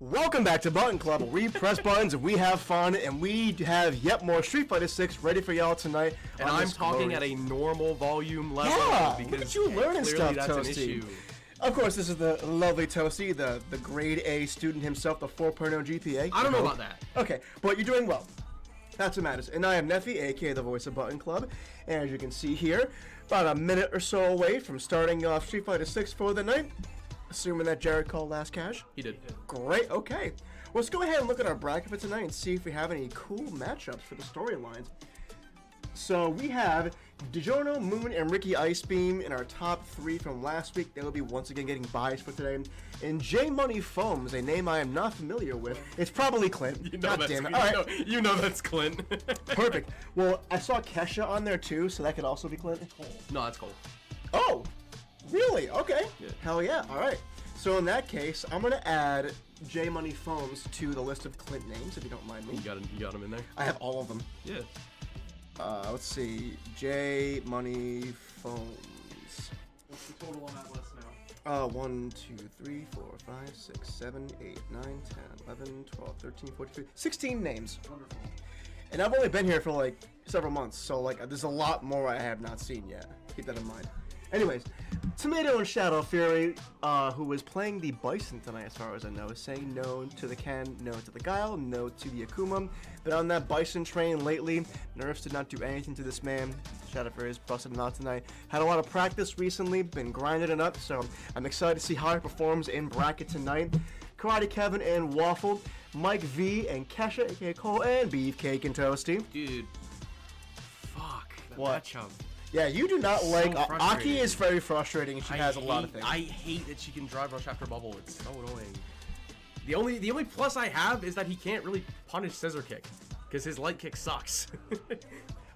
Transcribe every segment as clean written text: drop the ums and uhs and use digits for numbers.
Welcome back to Button Club. We press buttons and we have fun, and we have yet more Street Fighter 6 ready for y'all tonight. And I'm talking at a normal volume level. Yeah, because look at you learning stuff, that's Toasty. an issue. Of course, this is the lovely Toasty, the grade A student himself, the 4.0 GPA. I don't know about that. Okay, but you're doing well. That's what matters. And I am Neffy, aka the voice of Button Club. And as you can see here, about a minute or so away from starting off Street Fighter 6 for the night. Assuming that Jared called last cash. He did. Great, okay. Well, let's go ahead and look at our bracket for tonight and see if we have any cool matchups for the storylines. So we have DiGiorno, Moon, and Ricky Icebeam in our top three from last week. They will be once again getting biased for today. And J Money Foams, a name I am not familiar with. It's probably Clint. You know, God damn it. All right. you know that's Clint. Perfect. Well, I saw Kesha on there too, so that could also be Clint. No, that's Cole. Oh, really? Okay. Yeah. Hell yeah. All right. So in that case, I'm going to add J Money Foams to the list of Clint names, if you don't mind me. You got him in there? I have all of them. Yeah. Let's see. J Money Foams. What's the total on that list now? 1, 2, 3, 4, 5, 6, 7, 8, 9, 10, 11, 12, 13, 14, 16 names. Wonderful. And I've only been here for like several months, so like there's a lot more I have not seen yet. Keep that in mind. Anyways, Tomato and Shadow Fury, who is playing the Bison tonight as far as I know, is saying no to the Ken, no to the Guile, no to the Akuma. Been on that Bison train lately. Nerfs did not do anything to this man. Shadow Fury has busted him out tonight. Had a lot of practice recently, been grinding it up, so I'm excited to see how he performs in bracket tonight. Karate Kevin and Waffle, Mike V and Kesha, aka Cole, and Beefcake and Toasty. Dude. Fuck. That What? matchup. Yeah, you do not So like frustrating. Aki is very frustrating. She has a lot of things. I hate that she can drive rush after bubble. It's so annoying. The only plus I have is that he can't really punish scissor kick because his light kick sucks.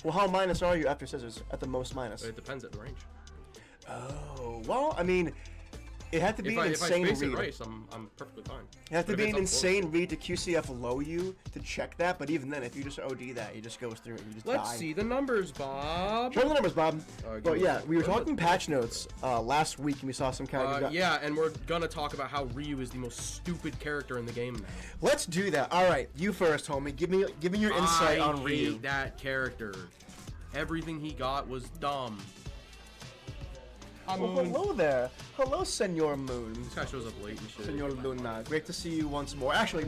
Well, how minus are you after scissors? At the most minus. It depends at the range. Oh, well, I mean, it had to be an If I insane space read. it right, I'm perfectly fine. It had to But be if an it's up insane read to QCF low you to check that, but even then, if you just OD that, he just goes through it and you just Let's die. see the numbers, Bob. Show the numbers, Bob. Give But me yeah, a- we were talking patch notes last week and we saw some characters. Yeah, and we're gonna talk about how Ryu is the most stupid character in the game now. Let's do that. All right, you first, homie. Give me your insight on I Ryu. hate that character. Everything he got was dumb. Well, hello there. Hello, Senor Moon. This guy shows up late and shit. Senor Luna, great to see you once more. Actually,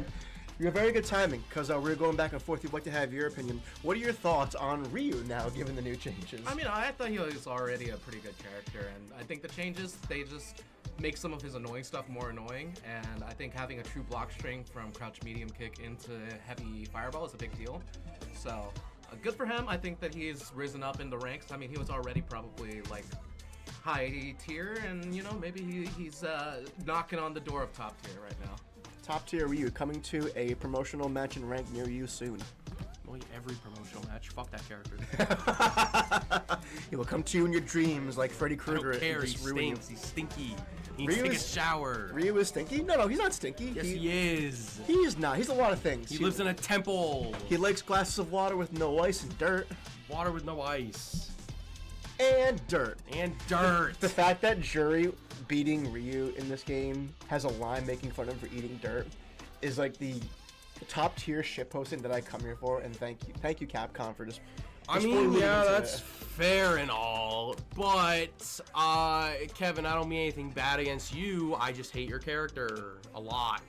you have very good timing, because we're going back and forth. We'd like to have your opinion. What are your thoughts on Ryu now, given the new changes? I mean, I thought he was already a pretty good character, and I think the changes, they just make some of his annoying stuff more annoying, and I think having a true block string from crouch medium kick into heavy fireball is a big deal. So, good for him. I think that he's risen up in the ranks. I mean, he was already probably, like, high tier, and, you know, maybe he's knocking on the door of top tier right now. Top tier Ryu coming to a promotional match and rank near you soon. Well, every promotional match. Fuck that character. He will come to you in your dreams like Freddy I Krueger don't care. and He just ruin you. stinks. He's stinky. He needs to Ryu take a is- shower. Ryu is stinky? No, he's not stinky. Yes, he is. He is not. He's a lot of things. He lives in a temple. He likes glasses of water with no ice and dirt. Water with no ice. And dirt. And dirt. The fact that Jury beating Ryu in this game has a line making fun of him for eating dirt is like the top tier shitposting that I come here for, and thank you Capcom for just I fully mean, leaning yeah, into that's it. fair and all, but, Kevin, I don't mean anything bad against you, I just hate your character a lot.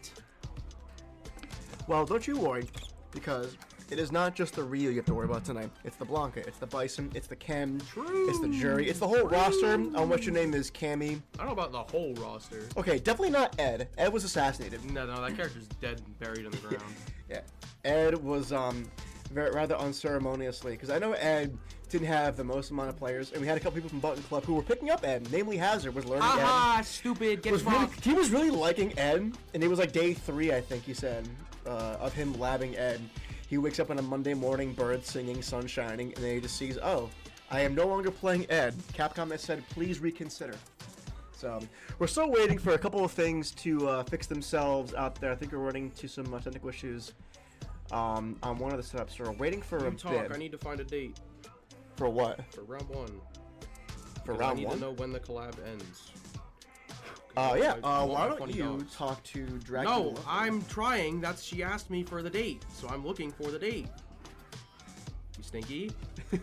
Well, don't you worry, because it is not just the Ryu you have to worry about tonight. It's the Blanca, it's the Bison, it's the Ken, it's the Jury, it's the whole roster. On what your name is, Cammy. I don't know about the whole roster. Okay, definitely not Ed. Ed was assassinated. No, that character's dead and buried in the ground. Yeah, Ed was rather unceremoniously, because I know Ed didn't have the most amount of players, and we had a couple people from Button Club who were picking up Ed, namely Hazard was learning Ed. Stupid, get Was really, fucked. he was really liking Ed, and it was like day 3, I think he said, of him labbing Ed. He wakes up on a Monday morning, birds singing, sun shining, and then he just sees, oh, I am no longer playing Ed. Capcom has said, please reconsider. So, we're still waiting for a couple of things to fix themselves out there. I think we're running into some technical issues on one of the setups. So we're waiting for a Talk, bit. I need to find a date. For what? For round 1. For 'Cause round I need 1? to know when the collab ends. Yeah. I want Why my don't funny you dogs. talk to Dracula? No, I'm trying. She asked me for the date, so I'm looking for the date. You stinky. I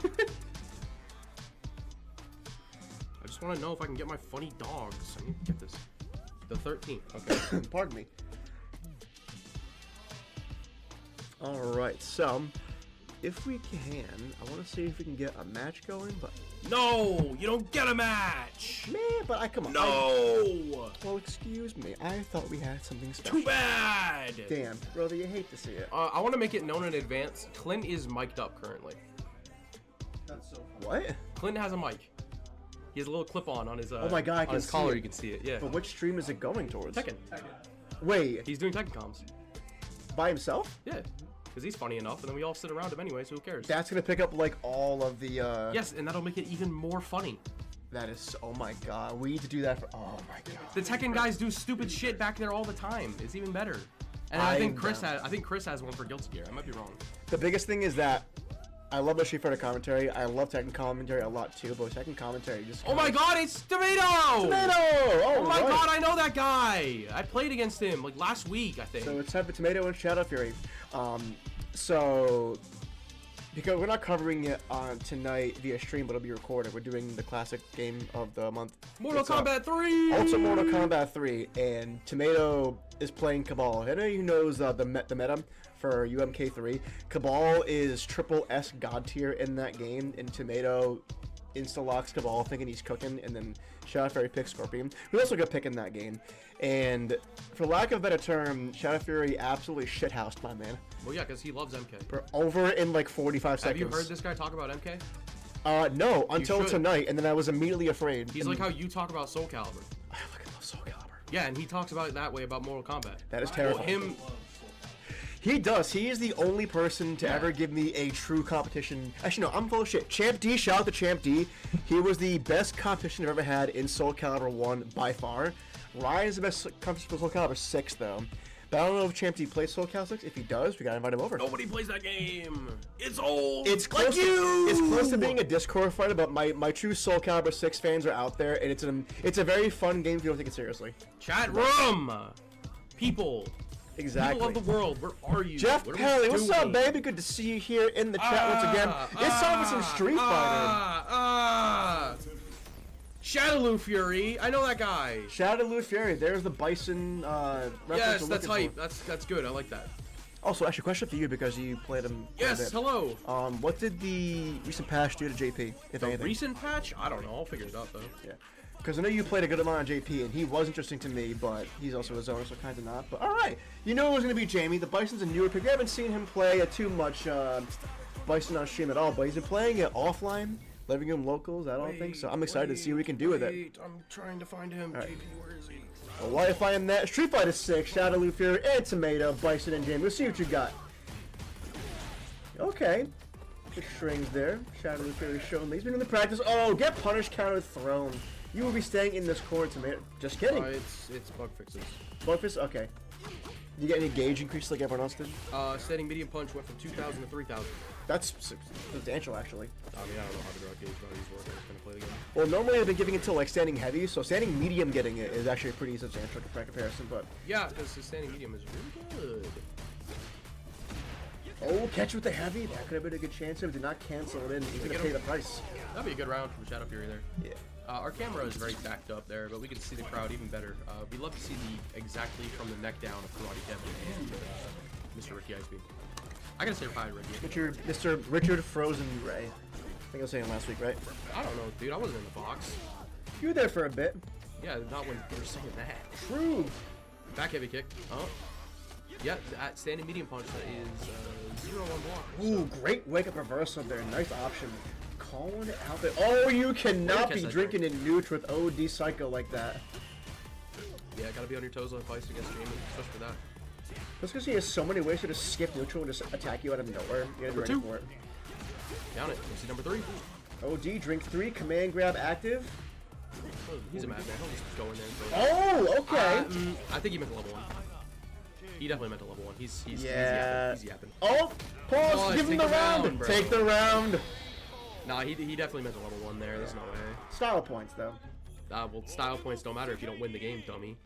just want to know if I can get my funny dogs. I need to get this. The 13th. Okay. Pardon me. Alright, so if we can, I want to see if we can get a match going, but No, you don't get a match. man, but I come on. No. Well, excuse me. I thought we had something special. Too bad. Damn, brother, you hate to see it. I want to make it known in advance. Clint is mic'd up currently. That's so funny. What? Clint has a mic. He has a little clip on his. Oh my God, I on can his see collar. it. You can see it. Yeah. But which stream is it going towards? Tekken. Wait, He's doing Tekken comms. by himself? Yeah. Because he's funny enough, and then we all sit around him anyway, so who cares? That's gonna pick up like all of the. Yes, and that'll make it even more funny. That is. Oh my God, we need to do that for. Oh my God. The Tekken guys do stupid shit back there all the time. It's even better. And I think Chris has one for Guilty Gear. I might be wrong. The biggest thing is that I love the Street Fighter commentary. I love Tekken commentary a lot too, but Tekken commentary just. Oh my God, it's Tomato! Tomato! Oh my God, I know that guy. I played against him like last week, I think. So it's time for Tomato and Shadow Fury. So because we're not covering it on tonight via stream, but it'll be recorded. We're doing the classic game of the month. Mortal It's, Kombat 3! Ultimate Mortal Kombat 3, and Tomato is playing Cabal. Anybody who knows the meta for UMK3, Cabal is triple S god tier in that game, and Tomato insta-locks Cabal thinking he's cooking, and then Shadow Fury picks Scorpion, who's also a good pick in that game. And for lack of a better term, Shadow Fury absolutely shithoused my man. Well, yeah, because he loves MK. For over in like 45 seconds. Have you heard this guy talk about MK? No, until should. tonight, and then I was immediately afraid. He's like how you talk about Soul Calibur. I fucking love Soul Calibur. Yeah, and he talks about it that way about Mortal Kombat. That is Well, terrifying. He does. He is the only person to ever give me a true competition. Actually, no, I'm full of shit. Champ D, shout out to Champ D. He was the best competition I've ever had in Soul Calibur 1 by far. Ryan's the best competition for Soul Calibur 6, though. But I don't know if Champ D plays Soul Calibur 6. If he does, we gotta invite him over. Nobody plays that game. It's old. It's close like you. It's close to being a Discord fighter, but my true Soul Calibur 6 fans are out there, and it's a very fun game if you don't take it seriously. Chat room. People. Exactly. People of the world, where are you? Jeff What are we Pelly, what's up, doing? baby? Good to see you here in the chat once again. It's time for some Street Fighter. Shadowloo Fury, I know that guy. Shadowloo Fury, there's the Bison reference Yes, we're that's looking for. hype. That's good. I like that. Also, actually, a question for you because you played him. quite a Yes, bit. hello. What did the recent patch do to JP, if The anything? recent patch? I don't know. I'll figure it out though. Yeah. Because I know you played a good amount on JP, and he was interesting to me, but he's also his own, so kind of not. But all right, you know it was going to be Jamie. The Bison's a newer pick. We haven't seen him play too much Bison on stream at all, but he's been playing it offline, living room locals. I don't think so. I'm excited to see what we can do with it. I'm trying to find him. right. JP, where is he? Well, while you find that, Street Fighter 6, Shadowloo Fury, and Tomato, Bison, and Jamie. Let's see what you got. Okay. The strings there. Shadowloo Fury showing. He's been in the practice. Oh, get punished, counter thrown. You will be staying in this corner, Tomato. Just kidding. It's bug fixes. Bugfist? Okay. Did you get any gauge increase like everyone else did? Standing medium punch went from 2,000 to 3,000. That's substantial, actually. I mean, I don't know how the draw gauge values work. I'm just gonna play the game. Well, normally I've been giving it to like standing heavy, so standing medium getting it is actually pretty substantial by comparison. But Yeah, because the standing medium is really good. oh, catch with the heavy. That could have been a good chance if it did not cancel it in. He's gonna get pay him? the price. That'd be a good round from Shadow Fury there. Yeah. Our camera is very backed up there, but we can see the crowd even better. We love to see the exactly from the neck down of Karate Kevin and Mr. Ricky Icebeam. I gotta say hi, Ricky. Mr. Richard Frozen Ray. I think I was saying last week, right? I don't know, dude. I wasn't in the box. You were there for a bit. Yeah, not when you were saying that. True. Back heavy kick. Oh. Yeah, that standing medium punch that is 0-1 block. Ooh, great wake up reversal there. Nice option. Calling it out there. Oh, you cannot be drinking in neutral with OD Psycho like that. Yeah, gotta be on your toes on fights against Jamie, especially for that. Just because he has so many ways to just skip neutral and just attack you out of nowhere. You gotta be ready for it. Down it. Let's see number 3. OD, drink 3, command grab active. Oh, he's a madman. He'll just go in there and throw it. Oh, okay. I think he meant a level 1. He definitely meant a level 1. He's Yeah. yapping. Oh, pause. Pause, Give him take the the round. round, bro. Take the round. Nah, he definitely meant a level 1 there. There's no way. Style points, though. Well, style points don't matter if you don't win the game, dummy.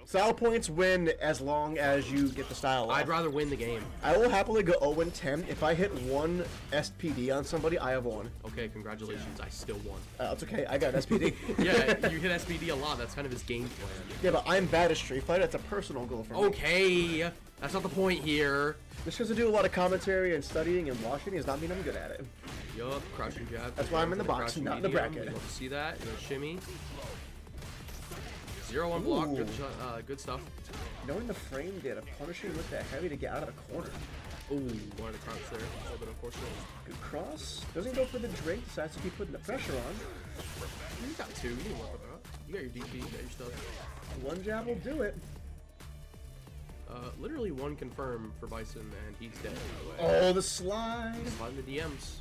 Style points win as long as you get the style off. I'd rather win the game. I will happily go 0-10. If I hit 1 SPD on somebody, I have won. Okay, congratulations, I still won. That's okay, I got an SPD. Yeah, you hit SPD a lot, that's kind of his game plan. Yeah, but I'm bad at Street Fighter. That's a personal goal for me. Okay, that's not the point here. Just because I do a lot of commentary and studying and watching does not mean I'm good at it. Yup, crouching jab. That's why I'm in the box, crouching not in the medium. bracket. Love to see that. You're gonna shimmy. 0 on block, Ooh. good stuff. Knowing the frame data, punishing with that heavy to get out of the corner. Ooh, wanted to crouch there. A little bit unfortunate. Good cross. Doesn't go for the drink, decides to keep putting the pressure on. You got 2, you can work with that. You got your DP, you got your stuff. One jab will do it. Literally 1 confirm for Bison, and he's dead, by the way. Oh, the slide. Sliding the DMs.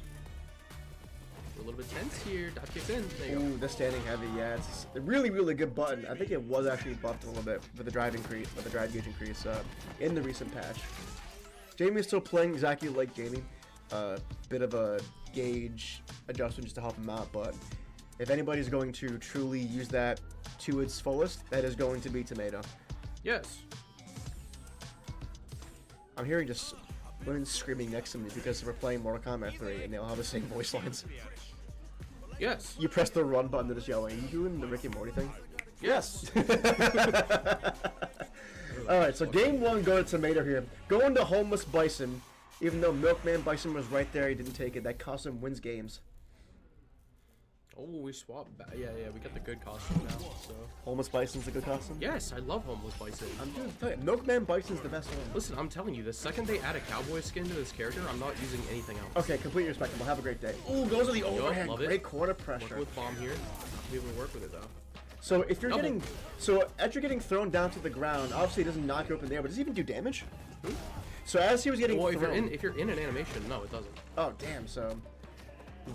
We're a little bit tense here. Dot kicks in. There you Ooh, the standing heavy, yeah, it's a really, really good button. I think it was actually buffed a little bit with the drive increase, with the drive gauge increase in the recent patch. Jamie is still playing exactly like Jamie. Bit of a gauge adjustment just to help him out, but if anybody's going to truly use that to its fullest, that is going to be Tomato. go. Yes. I'm hearing just women screaming next to me because we're playing Mortal Kombat 3 and they all have the same voice lines. Yes. You press the run button to just yell, are you doing the Rick and Morty thing? Yes. Alright, so game 1 going to Tomato here. Going to Homeless Bison. Even though Milkman Bison was right there, he didn't take it. That cost him wins games. Oh, we swapped back. Yeah, we got the good costume now, so. Homeless Bison's a good costume? Yes, I love Homeless Bison. I'm just telling you, Milkman Bison's the best one. Listen, I'm telling you, the second they add a cowboy skin to this character, I'm not using anything else. Okay, completely respectable. Have a great day. Ooh, goes to the overhead. love it. Great corner Working pressure. with bomb here. We even work with it though. So if you're Double. getting, so as you're getting thrown down to the ground, obviously it doesn't knock you up in the air, but does it even do damage? So as he was getting Well, thrown, if you're in an animation, no, it doesn't. oh damn, so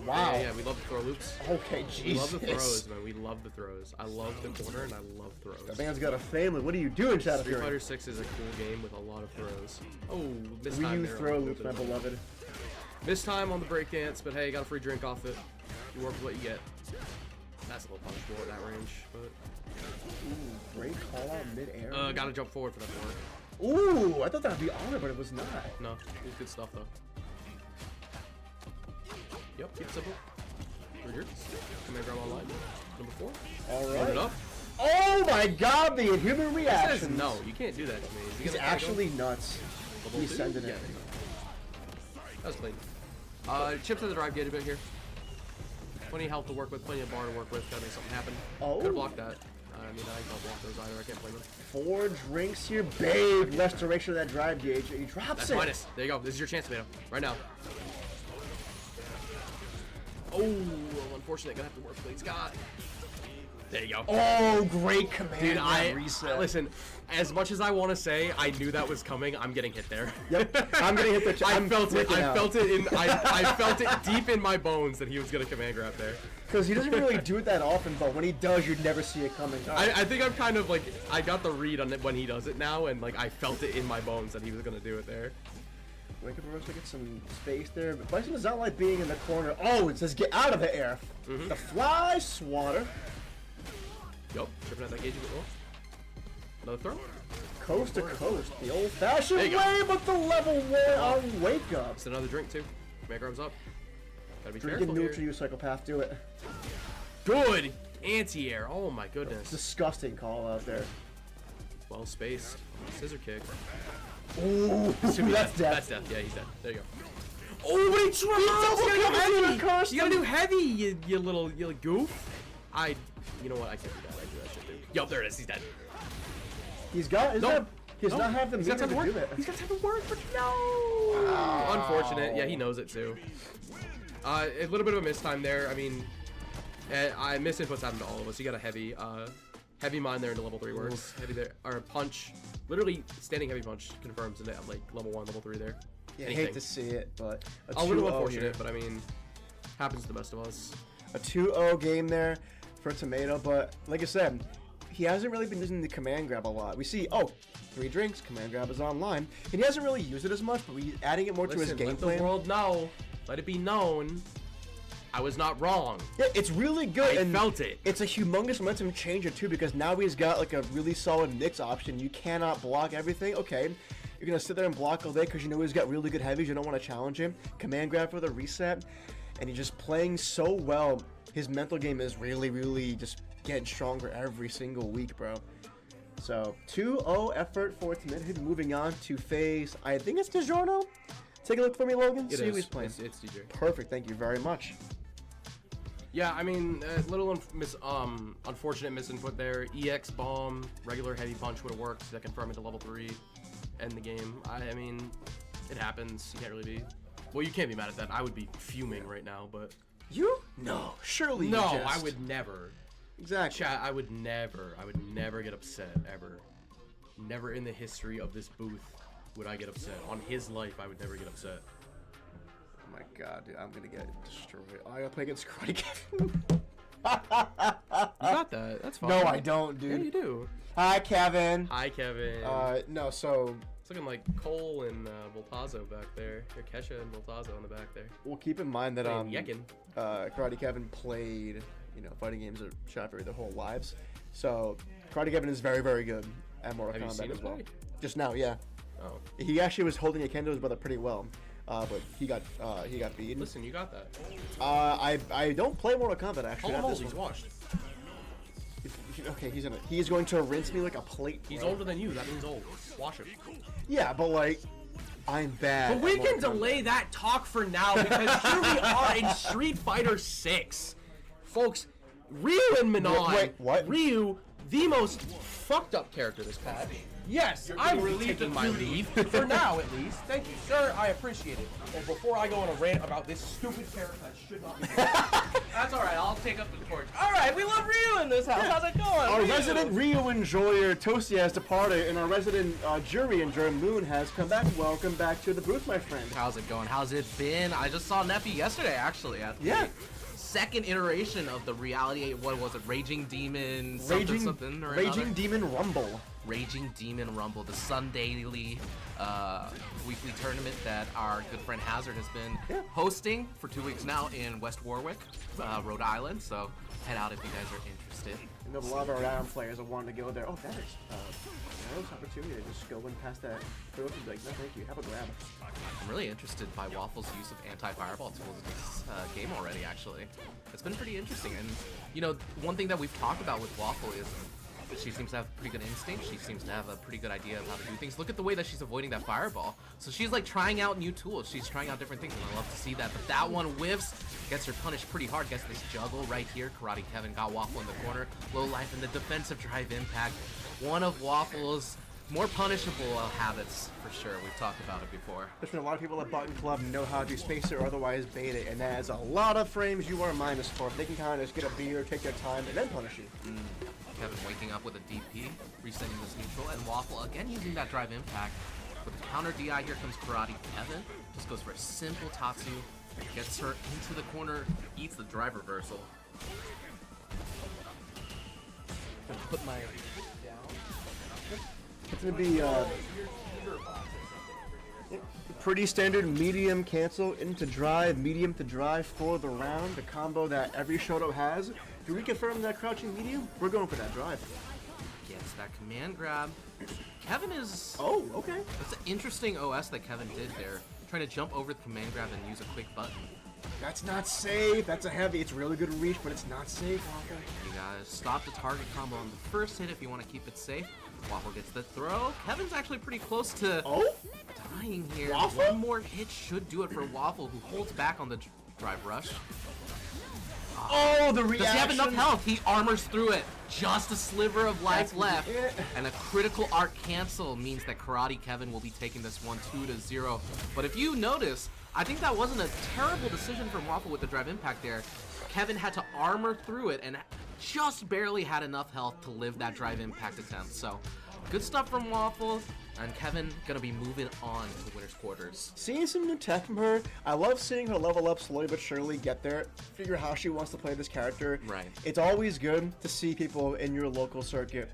wow. Yeah, we love the throw loops. Okay, We Jesus. love the throws, man. We love the throws. I love the corner and I love throws. That man's got a family. What are you doing, Shadow Street Fury? Fighter 6 is a cool game with a lot of throws. Oh, missed We time use there. throw loops, my beloved. Missed time on the breakdance, but hey, got a free drink off it. You work with what you get. That's a little punishable at that range, but Ooh, great call out mid-air. gotta jump forward for that forward. Ooh, I thought that'd be honor, but it was not. No, it was good stuff though. Yep, keep it simple. Trigger. Command grab online. Number 4. All Load it right. up. Oh my God, the inhuman Says reaction. no, you can't do that to me. Is he He's gonna try to go? actually nuts. Level He's 2? sending Yeah. it. That was clean. Chips at the drive gate a bit here. Plenty of health to work with, plenty of bar to work with. Gotta make something happen. Oh. Could have blocked that. I mean, I can't block those either. I can't blame him. 4 drinks here. Big restoration of that drive gauge. He drops That's it. minus. There you go. This is your chance, Tomato. Right now. Oh, unfortunate. Gonna have to work with what he's got. There you go. Oh, great command. Dude, grab reset. listen. As much as I want to say, I knew that was coming. I'm getting hit there. Yep. I'm gonna hit the. I I'm felt it. freaking I out. felt it in. I felt it deep in my bones that he was gonna command grab there. Because he doesn't really do it that often, but when he does, you'd never see it coming. I think I'm kind of like I got the read on it when he does it now, and like I felt it in my bones that he was gonna do it there. Wake up, Rosa, get some space there. But Bison does not like being in the corner. Oh, it says get out of the air. The fly swatter. Yup, tripping at that gauge a bit more. Another throw. Coast to coast. The old-fashioned There you go. way, but the level 1 on wake up. It's another drink too. Command grabs up. Gotta be Drinking careful neutral, here. you psychopath. Do it. Good anti-air. Oh my goodness. Disgusting call out there. Well spaced. Scissor kick. Ooh, Assuming that's That's death. death. Yeah, he's dead. There you go. Oh, but he dropped! You gotta do heavy. You gotta do heavy, you little goof. You know what? I can't do that. I do that shit too. Yup, there it is. He's dead. He's got. He's not have the He's got meter time to to work. do that. He's got time to work, but no. Unfortunate. Yeah, he knows it too. A little bit of a mistime there. I mean, I misinputs happen to all of us. You got a heavy mine there into level 3 works. Heavy there, or a punch. Literally standing heavy punch confirms in like level 1, level 3 there. Yeah, I Anything. hate to see it, but A little 2-0 unfortunate, here. but I mean, happens to the best of us. A 2-0 game there for Tomato, but like I said, he hasn't really been using the command grab a lot. We see, 3 drinks, command grab is online, and he hasn't really used it as much, but we're adding it more to his game let plan. the world know. Let it be known. I was not wrong. Yeah, it's really good. I and felt it. It's a humongous momentum changer too, because now he's got like a really solid mix option. You cannot block everything. Okay, you're gonna sit there and block all day because you know he's got really good heavies. You don't want to challenge him. Command grab for the reset, and he's just playing so well. His mental game is really just getting stronger every single week, bro. So 2-0 effort for Timid. Moving on to phase. I think it's DiGiorno. Take a look for me, Logan. See who he's playing. It's DJ. Perfect. Thank you very much. Yeah, I mean, a little unfortunate misinput there. EX bomb, regular heavy punch would have worked. That confirmed to level 3, end the game. I mean, it happens. You can't really be. Well, you can't be mad at that. I would be fuming right now, but. You? No, surely. No, you just... I would never. Exactly. Chat, I would never get upset ever. Never in the history of this booth would I get upset. On his life, I would never get upset. Oh my god, dude, I'm gonna get destroyed. I gotta play against Karate Kevin. You got that. That's fine. No, I don't, dude. Yeah, you do. Hi, Kevin. Hi, Kevin. No, so... It's looking like Cole and Voltazo back there. Or Kesha and Voltazo on the back there. Well, keep in mind that, Yekin. Karate Kevin played, fighting games at Shot Fury their whole lives. So, Karate Kevin is very good at Mortal Have you seen Kombat as him well. play? Just now, yeah. Oh. He actually was holding a kendo to his brother pretty well. But he got beaten. Listen, you got that. I don't play Mortal Kombat actually. How not old this he's one. washed. Okay, he's going to rinse me like a plate. He's bro. older than you. That means old. Wash him. Yeah, but like, I'm bad. But we at can Mortal Kombat. delay that talk for now because here we are in Street Fighter 6. Folks, Ryu and Minan. Wait, what? Ryu, the most fucked up character this patch. Yes, I'm taking my leave. For now, at least. Thank you, sir. I appreciate it. Well, before I go on a rant about this stupid character that should not be That's alright, I'll take up the torch. Alright, we love Ryu in this house. How's it going? Our Ryu? resident Ryu enjoyer, Toasty, has departed, and our resident jury enjoyer, Moon, has come back. Welcome back to the booth, my friend. How's it going? How's it been? I just saw Neppy yesterday, actually. At the second iteration of the reality, what was it? Raging Demon something or Raging another? Demon Rumble. Raging Demon Rumble, the Sundaily weekly tournament that our good friend Hazard has been hosting for 2 weeks now in West Warwick, Rhode Island. So head out if you guys are interested. And a lot of our Rhode Island players have wanted to go there. Oh, that is an opportunity to just go and pass that through and be like, no, thank you. Have a grab. I'm really interested by Waffle's use of anti-fireball tools in this game already, actually. It's been pretty interesting. And, one thing that we've talked about with Waffle is she seems to have pretty good instinct. She seems to have a pretty good idea of how to do things. Look at the way that she's avoiding that fireball. So she's like trying out new tools. She's trying out different things, and I love to see that. But that one whiffs, gets her punished pretty hard. Gets this juggle right here. Karate Kevin got Waffle in the corner. Low life and the defensive drive impact. One of Waffle's more punishable habits, for sure. We've talked about it before. There's been a lot of people at Button Club know how to space it or otherwise bait it, and that is a lot of frames you are minus for. They can kind of just get a beer, take their time, and then punish you. Kevin waking up with a DP, resetting this neutral, and Waffle again using that drive impact. With the counter DI, here comes Karate Kevin. Just goes for a simple Tatsu, gets her into the corner, eats the drive reversal. Gonna put my It's going to be pretty standard medium cancel into drive, medium to drive for the round, the combo that every Shoto has. Do we confirm that crouching medium? We're going for that drive. gets that command grab. Kevin is... Oh, okay. That's an interesting OS that Kevin did there. Trying to jump over the command grab and use a quick button. That's not safe. That's a heavy. It's really good reach, but it's not safe, Waffle. You guys stop the target combo on the first hit if you want to keep it safe. Waffle gets the throw. Kevin's actually pretty close to dying here. Waffle? One more hit should do it for Waffle, who holds back on the drive rush. Oh, the reaction. Does he have enough health? He armors through it. Just a sliver of life left. And a critical arc cancel means that Karate Kevin will be taking this one 2-0. But if you notice, I think that wasn't a terrible decision from Waffle with the drive impact there. Kevin had to armor through it and just barely had enough health to live that drive impact attempt. So good stuff from Waffle. And Kevin gonna be moving on to winner's quarters. Seeing some new tech from her, I love seeing her level up slowly but surely, get there, figure how she wants to play this character. Right. It's always good to see people in your local circuit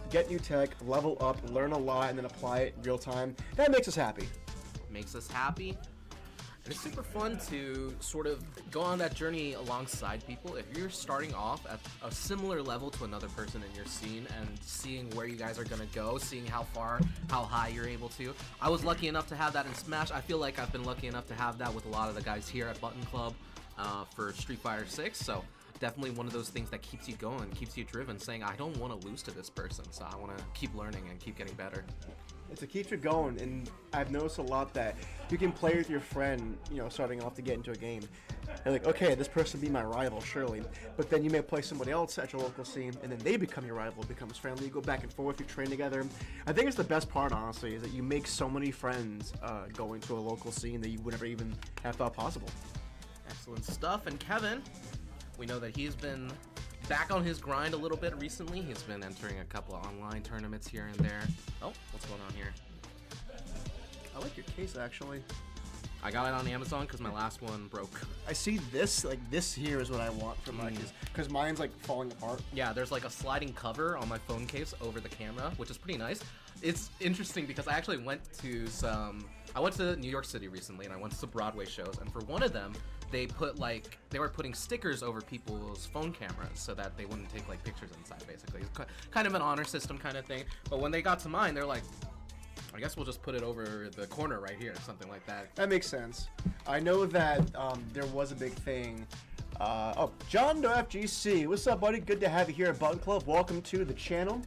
get new tech, level up, learn a lot, and then apply it in real time. That makes us happy. Makes us happy. And it's super fun to sort of go on that journey alongside people. If you're starting off at a similar level to another person in your scene and seeing where you guys are going to go, seeing how high you're able to. I was lucky enough to have that in Smash. I feel like I've been lucky enough to have that with a lot of the guys here at Button Club for Street Fighter 6. So definitely one of those things that keeps you going, keeps you driven, saying, I don't want to lose to this person, so I want to keep learning and keep getting better. It's a keep you going, and I've noticed a lot that you can play with your friend, starting off to get into a game. You're like, okay, this person will be my rival, surely. But then you may play somebody else at your local scene, and then they become your rival, becomes friendly. You go back and forth, you train together. I think it's the best part, honestly, is that you make so many friends going to a local scene that you would never even have thought possible. Excellent stuff. And Kevin, we know that he's been back on his grind a little bit recently. He's been entering a couple of online tournaments here and there. Oh, what's going on here? I like your case, actually. I got it on Amazon because my last one broke. I see this, this here is what I want for my case, because mine's falling apart. Yeah, there's a sliding cover on my phone case over the camera, which is pretty nice. It's interesting because I actually went to New York City recently, and I went to some Broadway shows, and for one of them, they were putting stickers over people's phone cameras so that they wouldn't take pictures inside, basically. It's kind of an honor system kind of thing. But when they got to mine, they're like, I guess we'll just put it over the corner right here, something like that. That makes sense. I know that there was a big thing. John FGC, what's up, buddy? Good to have you here at Button Club. Welcome to the channel.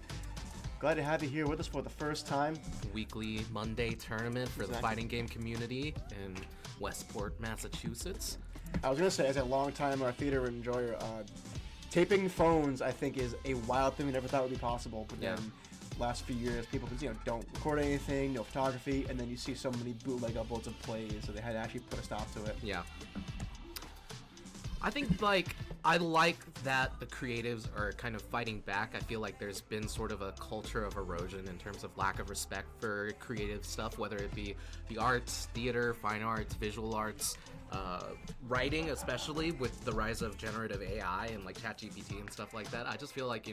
Glad to have you here with us for the first time. Weekly Monday tournament for the fighting game community in Westport, Massachusetts. I was going to say, as a long-time theater enjoyer, taping phones, I think, is a wild thing we never thought would be possible. But then, last few years, people don't record anything, no photography, and then you see so many bootleg uploads of plays, so they had to actually put a stop to it. Yeah. I think, I like that the creatives are kind of fighting back. I feel like there's been sort of a culture of erosion in terms of lack of respect for creative stuff, whether it be the arts, theater, fine arts, visual arts, writing, especially with the rise of generative AI and ChatGPT and stuff like that. I just feel like,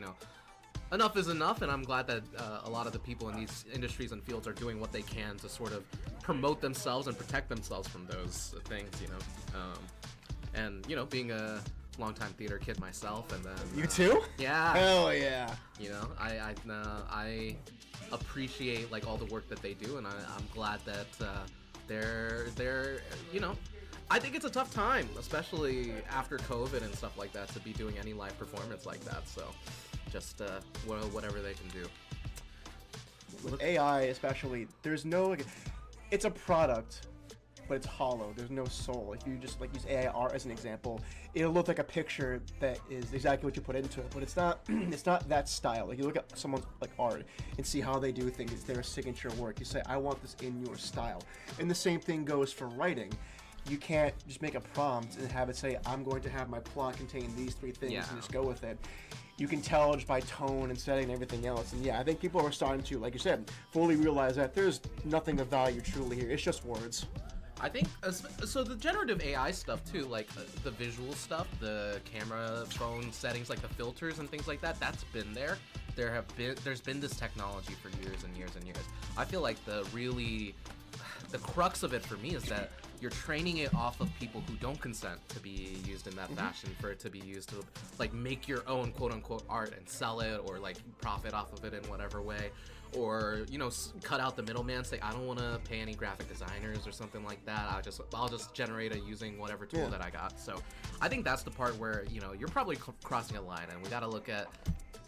enough is enough, and I'm glad that a lot of the people in these industries and fields are doing what they can to sort of promote themselves and protect themselves from those things, and being a longtime theater kid myself, and then you too? Yeah. Hell yeah. I appreciate all the work that they do, and I'm glad that they're I think it's a tough time, especially after COVID and stuff like that, to be doing any live performance like that. So just whatever they can do. With AI especially, there's no it's a product, but it's hollow. There's no soul. If you just use AI art as an example, it'll look like a picture that is exactly what you put into it, but it's not it's not that style. You look at someone's art and see how they do things. It's their signature work. You say, I want this in your style. And the same thing goes for writing. You can't just make a prompt and have it say, I'm going to have my plot contain these 3 things and just go with it. You can tell just by tone and setting and everything else. And I think people are starting to, like you said, fully realize that there's nothing of value truly here. It's just words. I think, so the generative AI stuff too, the visual stuff, the camera, phone settings, the filters and things like that, that's been there. There's been this technology for years and years and years. I feel like the crux of it for me is that you're training it off of people who don't consent to be used in that fashion, for it to be used to make your own quote-unquote art and sell it, or profit off of it in whatever way, or cut out the middleman, say I don't want to pay any graphic designers or something like that. I'll just generate it using whatever tool that I got. So I think that's the part where you're probably crossing a line, and we got to look at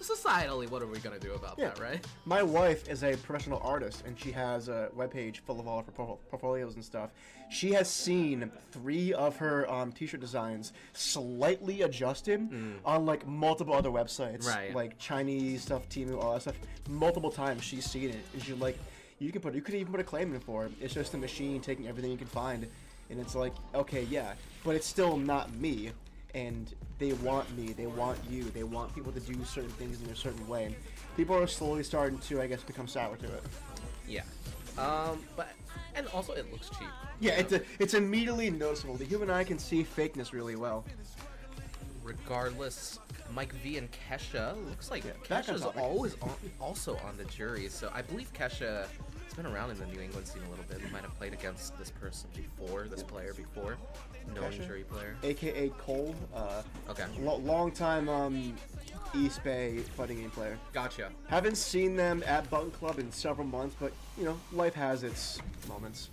societally, what are we going to do about that, right? My wife is a professional artist, and she has a webpage full of all of her portfolios and stuff. She has seen 3 of her t-shirt designs slightly adjusted on multiple other websites, right? Chinese stuff, Temu, all that stuff. Multiple times she's seen it, and she's like, you could even put a claim in for it. It's just a machine taking everything you can find, and it's okay, yeah, but it's still not me. And they want me, they want you, they want people to do certain things in a certain way. People are slowly starting to, I guess, become sour to it. Yeah. And also it looks cheap. Yeah, it's immediately noticeable. The human eye can see fakeness really well. Regardless, Mike V and Kesha, looks like Kesha's also on the jury. So I believe Kesha He's been around in the New England scene a little bit. We might have played against this person before, this player before. No injury player. AKA Cole. Okay. Long time East Bay fighting game player. Gotcha. Haven't seen them at Button Club in several months, but you know, life has its moments.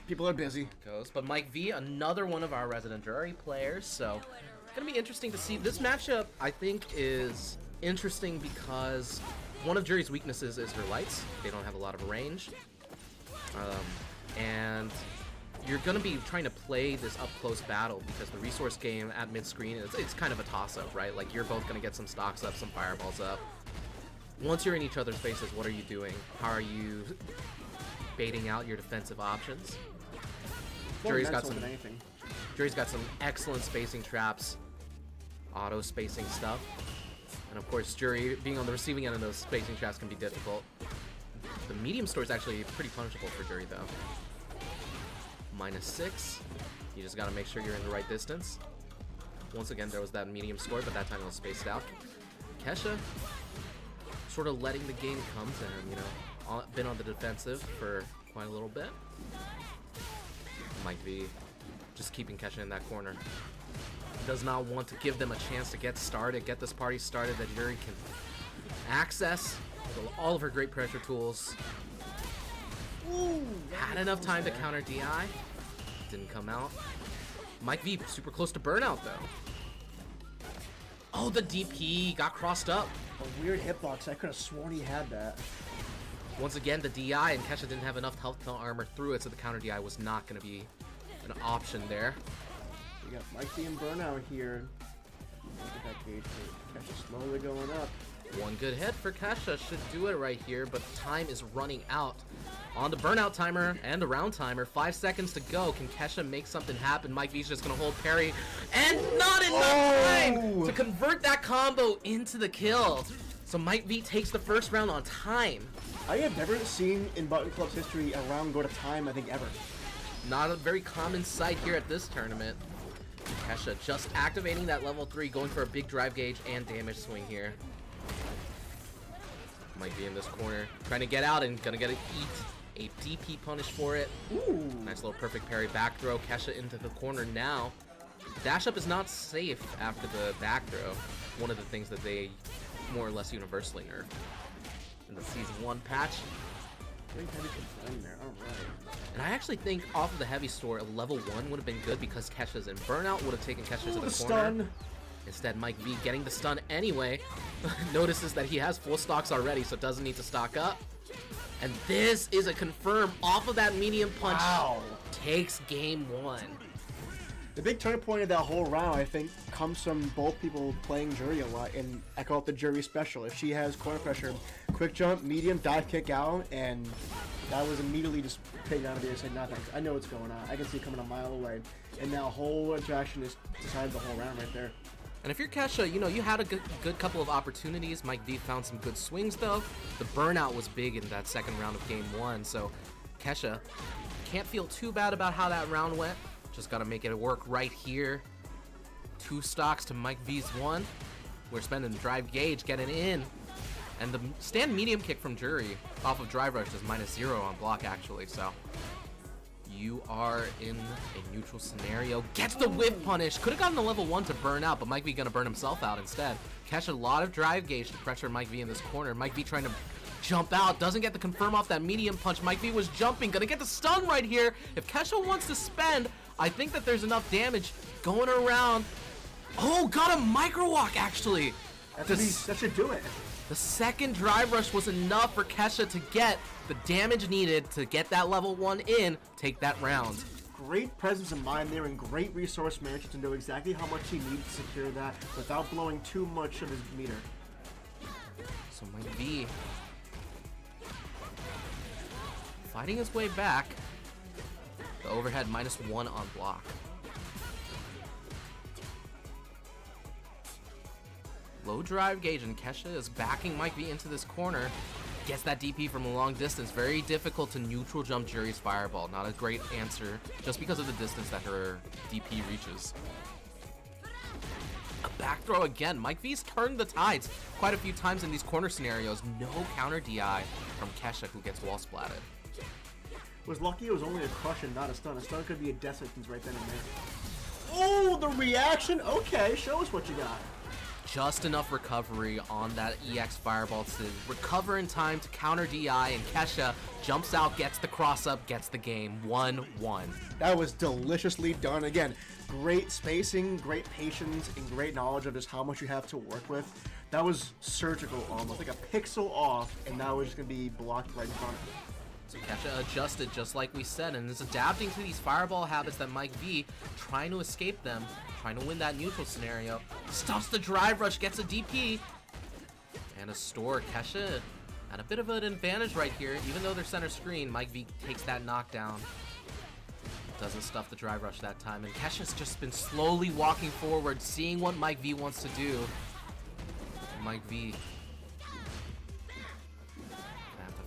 People are busy. But Mike V, another one of our resident jury players, so it's gonna be interesting to see. This matchup, I think, is interesting because one of Jury's weaknesses is her lights. They don't have a lot of range, and you're gonna be trying to play this up close battle because the resource game at mid screen it's kind of a toss up, right? Like you're both gonna get some stocks up, some fireballs up. Once you're in each other's faces, what are you doing? How are you baiting out your defensive options? Jury's got some excellent spacing traps, auto spacing stuff, and of course Jury being on the receiving end of those spacing traps can be difficult. The medium store is actually pretty punishable for Jury though. -6. You just gotta make sure you're in the right distance. Once again, there was that medium score, but that time it was spaced out. Kesha sort of letting the game come to him, you know, been on the defensive for quite a little bit. Mike V just keeping Kesha in that corner. Does not want to give them a chance to get started, get this party started that Jury can access with all of her great pressure tools. Ooh, had enough time to counter DI. Didn't come out. Mike V super close to burnout though. Oh, the DP got crossed up. A weird hitbox. I could have sworn he had that. Once again, the DI, and Kesha didn't have enough health to armor through it, so the counter DI was not going to be an option there. We got Mike V and Burnout here. Look at that gauge. Kesha slowly going up. One good hit for Kesha should do it right here, but time is running out. On the burnout timer and the round timer, 5 seconds to go. Can Kesha make something happen? Mike V's just going to hold parry, and not enough time to convert that combo into the kill. So Mike V takes the first round on time. I have never seen in Button Club's history a round go to time, I think, ever. Not a very common sight here at this tournament. Kesha just activating that level 3, going for a big drive gauge and damage swing here. Might be in this corner, trying to get out and gonna get a DP punish for it. Ooh. Nice little perfect parry back throw. Kesha into the corner now. Dash up is not safe after the back throw. One of the things that they more or less universally nerf in the Season 1 patch. There. All right. And I actually think off of the heavy store, a level 1 would have been good because Kesha's in burnout, would have taken Kesha to the corner. Stun. Instead, Mike V getting the stun anyway. Notices that he has full stocks already, so doesn't need to stock up. And this is a confirm off of that medium punch. Wow. Takes game 1. The big turning point of that whole round, I think, comes from both people playing Jury a lot, and I call it the Jury special. If she has corner pressure, quick jump, medium, dive kick out, and that was immediately just taken out of there and said, nothing. I know what's going on. I can see it coming a mile away. And now whole interaction is decided the whole round right there. And if you're Kesha, you know, you had a good couple of opportunities. Mike V found some good swings, though. The burnout was big in that second round of game 1, so Kesha can't feel too bad about how that round went. Just gotta make it work right here. 2 stocks to Mike V's 1. We're spending the drive gauge, getting in. And the stand medium kick from Jury off of drive rush is -0 on block, actually, so you are in a neutral scenario. Gets the whip punish. Could have gotten the level 1 to burn out, but Mike V gonna burn himself out instead. Catch a lot of drive gauge to pressure Mike V in this corner. Mike V trying to jump out. Doesn't get the confirm off that medium punch. Mike V was jumping. Gonna get the stun right here. If Kesha wants to spend, I think that there's enough damage going around. Oh, got a micro walk, actually. That should do it. The second drive rush was enough for Kesha to get the damage needed to get that level 1 in, take that round. Great presence of mind there and great resource management to know exactly how much he needs to secure that without blowing too much of his meter. So Mike V fighting his way back. The overhead -1 on block. Low drive gauge, and Kesha is backing Mike V into this corner. Gets that DP from a long distance. Very difficult to neutral jump Jury's fireball. Not a great answer just because of the distance that her DP reaches. A back throw again. Mike V's turned the tides quite a few times in these corner scenarios. No counter DI from Kesha, who gets wall splatted. Was lucky it was only a crush and not a stun. A stun could be a death sentence right then and there. Oh, the reaction? Okay, show us what you got. Just enough recovery on that EX Fireball to recover in time to counter DI, and Kesha jumps out, gets the cross up, gets the game. 1-1. That was deliciously done. Again, great spacing, great patience, and great knowledge of just how much you have to work with. That was surgical almost, like a pixel off, and now we're just going to be blocked right in front of it. So Kesha adjusted just like we said, and is adapting to these fireball habits that Mike V, trying to escape them, trying to win that neutral scenario. Stops the drive rush, gets a DP, and a store. Kesha at a bit of an advantage right here, even though they're center screen. Mike V takes that knockdown. Doesn't stuff the drive rush that time, and Kesha's just been slowly walking forward, seeing what Mike V wants to do. Mike V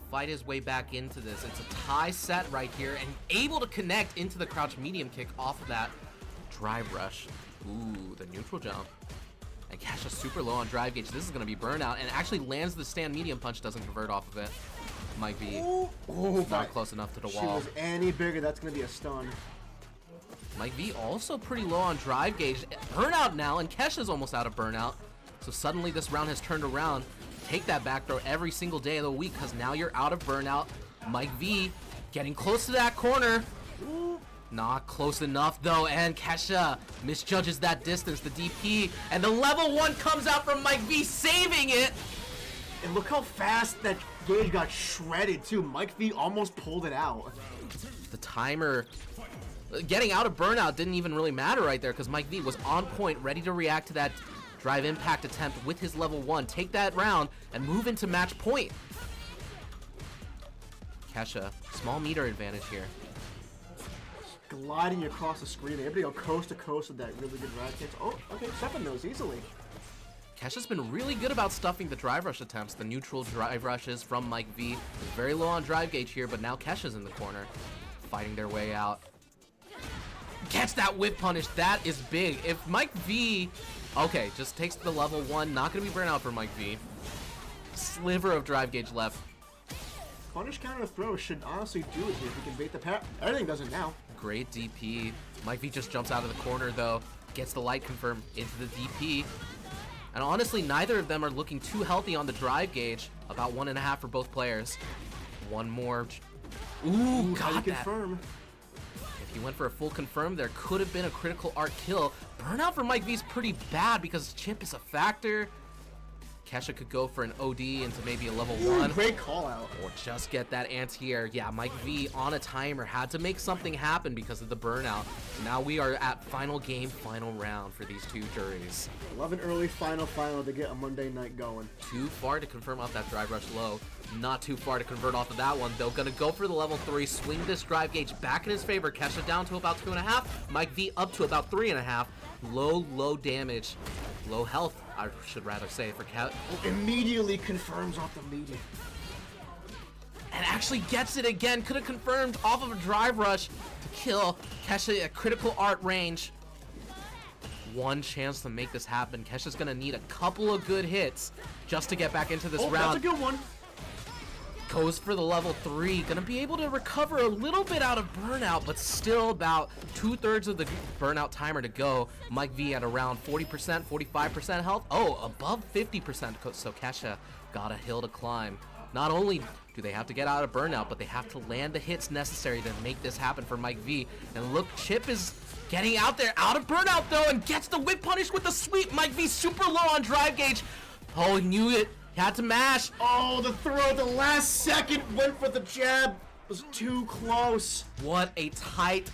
fight his way back into this. It's a tie set right here, and able to connect into the crouch medium kick off of that drive rush. Ooh, the neutral jump. And Kesha super low on drive gauge. This is going to be burnout, and actually lands the stand medium punch, doesn't convert off of it. Might be not close enough to the She wall. was any bigger, that's going to be a stun. Mike V also pretty low on drive gauge. Burnout now, and Kesha's almost out of burnout. So suddenly this round has turned around. Take that back throw every single day of the week, because now you're out of burnout. Mike V getting close to that corner. Not close enough though, and Kesha misjudges that distance, the DP, and the level 1 comes out from Mike V, saving it. And look how fast that gauge got shredded too. Mike V almost pulled it out. The timer getting out of burnout didn't even really matter right there, because Mike V was on point, ready to react to that drive impact attempt with his level 1, take that round, and move into match point. Kesha, small meter advantage here. Gliding across the screen, able to go coast to coast with that really good drive kick. Oh, okay, stuffing those easily. Kesha's been really good about stuffing the drive rush attempts, the neutral drive rushes from Mike V. Very low on drive gauge here, but now Kesha's in the corner, fighting their way out. Gets that whip punish, that is big. If Mike V, okay, just takes the level 1, not gonna be burnout for Mike V. Sliver of drive gauge left. Punish counter throw should honestly do it here if we can bait the pat. Everything does it now. Great DP. Mike V just jumps out of the corner though, gets the light confirm into the DP. And honestly, neither of them are looking too healthy on the drive gauge. About 1.5 for both players. One more. Ooh, how got you that. confirm? If he went for a full confirm, there could have been a critical art kill. Burnout for Mike V is pretty bad because chip is a factor. Kesha could go for an OD into maybe a level 1. Great call out. Or just get that anti-air. Yeah, Mike V on a timer had to make something happen because of the burnout. Now we are at final game, final round for these two juries. 11 early final to get a Monday night going. Too far to confirm off that drive rush low. Not too far to convert off of that one, though. Gonna go for the level 3, swing this drive gauge back in his favor. Kesha down to about 2.5. Mike V up to about 3.5. Low damage. Low health, I should rather say, for Kesha. Immediately confirms off the media. And actually gets it again. Could have confirmed off of a drive rush to kill Kesha at critical art range. One chance to make this happen. Kesha's gonna need a couple of good hits just to get back into this round. That's a good one. Goes for the level 3, gonna be able to recover a little bit out of burnout, but still about 2/3 of the burnout timer to go. Mike V at around 40%, 45% health. Oh, above 50%, so Kesha got a hill to climb. Not only do they have to get out of burnout, but they have to land the hits necessary to make this happen for Mike V. And look, Chip is getting out there, out of burnout though, and gets the whip punish with the sweep. Mike V super low on drive gauge. Oh, he knew it. Had to mash. Oh, the throw at the last second went for the jab. Was too close. What a tight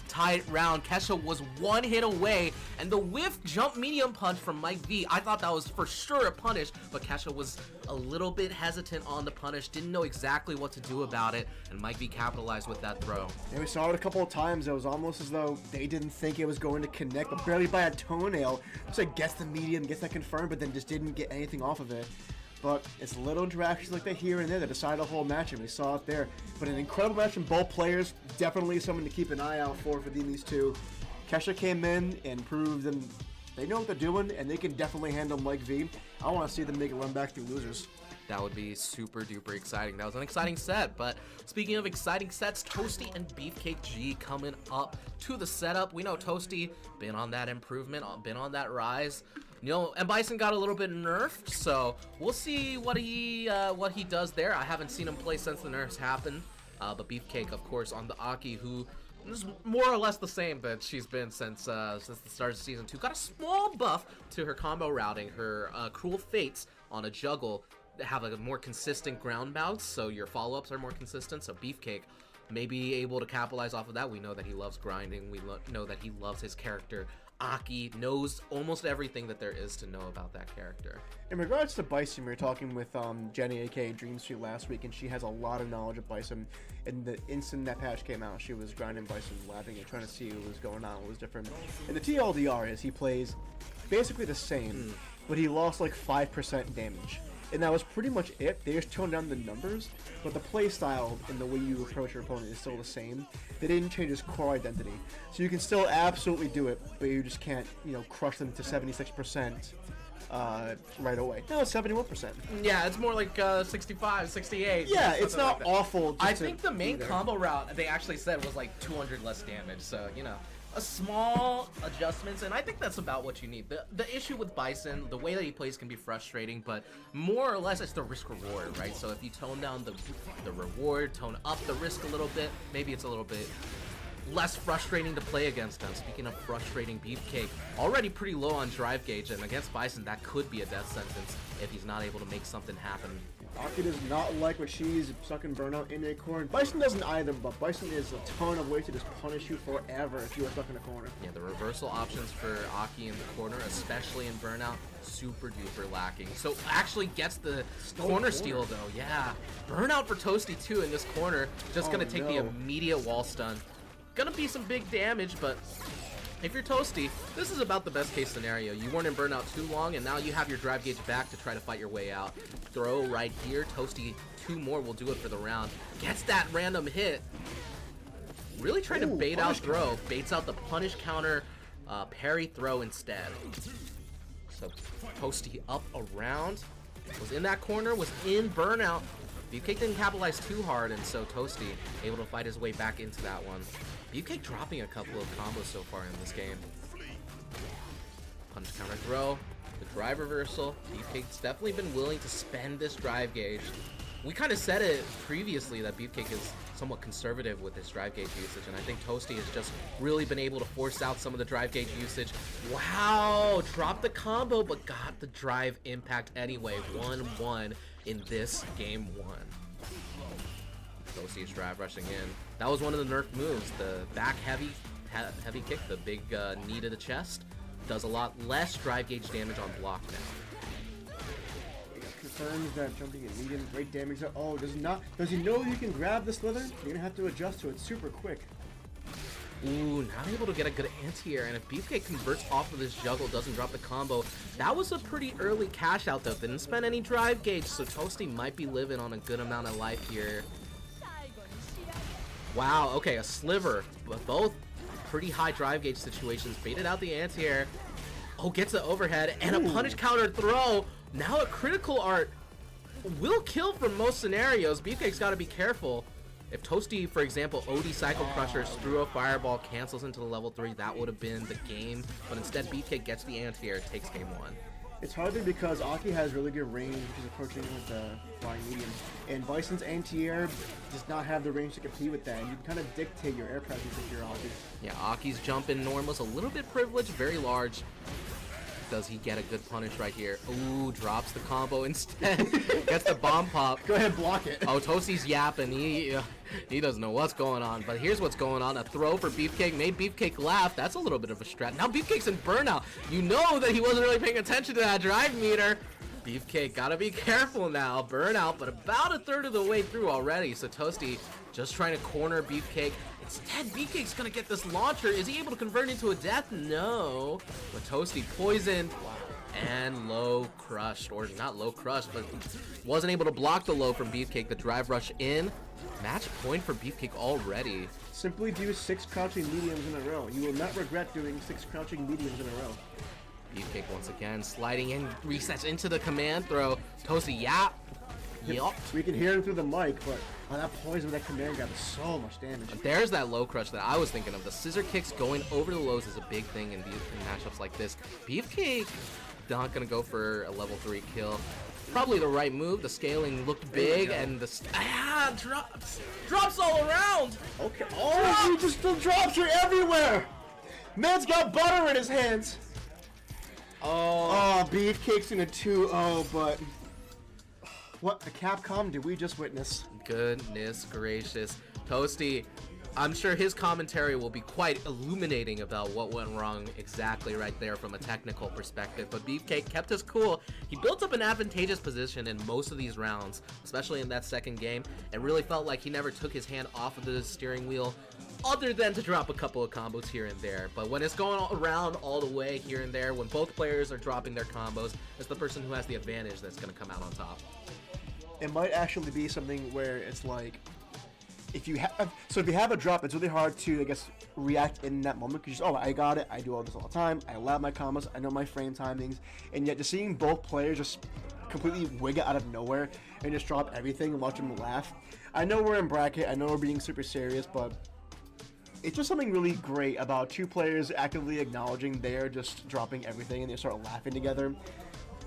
round. Kesha was one hit away, and the whiff jump medium punch from Mike V. I thought that was for sure a punish, but Kesha was a little bit hesitant on the punish, didn't know exactly what to do about it, and Mike V capitalized with that throw. And we saw it a couple of times. It was almost as though they didn't think it was going to connect, but barely by a toenail. So it gets the medium, gets that confirmed, but then just didn't get anything off of it. But it's little interactions like that here and there that decide a whole match, and we saw it there. But an incredible match from both players. Definitely someone to keep an eye out for these two. Kesha came in and proved them They know what they're doing, and they can definitely handle Mike V. I want to see them make a run back through losers. That would be super duper exciting. That was an exciting set. But speaking of exciting sets, Toasty and Beefcake G coming up to the setup. We know Toasty been on that improvement, been on that rise. You know, and Bison got a little bit nerfed, so we'll see what he does there. I haven't seen him play since the nerfs happened. But Beefcake, of course, on the Aki, who is more or less the same that she's been since the start of season 2. Got a small buff to her combo routing, her Cruel Fates on a juggle have a more consistent ground bounce, so your follow-ups are more consistent. So Beefcake may be able to capitalize off of that. We know that he loves grinding. We know that he loves his character. Aki knows almost everything that there is to know about that character. In regards to Bison, we were talking with Jenny, aka Dreamstreet, last week, and she has a lot of knowledge of Bison. And the instant that patch came out, she was grinding Bison, labbing it, trying to see what was going on, what was different. And the TLDR is he plays basically the same, but he lost like 5% damage. And that was pretty much it. They just toned down the numbers, but the play style and the way you approach your opponent is still the same. They didn't change his core identity. So you can still absolutely do it, but you just can't, crush them to 76% right away. No, it's 71%. Yeah, it's more like 65, 68. Yeah, it's not like awful. I think the main combo route they actually said was like 200 less damage, so, a small adjustments, and I think that's about what you need. The issue with Bison, the way that he plays can be frustrating, but more or less it's the risk reward, right? So if you tone down the reward, tone up the risk a little bit, maybe it's a little bit less frustrating to play against them. Speaking of frustrating, Beefcake already pretty low on drive gauge, and against Bison that could be a death sentence if he's not able to make something happen. Aki does not like what she's sucking burnout in a corner. Bison doesn't either, but Bison is a ton of ways to just punish you forever if you are stuck in a corner. Yeah, the reversal options for Aki in the corner, especially in burnout, super duper lacking. So actually gets the corner steal though. Yeah, burnout for Toasty too in this corner. Just gonna take the immediate wall stun. Gonna be some big damage, but if you're Toasty, this is about the best case scenario. You weren't in burnout too long, and now you have your drive gauge back to try to fight your way out. Throw right here. Toasty, 2 more will do it for the round. Gets that random hit. Really trying to bait out throw. Baits out the punish counter, parry throw instead. So Toasty up around. Was in that corner, was in burnout. Beefcake didn't capitalize too hard, and so Toasty able to fight his way back into that one. Beefcake dropping a couple of combos so far in this game. Punch counter throw, the drive reversal. Beefcake's definitely been willing to spend this drive gauge. We kind of said it previously that Beefcake is somewhat conservative with his drive gauge usage, and I think Toasty has just really been able to force out some of the drive gauge usage. Wow, dropped the combo, but got the drive impact anyway. 1-1 in this game 1. Toasty's drive rushing in. That was one of the nerf moves, the back heavy kick, the big knee to the chest. Does a lot less drive gauge damage on block now. Confirms that jumping in medium, great damage. Oh, does he know you can grab the slither? You're gonna have to adjust to it super quick. Ooh, not able to get a good anti-air, and if Beefcake converts off of this juggle, doesn't drop the combo, that was a pretty early cash out though. Didn't spend any drive gauge, so Toasty might be living on a good amount of life here. Wow, okay, a sliver, but both pretty high drive gauge situations. Baited out the anti-air. Oh, gets the overhead, and a punish counter throw. Now a critical art will kill from most scenarios. Beefcake's got to be careful. If Toasty, for example, OD Cycle Crushers through a fireball, cancels into the level 3, that would have been the game. But instead, Beefcake gets the anti-air, takes game 1. It's harder because Aki has really good range, which is approaching with the flying medium. And Bison's anti-air does not have the range to compete with that. And you can kind of dictate your air presence if you're Aki. Yeah, Aki's jump in normal is a little bit privileged, very large. Does he get a good punish right here? Ooh, drops the combo instead. Gets the bomb pop. Go ahead, block it. Oh, Toasty's yapping. He doesn't know what's going on. But here's what's going on. A throw for Beefcake made Beefcake laugh. That's a little bit of a strat. Now Beefcake's in burnout. You know that he wasn't really paying attention to that drive meter. Beefcake gotta be careful now. Burnout, but about a third of the way through already. So Toasty just trying to corner Beefcake. Instead, Beefcake's gonna get this launcher. Is he able to convert into a death? No. But Toasty poisoned and low crushed, or not low crushed, but wasn't able to block the low from Beefcake. The drive rush in. Match point for Beefcake already. Simply do 6 crouching mediums in a row. You will not regret doing 6 crouching mediums in a row. Beefcake once again sliding in, resets into the command throw. Toasty, yeah. Yup. We can hear him through the mic, but that poison with that command got so much damage. There's that low crush that I was thinking of. The scissor kicks going over the lows is a big thing in matchups like this. Beefcake not gonna go for a level 3 kill. Probably the right move. The scaling looked big, and the drops all around. Okay. Oh, he just the drops are everywhere. Man's got butter in his hands. Oh, Beefcake's in a 2-0, but what a Capcom did we just witness? Goodness gracious. Toasty, I'm sure his commentary will be quite illuminating about what went wrong exactly right there from a technical perspective, but Beefcake kept us cool. He built up an advantageous position in most of these rounds, especially in that second game. It really felt like he never took his hand off of the steering wheel, other than to drop a couple of combos here and there. But when it's going around all the way here and there, when both players are dropping their combos, it's the person who has the advantage that's going to come out on top. It might actually be something where it's like, if you have a drop, it's really hard to, I guess, react in that moment, because oh, I got it, I do all this all the time, I lab my combos, I know my frame timings, and yet just seeing both players just completely wig it out of nowhere and just drop everything and watch them laugh. I know we're in bracket, I know we're being super serious, but it's just something really great about two players actively acknowledging they're just dropping everything and they start laughing together.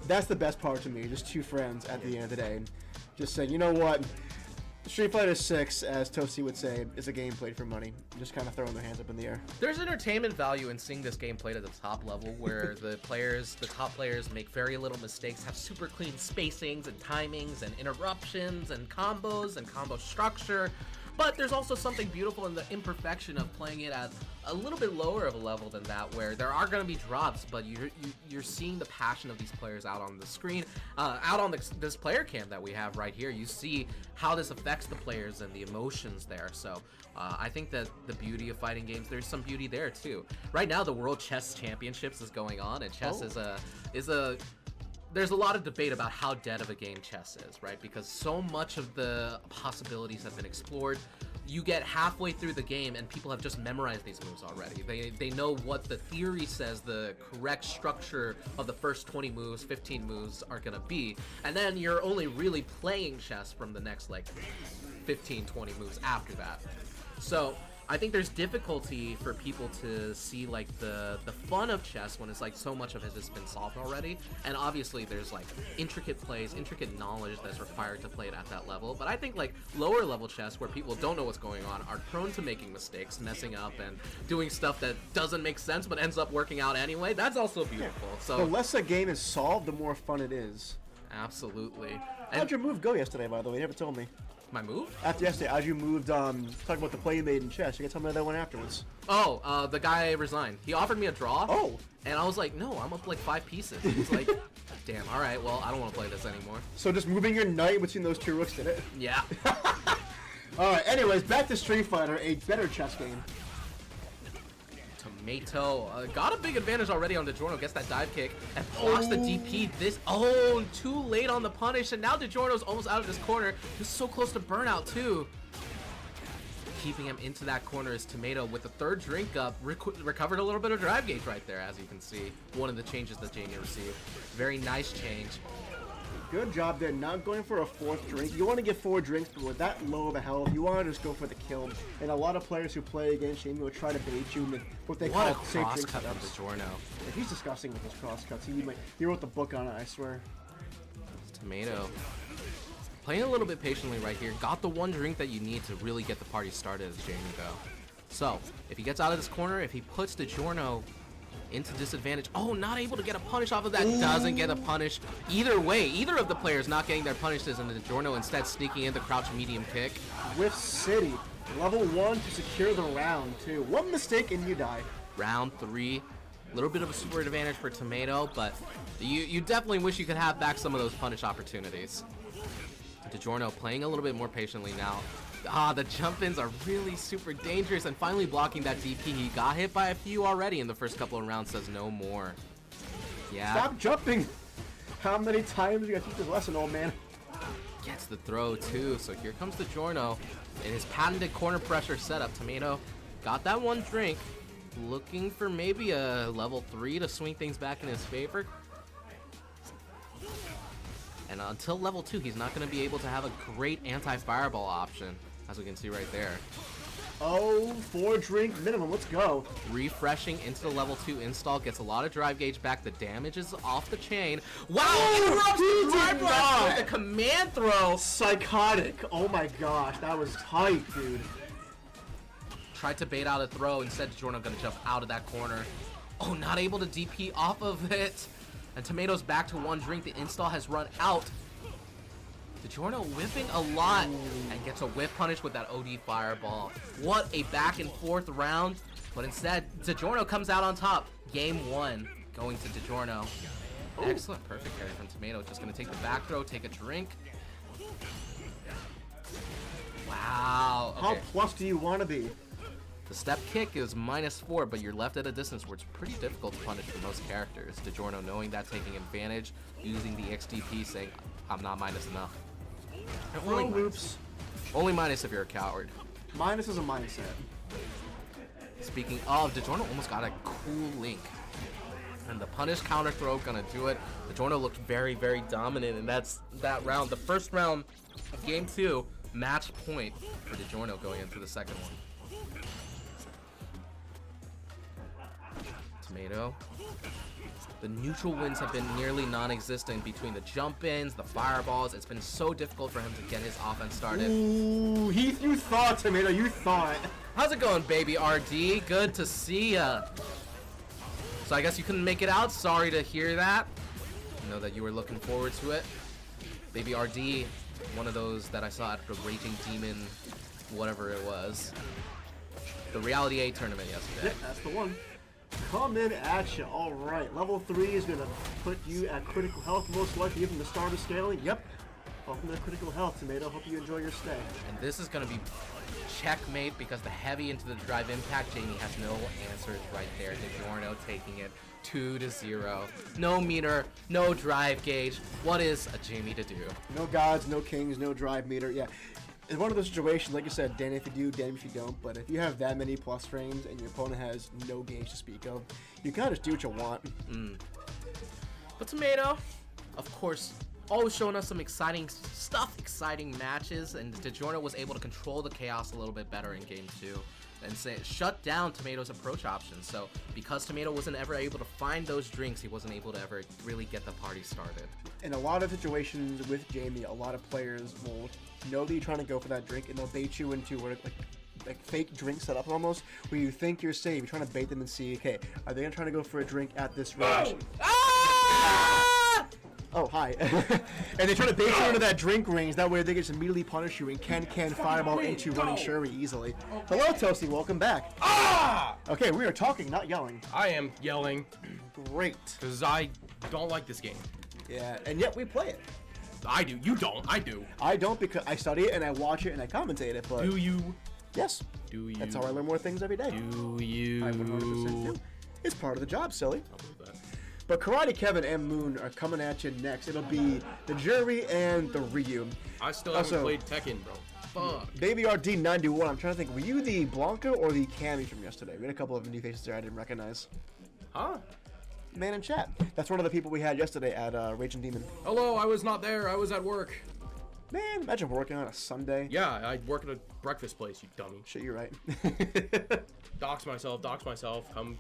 That's the best part to me, just two friends at the end of the day. Just saying, you know what, Street Fighter 6, as Toasty would say, is a game played for money. Just kind of throwing their hands up in the air. There's entertainment value in seeing this game played at the top level, where the top players make very little mistakes, have super clean spacings and timings and interruptions and combos and combo structure. But there's also something beautiful in the imperfection of playing it at a little bit lower of a level than that, where there are going to be drops, but you're seeing the passion of these players out on the screen, out on this player cam that we have right here. You see how this affects the players and the emotions there. So I think that the beauty of fighting games, there's some beauty there too. Right now, the World Chess Championships is going on, and chess there's a lot of debate about how dead of a game chess is, right? Because so much of the possibilities have been explored. You get halfway through the game and people have just memorized these moves already. They know what the theory says the correct structure of the first 20 moves, 15 moves are gonna be. And then you're only really playing chess from the next like 15, 20 moves after that. So I think there's difficulty for people to see like the fun of chess when it's like so much of it has been solved already, and obviously there's like intricate plays, intricate knowledge that's required to play it at that level. But I think like lower level chess, where people don't know what's going on, are prone to making mistakes, messing up, and doing stuff that doesn't make sense but ends up working out anyway. That's also beautiful. So the less a game is solved, the more fun it is. Absolutely. How'd your move go yesterday, by the way? You never told me. My move? After yesterday, as you moved, talk about the play you made in chess. You can tell me that one afterwards. Oh, the guy resigned. He offered me a draw. Oh. And I was like, no, I'm up like 5 pieces. He's like, damn, all right, well, I don't want to play this anymore. So just moving your knight between those two rooks did it? Yeah. All right, anyways, back to Street Fighter, a better chess game. Tomato got a big advantage already on DiGiorno, gets that dive kick and blocks the DP. Too late on the punish, and now DiGiorno's almost out of this corner. He's so close to burnout too. Keeping him into that corner is Tomato with the third drink up, recovered a little bit of drive gauge right there, as you can see. One of the changes that Jamie received. Very nice change. Good job there, not going for a fourth drink. You want to get 4 drinks, but with that low of a health, you want to just go for the kill. And a lot of players who play against Jamie will try to bait you with what they call safe drink cross cut from setups. DiGiorno. He's disgusting with his cross cuts. He wrote the book on it, I swear. Tomato playing a little bit patiently right here. Got the one drink that you need to really get the party started as Jamie though. So if he gets out of this corner, if he puts DiGiorno into disadvantage. Oh, not able to get a punish off of that. Ooh. Doesn't get a punish. Either way, either of the players not getting their punishes, and DiGiorno instead sneaking in the crouch medium kick. With City, level 1 to secure the round too. One mistake and you die. Round 3, a little bit of a super advantage for Tomato, but you definitely wish you could have back some of those punish opportunities. DiGiorno playing a little bit more patiently now. The jump-ins are really super dangerous, and finally blocking that DP. He got hit by a few already in the first couple of rounds, says no more. Yeah. Stop jumping! How many times you gotta teach this lesson, old man? Gets the throw too, so here comes DiGiorno in his patented corner pressure setup. Tomato got that one drink, looking for maybe a level 3 to swing things back in his favor. And until level 2, he's not going to be able to have a great anti-fireball option, as we can see right there. Oh, 4 drink minimum. Let's go. Refreshing into the level 2 install gets a lot of drive gauge back. The damage is off the chain. Wow! Oh, Interrupts he the drive did blast not. with the command throw. Psychotic. Oh my gosh, that was tight, dude. Tried to bait out a throw. Instead, DiGiorno gonna jump out of that corner. Oh, not able to DP off of it. And Tomato's back to 1 drink. The install has run out. DiGiorno whipping a lot and gets a whip punish with that OD fireball. What a back and forth round. But instead, DiGiorno comes out on top. Game 1 going to DiGiorno. Excellent, perfect carry from Tomato. Just gonna take the back throw, take a drink. Wow. How Okay. plus do you want to be? The step kick is -4, but you're left at a distance where it's pretty difficult to punish for most characters. DiGiorno knowing that, taking advantage, using the XDP, saying, I'm not minus enough. And Throw loops. only minus if you're a coward. Minus is a mindset. Speaking of, DiGiorno almost got a cool link. And the punish counter throw gonna do it. DiGiorno looked very, very dominant, and that's that round. The first round of game 2, match point for DiGiorno going into the second one. Tomato. The neutral wins have been nearly non-existent between the jump-ins, the fireballs. It's been so difficult for him to get his offense started. Ooh, Heath, you thought, Tomato, you thought. How's it going, baby RD? Good to see ya. So I guess you couldn't make it out. Sorry to hear that. I know that you were looking forward to it. Baby RD, one of those that I saw at the Raging Demon, whatever it was. The Reality A tournament yesterday. Yep, that's the one. Coming at you. All right. Level 3 is going to put you at critical health, most likely from the start of scaling. Yep. Welcome to critical health, Tomato. Hope you enjoy your stay. And this is going to be checkmate because the heavy into the drive impact, Jamie has no answers right there. DiGiorno taking it 2-0. No meter, no drive gauge. What is a Jamie to do? No gods, no kings, no drive meter. Yeah. It's one of those situations, like I said, damn if you do, damn if you don't. But if you have that many plus frames and your opponent has no gauge to speak of, you kind of just do what you want. But Tomato, of course, always showing us some exciting stuff, exciting matches, and DiGiorno was able to control the chaos a little bit better in game 2 and shut down Tomato's approach options. So because Tomato wasn't ever able to find those drinks, he wasn't able to ever really get the party started. In a lot of situations with Jamie, a lot of players will know that you're trying to go for that drink, and they'll bait you into like fake drink setup almost, where you think you're safe. You're trying to bait them and see, okay, are they gonna try to go for a drink at this range? Oh, hi. And they try to bait you into that drink range. That way they can just immediately punish you and can fireball into running Shuri easily. Hello, Toasty. Welcome back. Okay, we are talking, not yelling. I am yelling Great. because I don't like this game. Yeah, and yet we play it. I do. You don't. I do. I don't because I study it and I watch it and I commentate it, but Do you? yes. Do you? That's how I learn more things every day. Do you? I 100% do. It's part of the job, silly. I'll believe that. But Karate Kevin and Moon are coming at you next. It'll be the Jury and the Ryu. I still haven't Also- played Tekken, bro. Fuck. Baby RD91, I'm trying to think, were you the Blanca or the Cammy from yesterday? We had a couple of new faces there I didn't recognize. Huh? Man in chat. That's one of the people we had yesterday at Raging Demon. Hello, I was not there. I was at work. Man, imagine working on a Sunday. Yeah, I work at a breakfast place, you dummy. Shit, you're right. Dox myself. Come,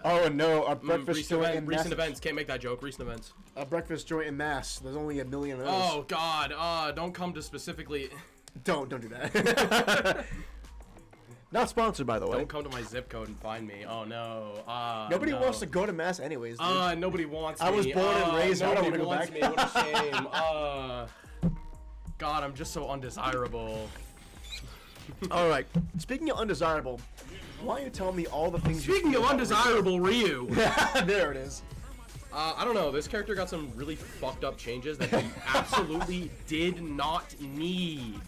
Oh no, a breakfast joint in recent Mass. events. Can't make that joke. Recent events. A breakfast joint in Mass. There's only a million of those. Oh God. Don't come to specifically. Don't do that. Not sponsored, by the way. Don't come to my zip code and find me. Oh no. Nobody no. wants to go to Mass anyways. Dude. Nobody wants me. I was born and raised, I don't Nobody wanna wants go me. back. What a shame. God, I'm just so undesirable. All right. Speaking of undesirable, why don't you tell me all the things? Speaking you of undesirable, Ryu. there it is. I don't know. This character got some really fucked up changes that he absolutely did not need.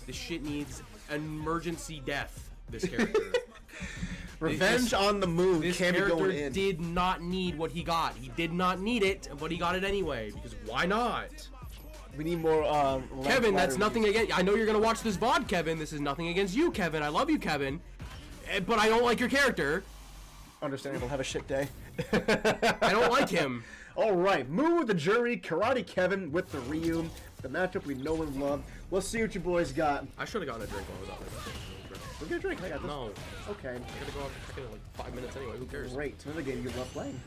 This shit needs emergency death. This character. Revenge on the Moon This can't be going character in. did not need what he got. He did not need it, but he got it anyway. Because why not? We need more. Kevin, that's ladder nothing reviews. against. I know you're gonna watch this VOD, Kevin. This is nothing against you, Kevin. I love you, Kevin. But I don't like your character. Understandable. Have a shit day. I don't like him. All right, Moon with the Jury, Karate Kevin with the Ryu, the matchup we know and love. Let's see what you boys got. I should have gotten a drink while I was out there. We'll get a drink. I got this. No. Okay. I gotta go out for in like 5 minutes anyway. Who cares? Great. It's another game you love playing.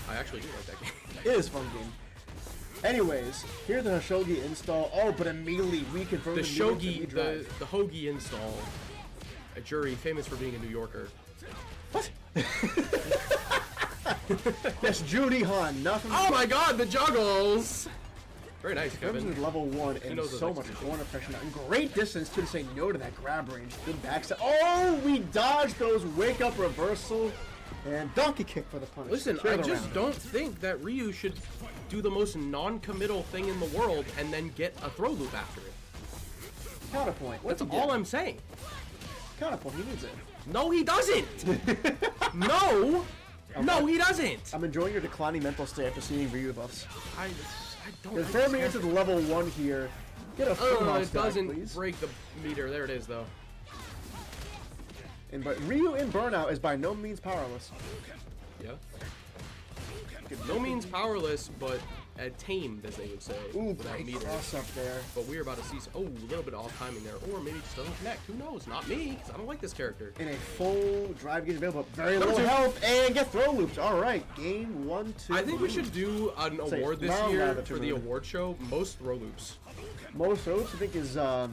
I actually do like that game. It is a fun game. Anyways, here's the Shogi install. Oh, but immediately we confirm The Shogi, drive. the Hoagie install. A Jury famous for being a New Yorker. What? That's Judy Han. Nothing. Oh my God, the juggles! Very nice, Kevin. Kevin. Level 1 and knows so those much extra corner pressure now. And great distance to say no to that grab range. Good backside. Oh, we dodged those wake up reversal and donkey kick for the punish. Listen, Turn I just around. don't think that Ryu should do the most non-committal thing in the world and then get a throw loop after it. Counterpoint. What's That's all I'm saying. Counterpoint. He needs it. No, he doesn't. No. Okay. No, he doesn't. I'm enjoying your declining mental state after seeing Ryu buffs. I don't. Confirming into the level 1 here. Get a full Oh, mouse it back, doesn't please. break the meter. There it is, though. But Ryu in Burnout is by no means powerless. Yeah. No means powerless, but tamed, as they would say. Ooh, without great meter. cross up there. But we're about to see. Oh, a little bit of off timing there, or maybe it just doesn't connect. Who knows? Not me, because I don't like this character. In a full drive gauge available, very Number low 2. health, and get throw loops. All right, game 1, 2. I think we should do an Say, award this round year rather, for the award show. Most throw loops. Most throw loops, I think, is I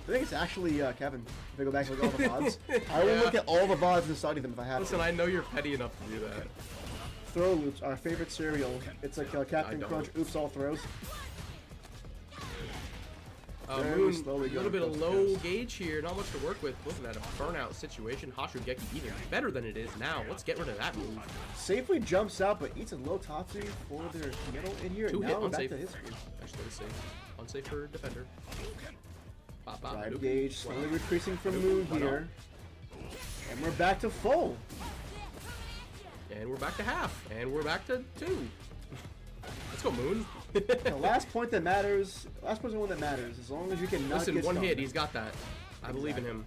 think it's actually Kevin. If I go back and look at all the VODs, I will Yeah. look at all the VODs and study them if I have Listen, to. I know you're petty enough to do that. Throw loops, our favorite cereal. It's like Captain don't. Crunch. Oops, all throws. Very Moon, a slowly little going bit of coast to low coast. gauge here. Not much to work with. Looking at a burnout situation. Hashugeki even better than it is now. Let's get rid of that move. Safely jumps out, but eats a low Tatsu for their middle in here. 2 hit, Now we're back unsafe. to his screen. Actually, let's safe. Unsafe for defender. Bop, bop, Drive doop. gauge slowly increasing from Doop. Moon Right here. And we're back to full. And we're back to half. And we're back to 2. Let's go, Moon. The last point that matters, last point is the one that matters. As long as you can not Listen, get one stunned. hit. He's got that. I believe in him.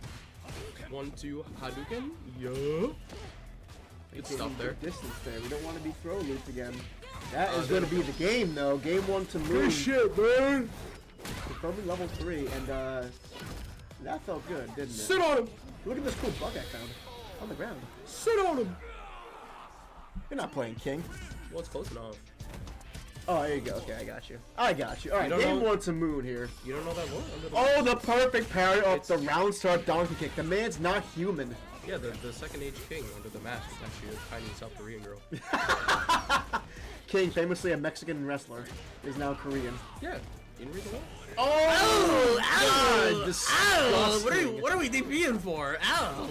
1, 2, Hadouken. Yeah. Good stuff there. Good distance there. We don't want to be throw looped again. That is they're- going to be the game, though. Game 1 to Moon. shit, man. Confirming level 3, and that felt good, didn't it? Sit on him. Look at this cool bug I found on the ground. Sit on him. You're not playing King. Well, it's close enough. Oh, there you go. Okay, I got you. I got you. All right, don't game know- 1 to Moon here. You don't know that one? Under the Oh, the perfect parry off It's- the round start donkey kick. The man's not human. Yeah, the second age king under the mask is actually a tiny South Korean girl. King, famously a Mexican wrestler, is now Korean. Yeah. You didn't read the one? Oh, God, disgusting. What are we DPing for? Ow!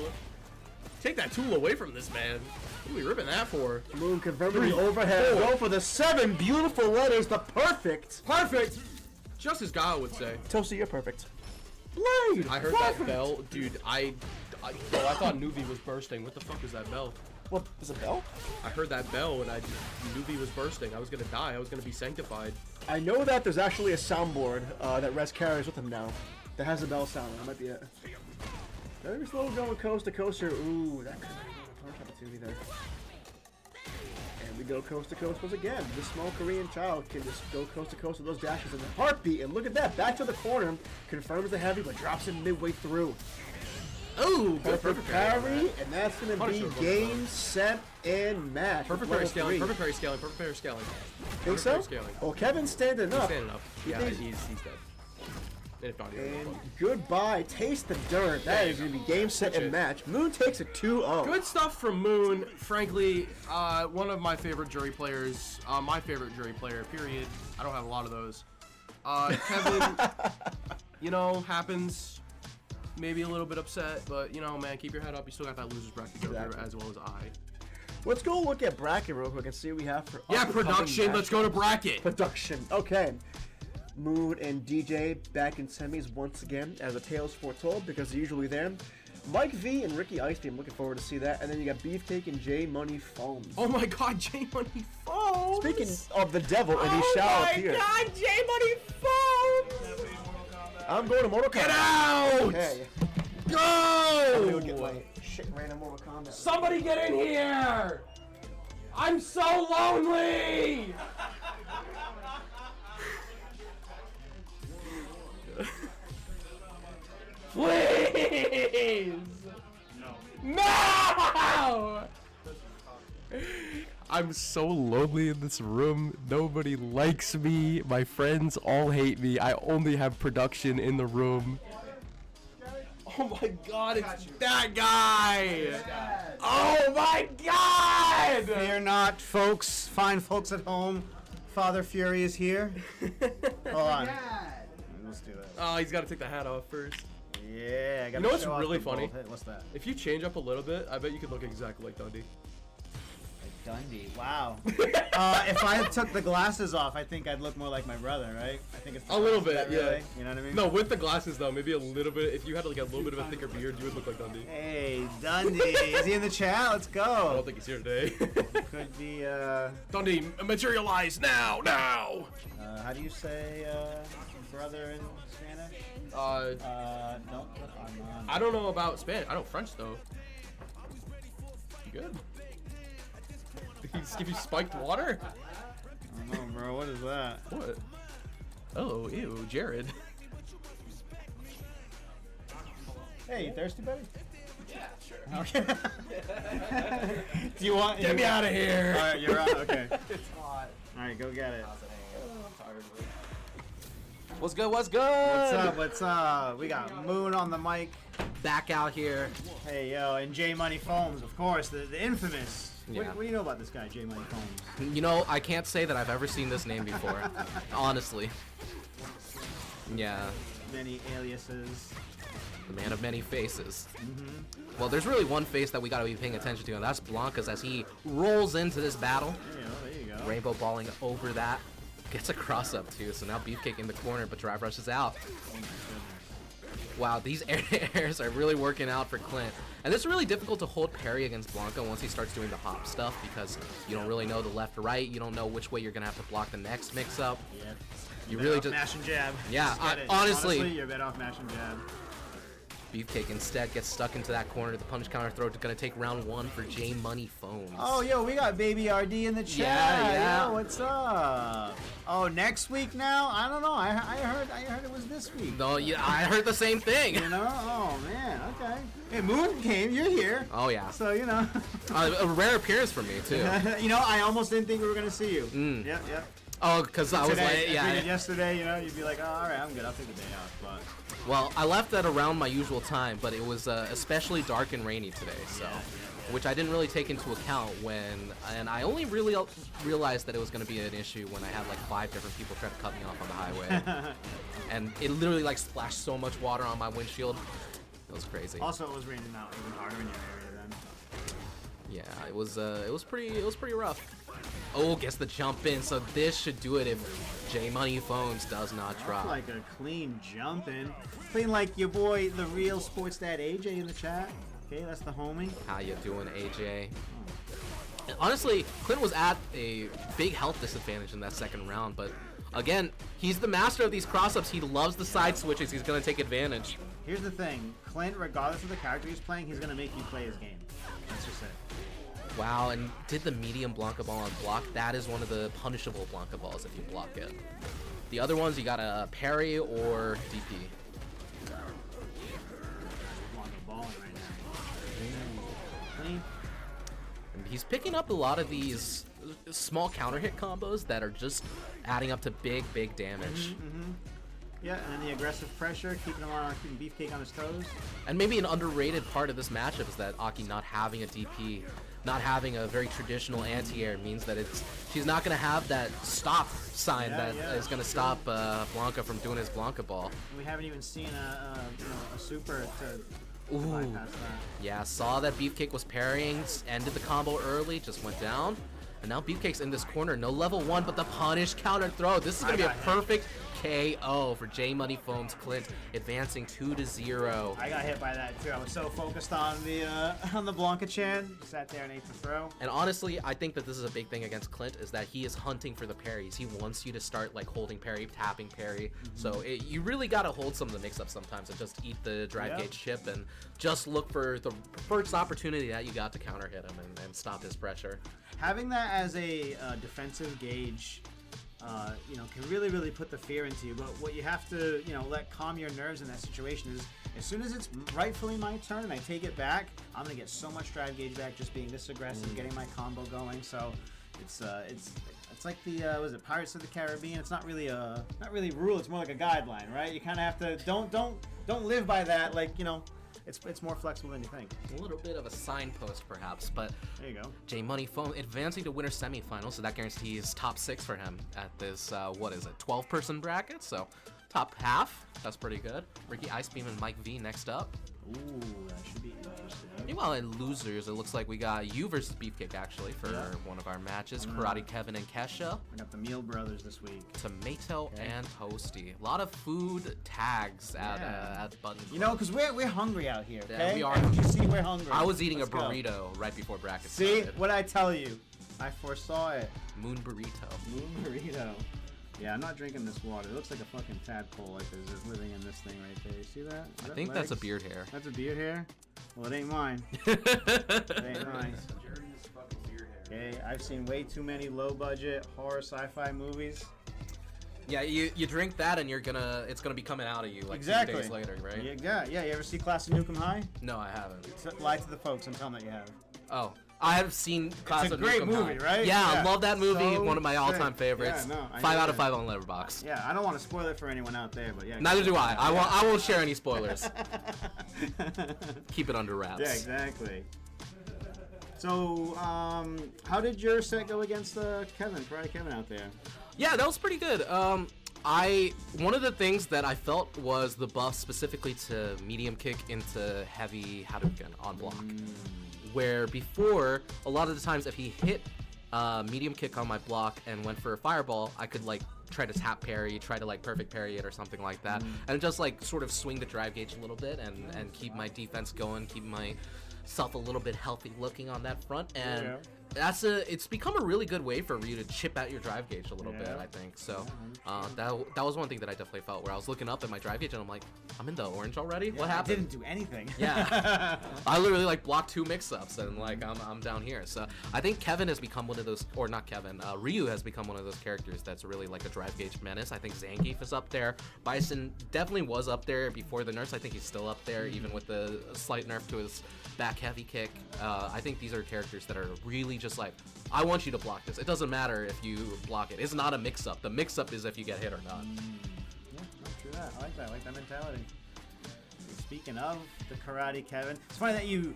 Take that tool away from this man. What are we ripping that for? Moon confirming the overhead. 4. Go for the 7 beautiful letters, the perfect. Perfect! Just as Guile would say. Toasty, you're perfect. Blade! I heard perfect. that bell, dude. I thought Nuvi was bursting. What the fuck is that bell? What, is it bell? I heard that bell and Nuvi was bursting. I was gonna die. I was gonna be sanctified. I know that there's actually a soundboard that Rez carries with him now that has a bell sound. That might be it. Very slow going coast to coast here. Ooh, that could have been a punch opportunity there. And we go coast to coast once again. This small Korean child can just go coast to coast with those dashes in a heartbeat. And look at that, back to the corner. Confirms the heavy, but drops him midway through. Ooh, good Perfect parry, and that's going to Punisher be was game, set, and match. Perfect with parry level scaling. 3. Perfect parry scaling. Perfect parry scaling. Think Perfect so? parry scaling. Well, Kevin's standing up. Standing up. You Yeah, think- he's dead. And if not, he's And goodbye, taste the dirt. That is going to be game, set, Switch and it. match. Moon takes a 2-0. Good stuff from Moon. Frankly, one of my favorite jury players. My favorite jury player, period. I don't have a lot of those. Kevin, happens. Maybe a little bit upset, but, man, keep your head up. You still got that loser's bracket Joker Exactly. as well as I. Let's go look at bracket real quick and see what we have for Yeah, upcoming production. Let's go to matchups. bracket. Production. Okay. Moon and DJ back in semis once again, as the tales foretold, because they're usually there. Mike V and Ricky Ice I'm looking forward to see that. And then you got Beefcake and J Money Foams. Oh my God, J Money Foams. Speaking of the devil, and he shall appear. God, J Money Foams. I'm going to Mortal Kombat. Get out! Okay. Go! I'm gonna get my Shit, random over combat. Somebody get in here! I'm so lonely! Please! No! I'm so lonely in this room. Nobody likes me. My friends all hate me. I only have production in the room. Oh my god, it's that guy! Oh my god! Fear not, folks. Fine folks at home. Father Fury is here. Hold on. Let's do that. Oh, he's got to take the hat off first. Yeah, I got You know what's really funny? What's that? If you change up a little bit, I bet you could look exactly like Dundee. Dundee. Wow. If I took the glasses off, I think I'd look more like my brother, right? I think it's A little glasses, bit, yeah. really? You know what I mean? No, with the glasses though, maybe a little bit. If you had like a little bit of a thicker beard, you would look like Dundee. Hey, Dundee. Is he in the chat? Let's I go. don't think he's here today. Could be, Dundee, materialize now! how do you say, brother in Spanish? No. I don't know about Spanish. I know French though. You good? Did he just give you spiked water? I don't know, bro. What is that? What? Oh, ew, Jared. Hey, you thirsty, buddy? Yeah, sure. Okay. Do you want? Get me out of here! All right, you're out. Okay. It's hot. All right, go get it. What's good? What's good? What's up? What's up? We got Moon on the mic. Back out here. Hey, yo, and J Money Foams, of course, the infamous. Yeah. What do you know about this guy, J Money Foams? You know, I can't say that I've ever seen this name before. Honestly. Yeah. Many aliases. The man of many faces. Well, there's really one face that we gotta be paying attention to, and that's Blanca's as he rolls into this battle. There you go. Rainbow balling over that. Gets a cross up too, so now Beefcake in the corner, but Drive rushes out. Wow, these airs are really working out for Clint. And it's really difficult to hold parry against Blanca once he starts doing the hop stuff because you don't really know the left or right. You don't know which way you're gonna have to block the next mix-up. Yep. You really Off just mash and jab. Yeah, Just get it. honestly, you're better off mash and jab. Beefcake instead gets stuck into that corner. The punish counter throw is gonna take round one for J Money Foams. Oh, yo, we got Baby RD in the chat. Yeah. Yo, what's up? Oh, next week now? I don't know. I heard it was this week. No, yeah, I heard the same thing. You know? Oh man. Okay. Hey, Moon came. You're here. Oh yeah. So you know. A rare appearance for me too. You know, I almost didn't think we were gonna see you. Yep. Oh, because I was Today, like, if we yeah. did yesterday, you know, you'd be like, oh, all right, I'm good. I'll take the day off. But Well, I left at around my usual time, but it was especially dark and rainy today, so which I didn't really take into account and I only really realized that it was going to be an issue when I had like 5 different people try to cut me off on the highway, and it literally like splashed so much water on my windshield. It was crazy. also, it was raining out even harder in your area then. Yeah, it was pretty rough. Oh, gets the jump in, so this should do it if J Money Foams does not drop. Like a clean jump in. Clean like your boy, the real sports dad AJ in the chat. Okay, that's the homie. How you doing, AJ? And honestly, Clint was at a big health disadvantage in that second round, but again, he's the master of these cross-ups. He loves the side switches. He's going to take advantage. Here's the thing. Clint, regardless of the character he's playing, he's going to make you play his game. That's just it. Wow, and did the medium Blanca ball on block. That is one of the punishable Blanca balls if you block it. The other ones, you got to parry or DP. Balling right now. Clean. And he's picking up a lot of these small counter hit combos that are just adding up to big damage. Yeah, and then the aggressive pressure, keeping Beefcake on his toes. And maybe an underrated part of this matchup is that Aki not having a DP, not having a very traditional anti-air means that she's not going to have that stop sign that is going to stop Blanca from doing his Blanca ball. We haven't even seen a super to Ooh. bypass that. Yeah, saw that Beefcake was parrying, ended the combo early, just went down. And now Beefcake's in this corner, no level 1, but the punish counter throw. This is going to be a perfect KO for J Money Foam's Clint, advancing 2-0. I got hit by that too. I was so focused on the Blanca Chan, sat there and ate the throw. And honestly, I think that this is a big thing against Clint, is that he is hunting for the parries. He wants you to start like holding parry, tapping parry. So you really got to hold some of the mix-ups sometimes and just eat the drive gauge chip and just look for the first opportunity that you got to counter hit him and stop his pressure. Having that as a defensive gauge, can really put the fear into you. But what you have to, let calm your nerves in that situation is, as soon as it's rightfully my turn and I take it back, I'm gonna get so much drive gauge back just being this aggressive, getting my combo going. So it's like the was it Pirates of the Caribbean? It's not really a rule. It's more like a guideline, right? You kind of have to don't live by that. Like It's more flexible than you think. A little bit of a signpost, perhaps, but there you go. J Money Foam advancing to winner semifinals, so that guarantees top 6 for him at this 12-person bracket. So top half, that's pretty good. Ricky Icebeam and Mike V next up. Ooh, that should be interesting. Meanwhile, in losers, it looks like we got you versus Beefcake actually for one of our matches. Karate Kevin and Kesha. We got the Meal Brothers this week. Tomato and Toasty. A lot of food tags at Button. Because we're hungry out here. Okay? Yeah, we are. As you see, we're hungry. I was eating Let's a go. burrito right before bracket See started. what I tell you? I foresaw it. Moon burrito. Moon burrito. Yeah, I'm not drinking this water. It looks like a fucking tadpole, like is living in this thing right there. You see that? I think that's a beard hair. That's a beard hair? Well, it ain't mine. It ain't mine. Okay, I've seen way too many low-budget horror sci-fi movies. Yeah, you drink that and it's gonna be coming out of you like 2 days later, right? Yeah. You ever see Class of Nukem High? No, I haven't. Lie to the folks. I'm telling that you have. Oh, I have seen Class It's a of great Nukem movie, High. right? Yeah, I love that movie. So One of my all-time sick. favorites. Yeah, no, I 5 know out of that. 5 on Letterboxd. Yeah, I don't want to spoil it for anyone out there, but yeah. Neither do I. I won't share any spoilers. Keep it under wraps. Yeah, exactly. So, how did your set go against Karate Kevin out there? Yeah, that was pretty good. One of the things that I felt was the buff specifically to medium kick into heavy Hadouken on block. Where before, a lot of the times if he hit medium kick on my block and went for a fireball, I could like try to tap parry, try to like perfect parry it or something like that, and just like sort of swing the drive gauge a little bit and keep my defense going, keep myself a little bit healthy looking on that front, and it's become a really good way for you to chip out your drive gauge a little bit, I think. So that was one thing that I definitely felt, where I was looking up at my drive gauge and I'm like, I'm in the orange already? What happened? I didn't do anything. Yeah. I literally like blocked 2 mix-ups and like I'm down here. So I think Kevin has become one of those, or not Kevin, Ryu has become one of those characters that's really like a drive gauge menace. I think Zangief is up there. Bison definitely was up there before the nerfs. I think he's still up there, even with the slight nerf to his back heavy kick. I think these are characters that are really just like, I want you to block this. It doesn't matter if you block it. It's not a mix-up. The mix-up is if you get hit or not. Yeah, true that. I like that. I like that mentality. Speaking of the Karate Kevin, it's funny that you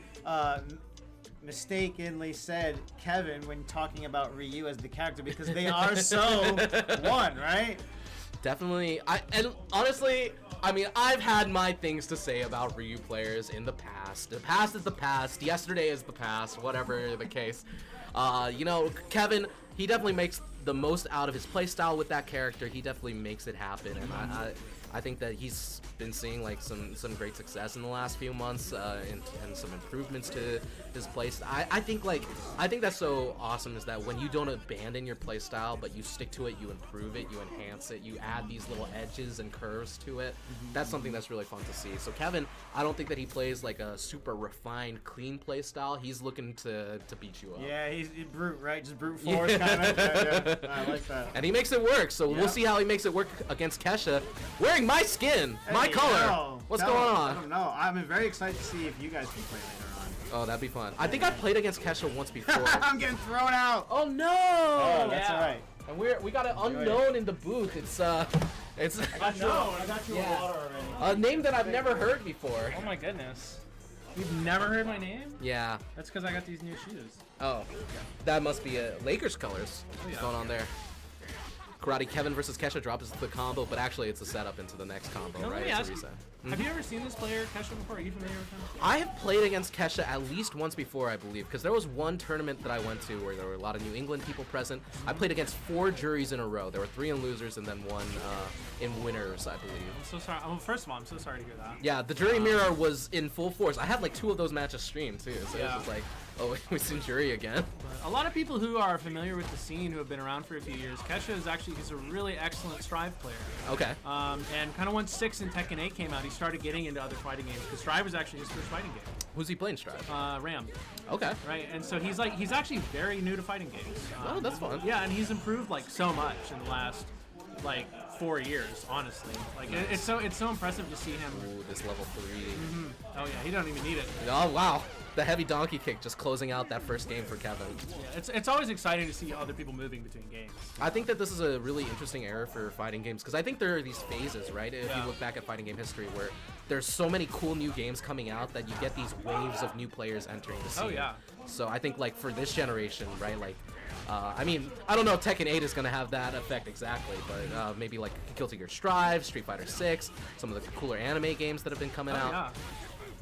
mistakenly said Kevin when talking about Ryu as the character, because they are so one, right? Definitely. And honestly, I mean, I've had my things to say about Ryu players in the past. The past is the past. Yesterday is the past. Whatever the case. Kevin, he definitely makes the most out of his playstyle with that character. He definitely makes it happen, and I think that he's been seeing like some great success in the last few months, and some improvements to his playstyle. I think that's so awesome, is that when you don't abandon your playstyle, but you stick to it, you improve it, you enhance it, you add these little edges and curves to it. That's something that's really fun to see. So Kevin, I don't think that he plays like a super refined, clean playstyle. He's looking to beat you up. Yeah, he's brute, right? Just brute force kind of. Yeah. I like that. And he makes it work. So we'll see how he makes it work against Kesha, wearing my skin, my color. What's going on? I don't know. I'm very excited to see if you guys can play later on. Oh, that'd be fun. I think I played against Kesha once before. I'm getting thrown out. Oh no! Oh, that's alright. And we got an unknown in the booth. It's I got you a water already. a name that I've never heard before. Oh my goodness. You've never heard my name? Yeah. That's because I got these new shoes. Oh, that must be Lakers colors. What's going on there? Karate Kevin versus Kesha drops the combo, but actually it's a setup into the next combo, Now, right? let me It's a ask you, reset. have you ever seen this player, Kesha, before? Are you familiar with him? I have played against Kesha at least once before, I believe, because there was one tournament that I went to where there were a lot of New England people present. I played against 4 juries in a row. There were 3 in losers and then 1 in winners, I believe. I'm so sorry. Well, first of all, I'm so sorry to hear that. Yeah, the jury mirror was in full force. I had like 2 of those matches streamed too, so it Yeah. was just like, oh, we seen jury again. A lot of people who are familiar with the scene, who have been around for a few years, Kesha is actually he's a really excellent Strive player. Okay. And kind of once 6 and Tekken 8 came out, he started getting into other fighting games because Strive was actually his first fighting game. Who's he playing Strive? Ram, Okay. right? And so he's actually very new to fighting games. Oh, that's fun. Yeah, and he's improved like so much in the last like 4 years, honestly. Like it's so impressive to see him. Ooh, this level 3. Oh yeah, he don't even need it. Oh wow, the heavy donkey kick just closing out that first game for Kevin. Yeah, it's always exciting to see other people moving between games. I think that this is a really interesting era for fighting games because I think there are these phases, right? If Yeah. you look back at fighting game history, where there's so many cool new games coming out that you get these waves of new players entering the scene. Oh, yeah. So I think like for this generation, right? Like, I mean, I don't know if Tekken 8 is gonna have that effect exactly, but maybe like Guilty Gear Strive, Street Fighter 6, some of the cooler anime games that have been coming out. Yeah.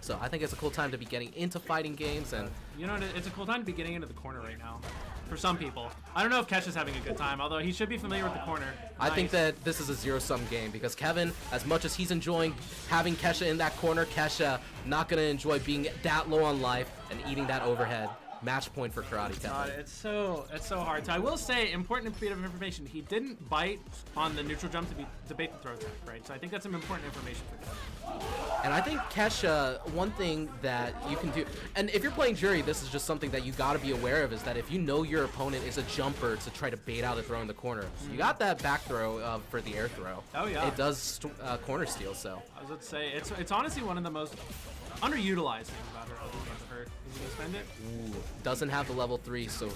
So I think it's a cool time to be getting into fighting games, and You know, it's a cool time to be getting into the corner right now. For some people. I don't know if Kesha's having a good time, although he should be familiar with the corner. I think Nice. that this is a zero-sum game because Kevin, as much as he's enjoying having Kesha in that corner, Kesha not gonna enjoy being that low on life and eating that overhead. Match point for Karate God, Kevin. it's so hard. So I will say, important bit of information: he didn't bite on the neutral jump to bait the throw attack, right? So I think that's some important information for Kevin. And I think Kesha, one thing that you can do, and if you're playing jury, this is just something that you got to be aware of, is that if you know your opponent is a jumper to try to bait out a throw in the corner, so you got that back throw for the air throw. Oh, yeah. It does corner steal, so. I was about to say, it's honestly one of the most underutilized things about her. Is he gonna spend it? Ooh, doesn't have the level 3, so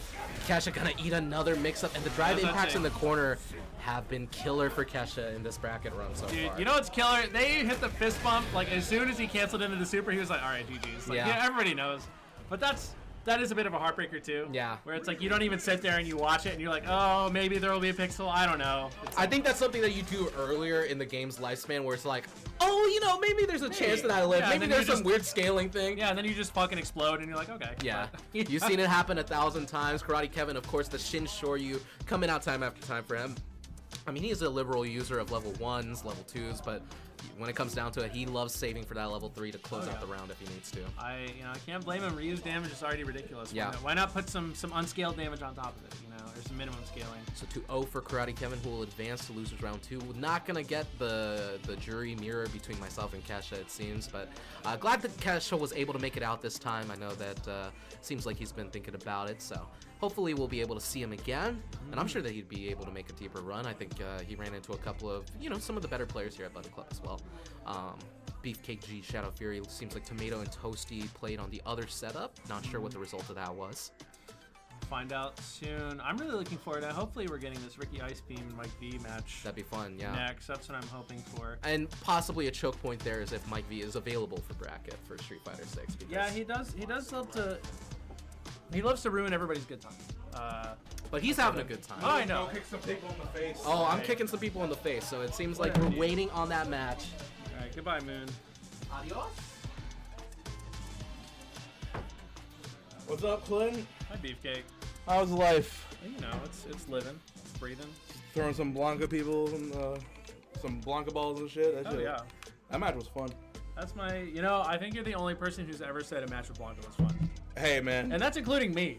Kesha gonna eat another mix-up, and the drive That's what I'm impacts in saying. the corner have been killer for Kesha in this bracket run so Dude, far. you know what's killer? They hit the fist bump, like, as soon as he canceled into the super, he was like, alright, GG's. Like, Yeah. yeah, everybody knows. But that is a bit of a heartbreaker, too. Yeah. Where it's like, you don't even sit there and you watch it, and you're like, oh, maybe there will be a pixel, I don't know. It's I think that's something that you do earlier in the game's lifespan where it's like, oh, you know, maybe there's a chance that I live. Yeah, Maybe then there's you some weird scaling thing. yeah, and then you just fucking explode, and you're like, okay. Yeah. But- You've seen it happen 1,000 times. Karate Kevin, of course, the Shin Shoryu coming out time after time for him. I mean, he's a liberal user of level 1s, level 2s, but when it comes down to it, he loves saving for that level 3 to close Oh, out yeah. the round if he needs to. I can't blame him. Ryu's damage is already ridiculous. Yeah. Why not put some unscaled damage on top of it, you know, or some minimum scaling? So 2-0 for Karate Kevin, who will advance to losers round 2. Not gonna get the jury mirror between myself and Kesha, it seems, but glad that Kesha was able to make it out this time. I know that seems like he's been thinking about it, so hopefully we'll be able to see him again, and I'm sure that he'd be able to make a deeper run. I think he ran into a couple of, you know, some of the better players here at Button Club as well. Beefcake G, Shadow Fury, seems like Tomato and Toasty played on the other setup. Not sure what the result of that was. Find out soon. I'm really looking forward to. Hopefully, we're getting this Ricky Ice Beam and Mike V match That'd be fun, yeah. next. That's what I'm hoping for. And possibly a choke point there is if Mike V is available for bracket for Street Fighter 6. Because, Yeah, he does. He does love to. He loves to ruin everybody's good time. but he's having a good time. Oh, I know. Go kick some people in the face. Oh, I'm kicking some people in the face, so it seems like we're waiting on that match. All right, goodbye, Moon. Adios. What's up, Clint? Hi, Beefcake. How's life? You know, it's living, it's breathing. Throwing some Blanca people and some Blanca balls and shit. That Oh shit- yeah. That match was fun. That's my. You know, I think you're the only person who's ever said a match with Blanca was fun, Hey, man. and that's including me,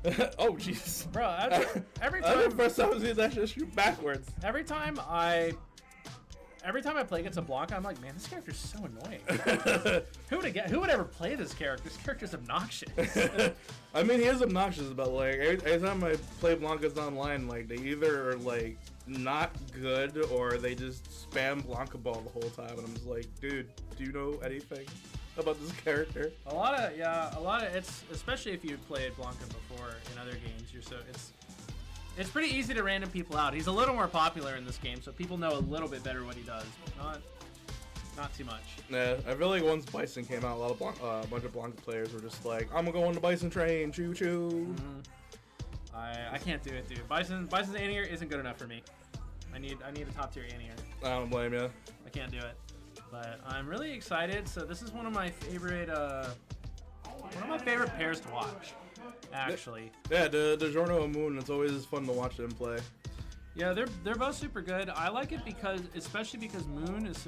Oh, jeez. bro. That's, every That's the time, first time I've seen that shit shoot backwards. every time I play against a Blanca, I'm like, man, this character's so annoying. Who would ever play this character? This character's obnoxious. I mean, he is obnoxious, but like every time I play Blancas online, like they either are like not good or they just spam Blanca ball the whole time, and I'm just like, dude, do you know anything about this character? A lot of it's, especially if you played Blanca before in other games, it's pretty easy to random people out. He's a little more popular in this game, so people know a little bit better what he does, but not too much. Yeah, I feel like once Bison came out, a bunch of Blanca players were just like, I'm gonna go on the Bison train, choo choo. I can't do it, dude. Bison's in here isn't good enough for me. I need a top tier anti-air. I don't blame you. I can't do it. But I'm really excited. So this is one of my favorite pairs to watch, actually. Yeah, the DiGiorno and Moon. It's always fun to watch them play. Yeah, they're both super good. I like it especially because Moon is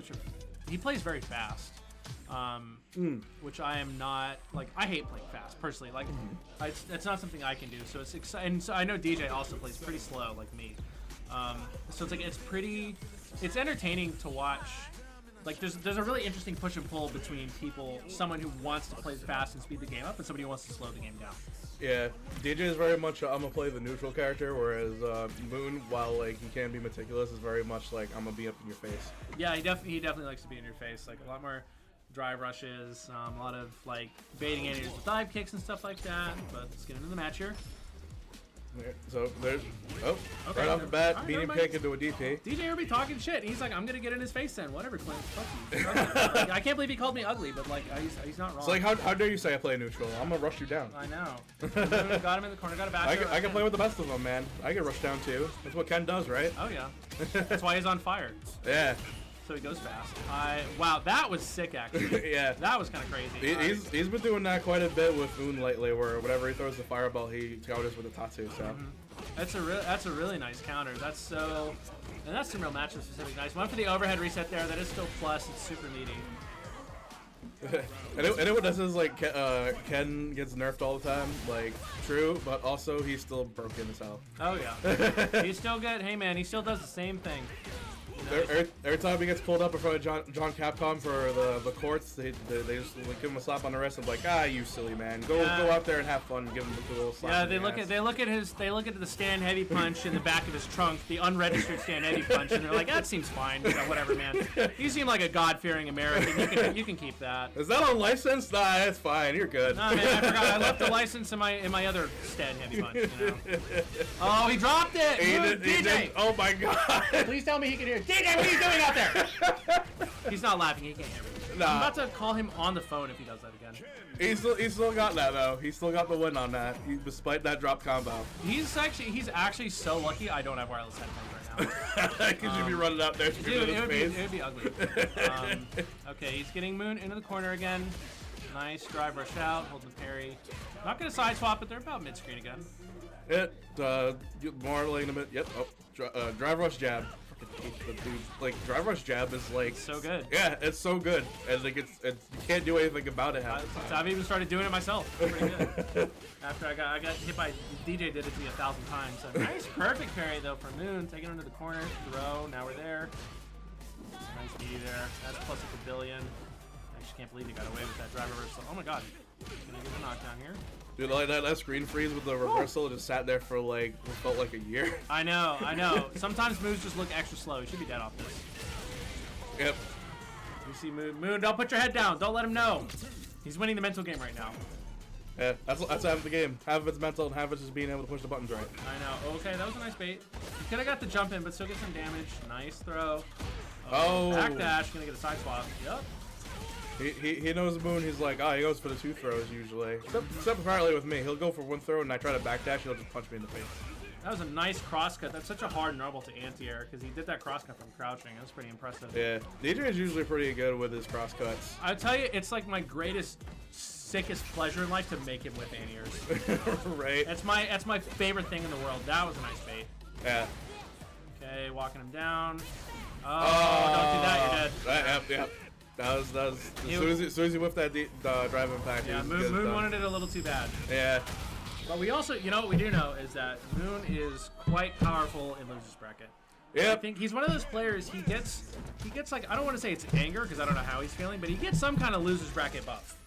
he plays very fast. Which I am not, like, I hate playing fast, personally. Like, it's not something I can do, so it's exciting. And so I know DJ also plays pretty slow, like me. So it's like, it's entertaining to watch. Like, there's a really interesting push and pull between people, someone who wants to play fast and speed the game up, and somebody who wants to slow the game down. Yeah, DJ is very much I'm gonna play the neutral character, whereas Moon, while like he can be meticulous, is very much like I'm gonna be up in your face. Yeah, he definitely likes to be in your face. Like, a lot more drive rushes, a lot of like baiting enemies with dive kicks and stuff like that. But let's get into the match here. So there's Okay, right off the bat, alright, medium never kick into a DP. DJ be talking shit. He's like, I'm gonna get in his face then. Whatever, Clint. Fuck you. Like, I can't believe he called me ugly, but like, he's not wrong. It's like, how dare you say I play neutral? I'm gonna rush you down. I know. Got him in the corner. Got a back. I can play with the best of them, man. I get rushed down too. That's what Ken does, right? Oh yeah. That's why he's on fire. Yeah. So he goes fast. Wow, that was sick actually. Yeah. That was kind of crazy. He's been doing that quite a bit with Moon lately, where whenever he throws the fireball, he counters with a Tatsu. So. That's a really nice counter. That's some real matchup specific nice. One for the overhead reset there. That is still plus. It's super meaty. and what this is like, Ken gets nerfed all the time. Like, true, but also he's still broken as hell. Oh yeah. He's still good. Hey man, he still does the same thing. Every time he gets pulled up in front of John Capcom for the courts, they just like, give him a slap on the wrist and be like, you silly man, go out there and have fun and give him a little slap. Yeah, in the they look at the stand heavy punch in the back of his trunk, the unregistered stand heavy punch, and they're like, that seems fine. You know, whatever, man. You seem like a God-fearing American. You can keep that. Is that unlicensed? Nah, it's fine. You're good. Nah, man, I forgot. I left the license in my other stand heavy punch. You know? Oh, he dropped it. He did. Oh my God. Please tell me he can hear. DJ, what are you doing out there? He's not laughing. He can't hear me. Nah. I'm about to call him on the phone if he does that again. He's still got that though. He's still got the win on that, despite that drop combo. He's actually so lucky I don't have wireless headphones right now. Because you'd be running out there screaming Dude, in his face. it would be ugly. Okay, he's getting Moon into the corner again. Nice drive rush out, holding the parry. Not gonna side swap, but they're about mid screen again. More laying a bit. Yep. Oh, drive rush jab. Like, drive rush jab is like So good. Yeah, it's so good, and like it's you can't do anything about it half the time. I've even started doing it myself. Pretty good. After I got hit by DJ, did it to me 1,000 times. So nice, perfect parry though for Moon. Taking him to the corner, throw. Now we're there. Nice B there. That's plus a billion. I just can't believe he got away with that drive reversal. Oh my God. Gonna get a knockdown here. Dude, like that screen freeze with the reversal just sat there for like what felt like a year. I know. Sometimes moves just look extra slow. He should be dead off this. Yep. You see Moon, don't put your head down. Don't let him know. He's winning the mental game right now. Yeah, that's half the game. Half of it's mental and half of it's just being able to push the buttons right. I know. Okay, that was a nice bait. He could have got the jump in, but still get some damage. Nice throw. Oh. Back dash, gonna get a side swap. Yep. He knows Moon. He's like, he goes for the 2 throws usually. Except apparently with me, he'll go for 1 throw and I try to backdash, he'll just punch me in the face. That was a nice cross cut. That's such a hard normal to anti-air because he did that cross cut from crouching. That was pretty impressive. Yeah, DJ is usually pretty good with his cross cuts. I tell you, it's like my greatest, sickest pleasure in life to make him whip anti-airs. Right. That's my favorite thing in the world. That was a nice bait. Yeah. Okay, walking him down. Oh, don't do that. You're dead. Yep. That was as soon as he whipped that drive impact. Yeah, Moon wanted it a little too bad. Yeah. But we also, what we do know is that Moon is quite powerful in losers bracket. Yep. I think he's one of those players. He gets like, I don't want to say it's anger because I don't know how he's feeling, but he gets some kind of losers bracket buff.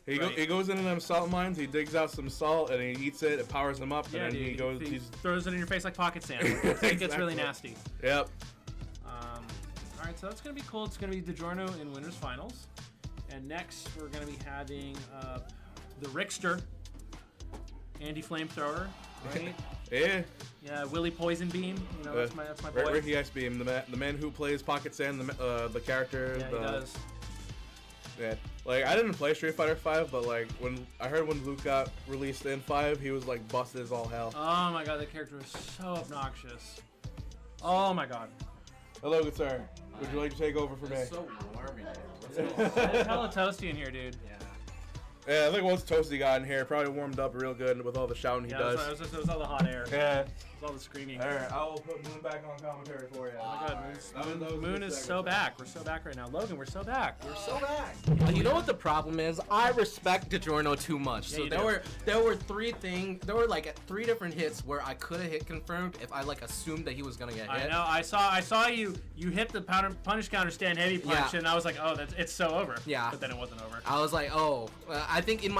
He goes into them salt mines. He digs out some salt and he eats it. It powers him up, and then he goes. He throws it in your face like pocket sand. It gets really nasty. Yep. All right, so that's gonna be cool. It's gonna be DiGiorno in winners finals, and next we're gonna be having the Rickster, Andy Flamethrower, right? Yeah. Yeah, Willie Poison Beam. That's my boy. Ricky Ice Beam, the man who plays Pocket Sand, the character. Yeah, he does. Yeah, like I didn't play Street Fighter 5, but like when Luke got released in 5, he was like busted as all hell. Oh my God, that character was so obnoxious. Oh my God. Hello, good sir. Would you like to take over for me? It's so warm in here. Let's go. It's hella toasty in here, dude. Yeah. Yeah, I think once Toasty got in here, probably warmed up real good with all the shouting he Yeah, does. it was all the hot air. Yeah. It was all the screaming. Alright, I will put Moon back on commentary for you. Oh my god, That was a Moon good is segment. so back. We're so back right now. Logan, we're so back. We're so back. You know what the problem is? I respect DiGiorno too much. Yeah, So you there were like three different hits where I could have hit confirmed if I like assumed that he was gonna get I hit. know. I saw you hit the punish counter stand heavy punch, Yeah. and I was like, oh, it's so over. Yeah. But then it wasn't over. I was like, I think in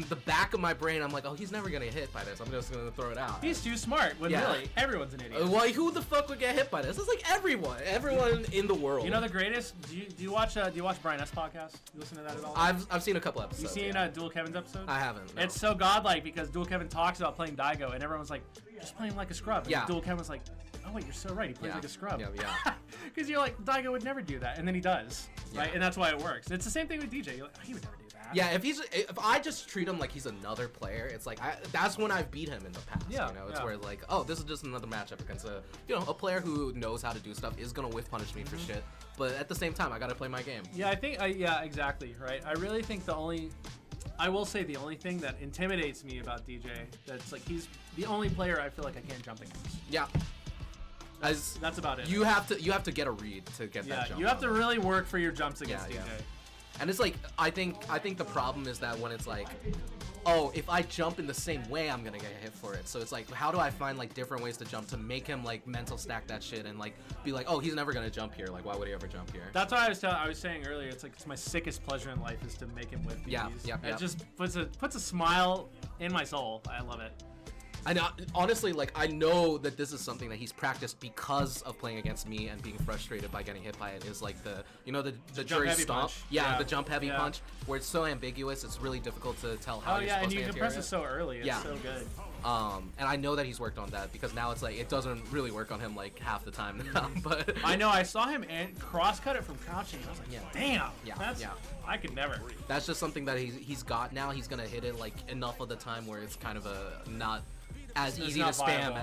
the back of my brain, I'm like, oh, he's never gonna get hit by this. I'm just gonna throw it out. He's too smart. When Yeah. really, everyone's an idiot. Why? Who the fuck would get hit by this? It's like everyone in the world. You know the greatest? Do you watch Brian S podcast? You listen to that at all? I've seen a couple episodes. You seen yeah. Dual Kevin's episode? I haven't. No. It's so godlike because Dual Kevin talks about playing Daigo, and everyone's like, just playing like a scrub. And Yeah. Dual Kevin's like, oh wait, you're so right. He plays Yeah. like a scrub. Yeah. Because you're like, Daigo would never do that, and then he does, right? Yeah. And that's why it works. It's the same thing with DJ. You're like, oh, he would never do that. Yeah, if I just treat him like he's another player, it's like that's when I've beat him in the past. Yeah, You know, it's yeah. where like, oh, this is just another matchup against a player who knows how to do stuff is gonna whiff punish me for shit. But at the same time, I gotta play my game. Yeah, I think, yeah, exactly, right? I really think the only thing that intimidates me about DJ, that's like, he's the only player I feel like I can't jump against. Yeah. As That's about it. you have to get a read to get yeah, that jump. you have on to him. really work for your jumps against Yeah, DJ. yeah. And it's like I think the problem is that when it's like, oh, if I jump in the same way, I'm gonna get hit for it. So it's like, how do I find like different ways to jump to make him like mental stack that shit and like be like, oh, he's never gonna jump here. Like, why would he ever jump here? That's why I was saying earlier. It's like it's my sickest pleasure in life is to make him whip these. Yeah. It just puts a smile in my soul. I love it. I know, honestly, like I know that this is something that he's practiced because of playing against me and being frustrated by getting hit by it. Is like the jump jury heavy stomp, punch. yeah, Yeah. the jump heavy Yeah. punch, where it's so ambiguous. It's really difficult to tell how Oh you're yeah, and supposed you to can anti-air press it it. so early. It's Yeah. so good. And I know that he's worked on that because now it's like it doesn't really work on him like half the time now. But I know. I saw him cross cut it from crouching. I was like, Yeah. damn. Yeah, That's, yeah. I could never. that's just something that he's got now. He's gonna hit it like enough of the time where it's kind of a not as It's easy not to spam viable.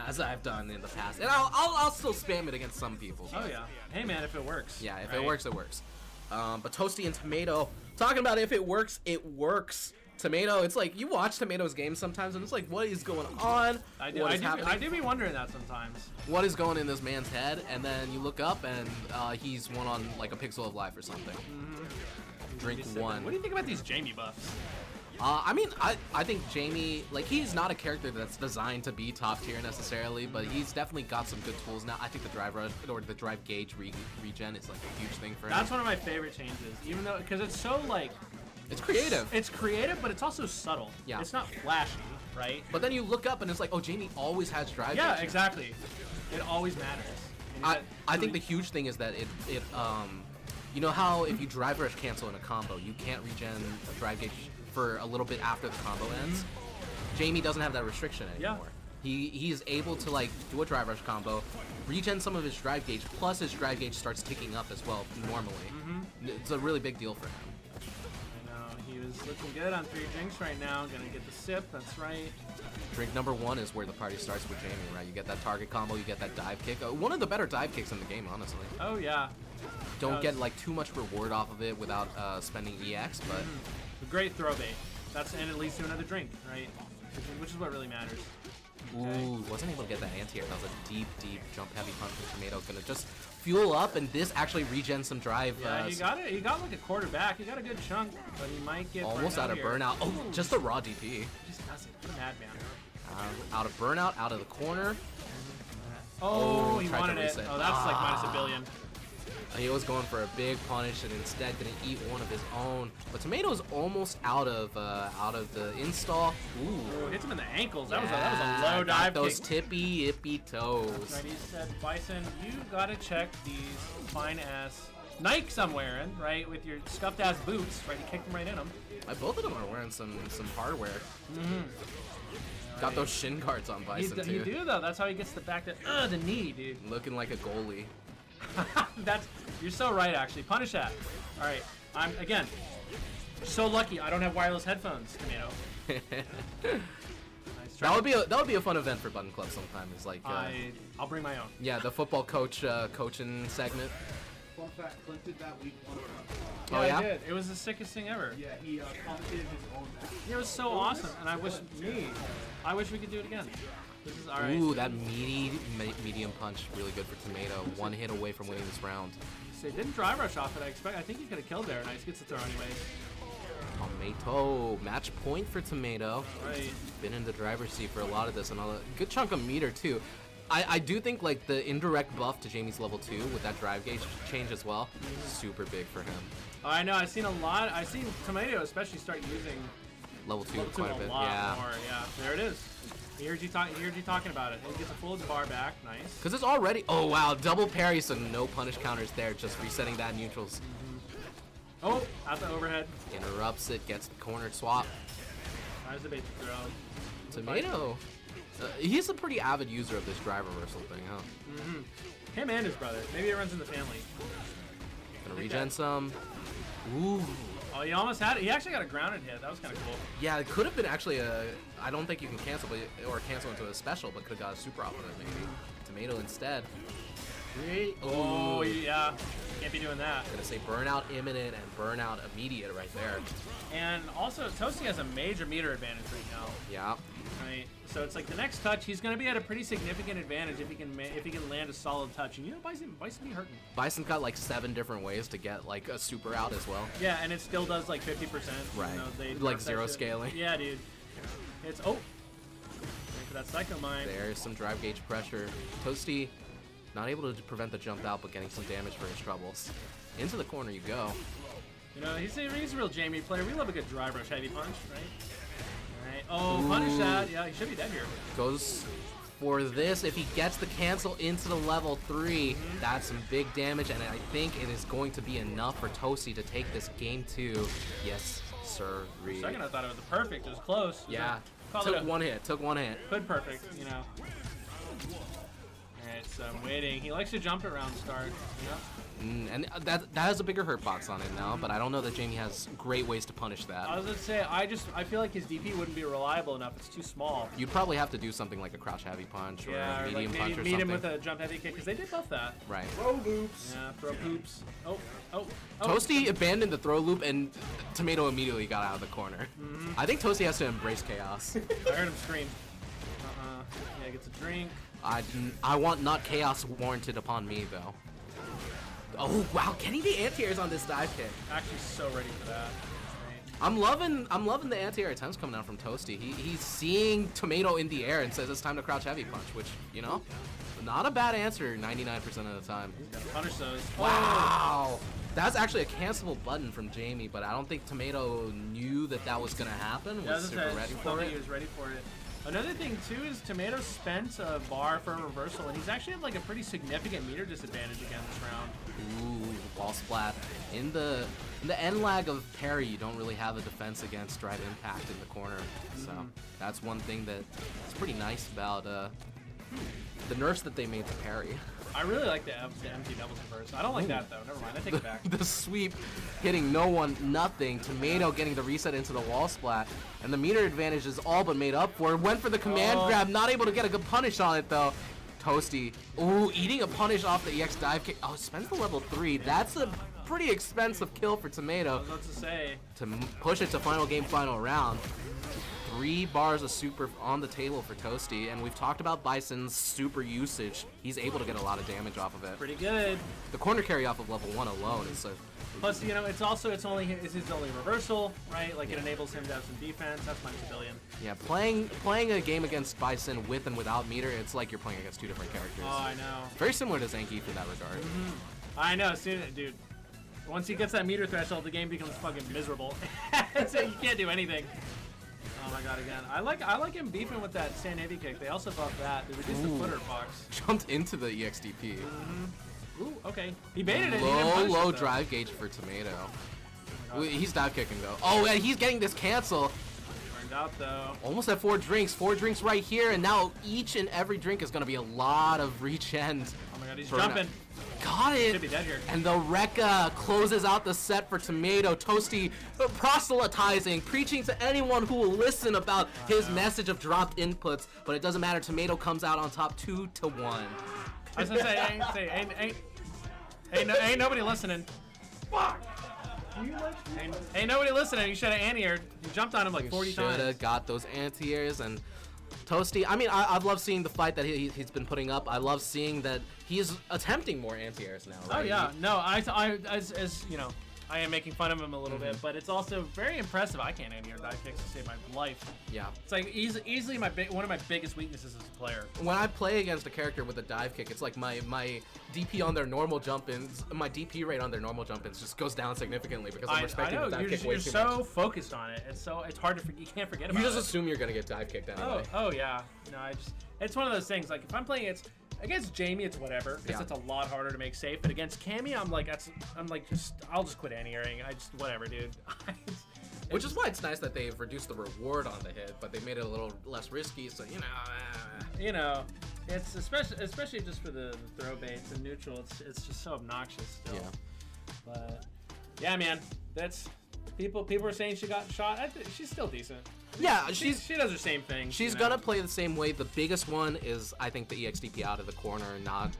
as I've done in the past. And I'll still spam it against some people. Oh but- yeah. Hey man, if it works. Yeah, if right? it works, it works. But Toasty and Tomato, talking about if it works, it works. Tomato, it's like you watch Tomato's games sometimes, and it's like, what is going on? I do. What I is do. happening? I do be wondering that sometimes. What is going in this man's head? And then you look up, and he's one on like a pixel of life or something. Drink one. What do you think about these Jamie buffs? I mean, I think Jamie, like, he's not a character that's designed to be top tier necessarily, but he's definitely got some good tools now. I think the drive rush or the drive gauge regen is like a huge thing for him. That's one of my favorite changes, even though because it's so like It's creative. it's creative, but it's also subtle. Yeah. It's not flashy, right? But then you look up and it's like, oh, Jamie always has drive Yeah, gauge. exactly. It always matters. And you I got- think the huge thing is that it you know how if you drive rush cancel in a combo, you can't regen a drive gauge for a little bit after the combo ends. Jamie doesn't have that restriction Yeah. anymore. He's able to like do a drive rush combo, regen some of his drive gauge, plus his drive gauge starts ticking up as well normally. It's a really big deal for him. I know he was looking good on 3 drinks right now. Gonna get the sip. That's right. Drink number 1 is where the party starts with Jamie, right? You get that target combo, you get that dive kick. One of the better dive kicks in the game, honestly. Oh yeah. Don't That get was- like too much reward off of it without spending EX, but A great throw bait. And it leads to another drink, right? Which is what really matters. ooh, wasn't able to get that anti-air. That was a deep jump heavy punch from Tomato. Gonna just fuel up, and this actually regens some drive. Yeah, he got it. He got like a quarter back. He got a good chunk, but he might get Almost burned out of here. burnout. Oh, just the raw DP. Just does it. What a madman. Out of burnout, out of the corner. Oh, Oh, he tried to wanted it. reset. Oh, that's like minus a billion. He was going for a big punish and instead didn't eat one of his own. But Tomato's almost out of the install. Ooh. Ooh, hits him in the ankles. That was a Yeah, low got dive those kick. tippy ippy toes. Right, he said, Bison, you gotta check these fine ass Nikes I'm wearing, right, with your scuffed ass boots. Right, he kicked them right in them. Both of them are wearing some hardware. Got those shin guards on Bison You too. do though. That's how he gets the back to the knee, dude. Looking like a goalie. You're so right, actually. Punish that. All right, I'm again so lucky. I don't have wireless headphones, Tomato. Nice That would be a fun event for Button Club sometime. Is like I'll bring my own. yeah, the football coach coaching segment. Fun fact, Clint did that week 1. Oh, yeah? I did. It was the sickest thing ever. Yeah, he commentated his own match. It was so awesome, and I wish we could do it again. This is alright. Ooh, that medium punch, really good for Tomato. One hit away from winning this round. So he didn't drive rush off it. I think he could have killed there. Nice, gets the throw anyways. Tomato, match point for Tomato. Right. Been in the driver's seat for a lot of this, and a good chunk of meter too. I do think like the indirect buff to Jamie's level 2 with that drive gauge change as well, super big for him. I know. I've seen Tomato especially start using Level 2 level 2 quite a bit. lot Yeah. more. Yeah, there it is. He heard you talking about it. He gets a full bar back. Nice. Because it's already, oh wow, double parry, so no punish counters there, just resetting that neutrals. Oh, out the overhead. Interrupts it, gets the cornered swap. Tries the bait to throw. Tomato, he's a pretty avid user of this drive reversal thing, huh? Him and his brother. Maybe it runs in the family. Gonna regen some. Ooh. Oh, he almost had it. He actually got a grounded hit. That was kind of cool. Yeah, it could have been actually I don't think you can cancel, or cancel into a special, but could have got a super off of it maybe. Tomato instead. Oh, yeah. Can't be doing that. Gonna say burnout imminent and burnout immediate right there. And also, Toasty has a major meter advantage right now. Yeah. Right. So it's like the next touch, he's going to be at a pretty significant advantage if he can land a solid touch. And you know, Bison be hurting. Bison's got like 7 different ways to get like a super out as well. Yeah, and it still does like 50%. Right. You know, they Like nerf that zero shit. scaling. Yeah, dude. It's wait for that Psycho Mine. There's some drive gauge pressure. Toasty not able to prevent the jump out, but getting some damage for his troubles. Into the corner you go. You know, he's a real Jamie player. We love a good drive rush heavy punch, right? Alright. Oh, punish that. Yeah, he should be dead here. Goes for this. If he gets the cancel into the level 3, that's some big damage, and I think it is going to be enough for Toasty to take this game 2. Yes, sir. For a second, I thought it was perfect. It was close. Yeah. Call it Took one hit. Good perfect, you know. Alright, so I'm waiting. He likes to jump around start, you know? And that has a bigger hurt box on it now, but I don't know that Jamie has great ways to punish that. I was gonna say, I feel like his DP wouldn't be reliable enough. It's too small. You'd probably have to do something like a crouch heavy punch or Yeah, a or medium like punch or meet something. him with a jump heavy kick, because they did buff that. Right. Throw loops. Yeah, throw poops. Oh. Toasty abandoned the throw loop, and Tomato immediately got out of the corner. I think Toasty has to embrace chaos. I heard him scream. Yeah, gets a drink. I want not chaos warranted upon me, though. Oh, wow, getting the anti-airs on this dive kick. Actually, so ready for that. Right. I'm loving the anti-air attempts coming out from Toasty. He's seeing Tomato in the air and says it's time to crouch heavy punch, which, you know, not a bad answer 99% of the time. Gotta punish those. Wow. That's actually a cancelable button from Jamie, but I don't think Tomato knew that was going to happen. Yeah, Was super ready for it. He was ready for it. Another thing too is Tomato spent a bar for a reversal, and he's actually had like a pretty significant meter disadvantage again this round. Ooh, wall splat. In the end lag of parry, you don't really have a defense against drive impact in the corner. So that's one thing that's pretty nice about the nerfs that they made to parry. I really like the empty doubles reverse. I don't like that though. Never mind. I take it back. The sweep hitting no one, nothing. Tomato getting the reset into the wall splat. And the meter advantage is all but made up for. Went for the command grab, not able to get a good punish on it though. Toasty, ooh, eating a punish off the EX dive kick. Oh, spends the level 3. That's a pretty expensive kill for Tomato. I was about to say. To push it to final game, final round. 3 bars of super on the table for Toasty, and we've talked about Bison's super usage. He's able to get a lot of damage off of it. Pretty good. The corner carry off of level 1 alone is Plus, you know, it's his only reversal, right? Like it enables him to have some defense. That's my civilian. yeah, playing a game against Bison with and without meter, it's like you're playing against 2 different characters. Oh, I know. Very similar to Zanky for that regard. I know, dude. Once he gets that meter threshold, the game becomes fucking miserable. So you can't do anything. Oh my god, again. I like him beefing with that Sand Navy kick. They also buffed that. They reduced the footer box. Jumped into the EXDP. Ooh, okay. He baited it. He didn't punish Low it, though. drive gauge for Tomato. Oh my God. He's dive kicking though. Oh, and he's getting this cancel. Burned out though. Almost at 4 drinks. 4 drinks right here, and now each and every drink is going to be a lot of reach end. Oh my god, he's Burnout. jumping. got Should it. be dead here. And the Rekka closes out the set for Tomato. Toasty proselytizing, preaching to anyone who will listen about his message of dropped inputs. But it doesn't matter. Tomato comes out on top 2-1. I was gonna say, ain't nobody listening. Fuck. Ain't nobody listening. You should have anti-aired. You jumped on him like 40 Shoulda times. got those anti-airs. And Toasty, I mean, I've loved seeing the fight that he's been putting up. I love seeing that he's attempting more anti-airs now, right? Oh yeah, no, as you know, I am making fun of him a little bit, but it's also very impressive. I can't anti-air dive kicks to save my life. Yeah. It's like easily one of my biggest weaknesses as a player. When I play against a character with a dive kick, it's like my DP on their normal jump-ins, my DP rate on their normal jump-ins just goes down significantly because I'm I respecting know the dive you're, kick way you're too so much. focused on it. It's hard to you can't forget about You it. just assume you're gonna get dive kicked anyway. Oh yeah. No, it's one of those things. Like if I'm playing against Jamie, it's whatever because Yeah. it's a lot harder to make safe. But against Cammy, I'll just quit anti-airing. Whatever, dude. Which is why it's nice that they've reduced the reward on the hit, but they made it a little less risky. So You know, it's especially just for the throw baits and neutral. It's just so obnoxious still. Yeah. But yeah, man, that's people are saying she got shot. I think she's still decent. Yeah, She does her same thing. She's you know? gonna play the same way. The biggest one is I think the EXDP out of the corner, not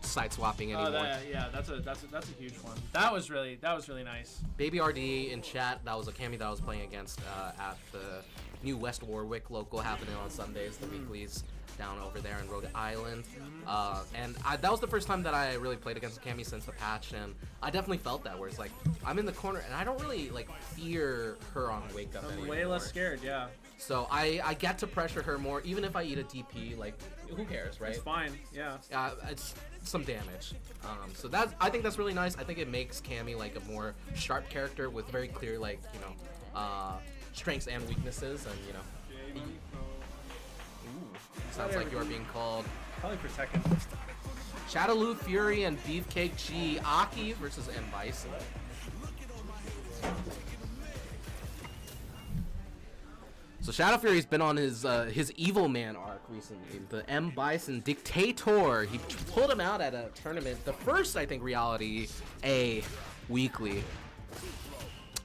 side swapping anymore. That's a huge one. That was really nice. Baby RD in chat, that was a Cammy that I was playing against at the new West Warwick local happening on Sundays, the weeklies down over there in Rhode Island. And that was the first time that I really played against a Cammy since the patch, and I definitely felt that, where it's like, I'm in the corner, and I don't really, like, fear her on wake up I'm anymore. way less scared. Yeah, So I get to pressure her more, even if I eat a DP, like, who cares, right? it's fine. Yeah. It's some damage. So I think that's really nice. I think it makes Cammy like a more sharp character with very clear, like, you know, strengths and weaknesses, and you know. Ooh, sounds like you are being called. Probably for second. Shadowloo Fury and Beefcake G. Aki versus M Bison. So Shadow Fury's been on his Evil Man arc recently. The M Bison Dictator. He pulled him out at a tournament, the first I think Reality A weekly.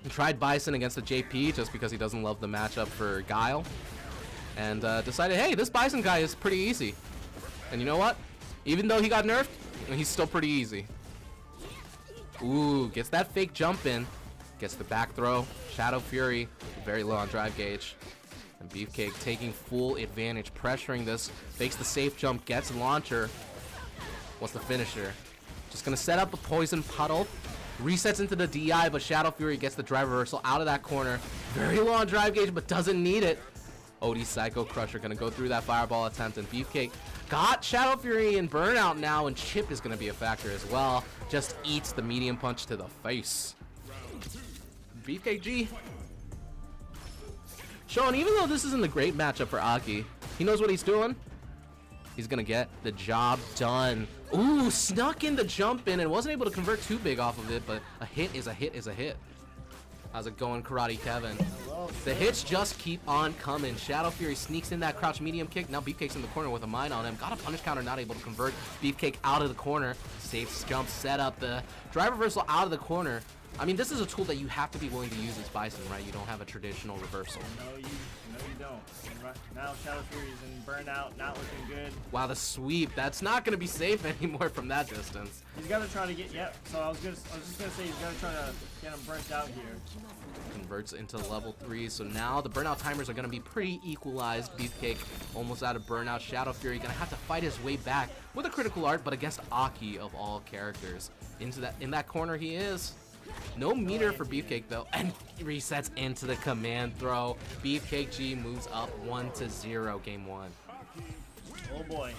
He tried Bison against the JP just because he doesn't love the matchup for Guile, and decided, hey, this Bison guy is pretty easy. And you know what? Even though he got nerfed, he's still pretty easy. Ooh, gets that fake jump in, gets the back throw. Shadow Fury very low on drive gauge. And Beefcake taking full advantage, pressuring this, fakes the safe jump, gets launcher. What's the finisher? Just gonna set up a poison puddle, resets into the DI, but Shadow Fury gets the drive reversal out of that corner. Very low on drive gauge, but doesn't need it. OD Psycho Crusher gonna go through that fireball attempt, and Beefcake got Shadow Fury in burnout now, and Chip is gonna be a factor as well. Just eats the medium punch to the face. Beefcake G. Sean, even though this isn't a great matchup for Aki, he knows what he's doing. He's gonna get the job done. Ooh, snuck in the jump in and wasn't able to convert too big off of it, but a hit is a hit is a hit. How's it going, Karate Kevin? The hits just keep on coming. Shadow Fury sneaks in that crouch medium kick. Now Beefcake's in the corner with a mine on him. Got a punish counter, not able to convert. Beefcake out of the corner. Safe jump set up. The drive reversal out of the corner. I mean, this is a tool that you have to be willing to use as Bison, right? You don't have a traditional reversal. No, you don't. And now Shadow Fury's in burnout, not looking good. Wow, the sweep. That's not going to be safe anymore from that distance. He's got to try to get. Yep. So I was just gonna say he's got to try to get him burnt out here. Converts into level 3, so now the burnout timers are going to be pretty equalized. Beefcake almost out of burnout. Shadow Fury going to have to fight his way back with a critical art, but against Aki of all characters. In that corner he is. No meter for Beefcake though, and resets into the command throw. Beefcake G moves up 1-0 game 1. Oh boy.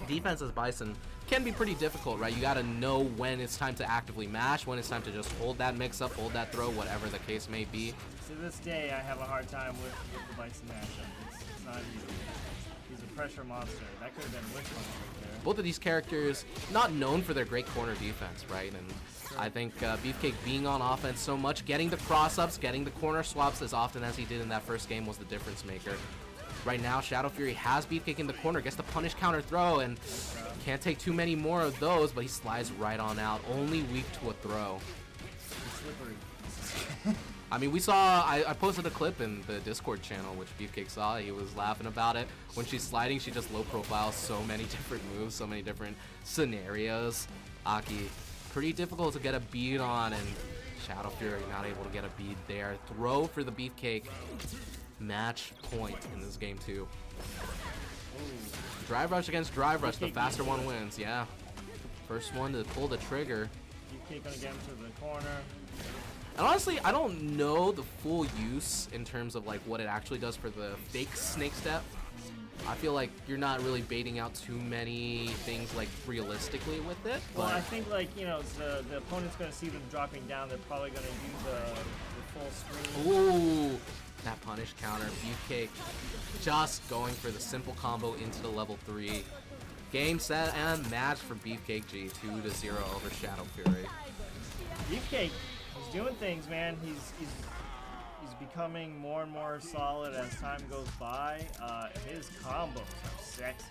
Defense as Bison can be pretty difficult, right? You gotta know when it's time to actively mash, when it's time to just hold that mix up, hold that throw, whatever the case may be. To this day, I have a hard time with the Bison matchup. It's not easy. He's a pressure monster. That could have been Witch Punch right there. Both of these characters not known for their great corner defense, right? And I think Beefcake being on offense so much, getting the cross-ups, getting the corner swaps as often as he did in that first game was the difference maker. Right now, Shadow Fury has Beefcake in the corner, gets the punish counter throw, and can't take too many more of those, but he slides right on out. Only weak to a throw. Slippery. I mean, we saw, I posted a clip in the Discord channel, which Beefcake saw. He was laughing about it. When she's sliding, she just low profiles so many different moves, so many different scenarios. Aki, pretty difficult to get a bead on, and Shadow Fury not able to get a bead there. Throw for the Beefcake. Match point in this game, too. Drive rush against drive rush. The faster one wins, yeah. First one to pull the trigger. Beefcake gonna get him to the corner. And honestly, I don't know the full use in terms of like what it actually does for the fake snake step. I feel like you're not really baiting out too many things like realistically with it. Well, But I think like the opponent's gonna see them dropping down. They're probably gonna use the full screen. ooh, that punish counter, Beefcake just going for the simple combo into the level 3. Game, set, and match for Beefcake G, 2-0 over Shadow Fury. Beefcake, he's doing things, man. He's becoming more and more solid as time goes by. His combos are sexy.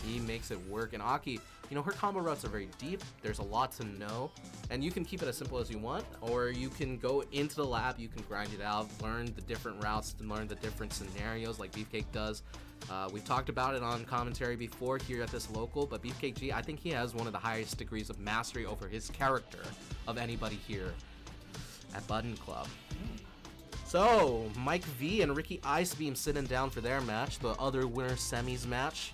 He makes it work. And Aki, her combo routes are very deep. There's a lot to know. And you can keep it as simple as you want, or you can go into the lab, you can grind it out, learn the different routes, and learn the different scenarios like Beefcake does. We've talked about it on commentary before here at this local, but Beefcake G, I think he has one of the highest degrees of mastery over his character of anybody here at Button Club. So, Mike V and Ricky Icebeam sitting down for their match, the other winner semis match.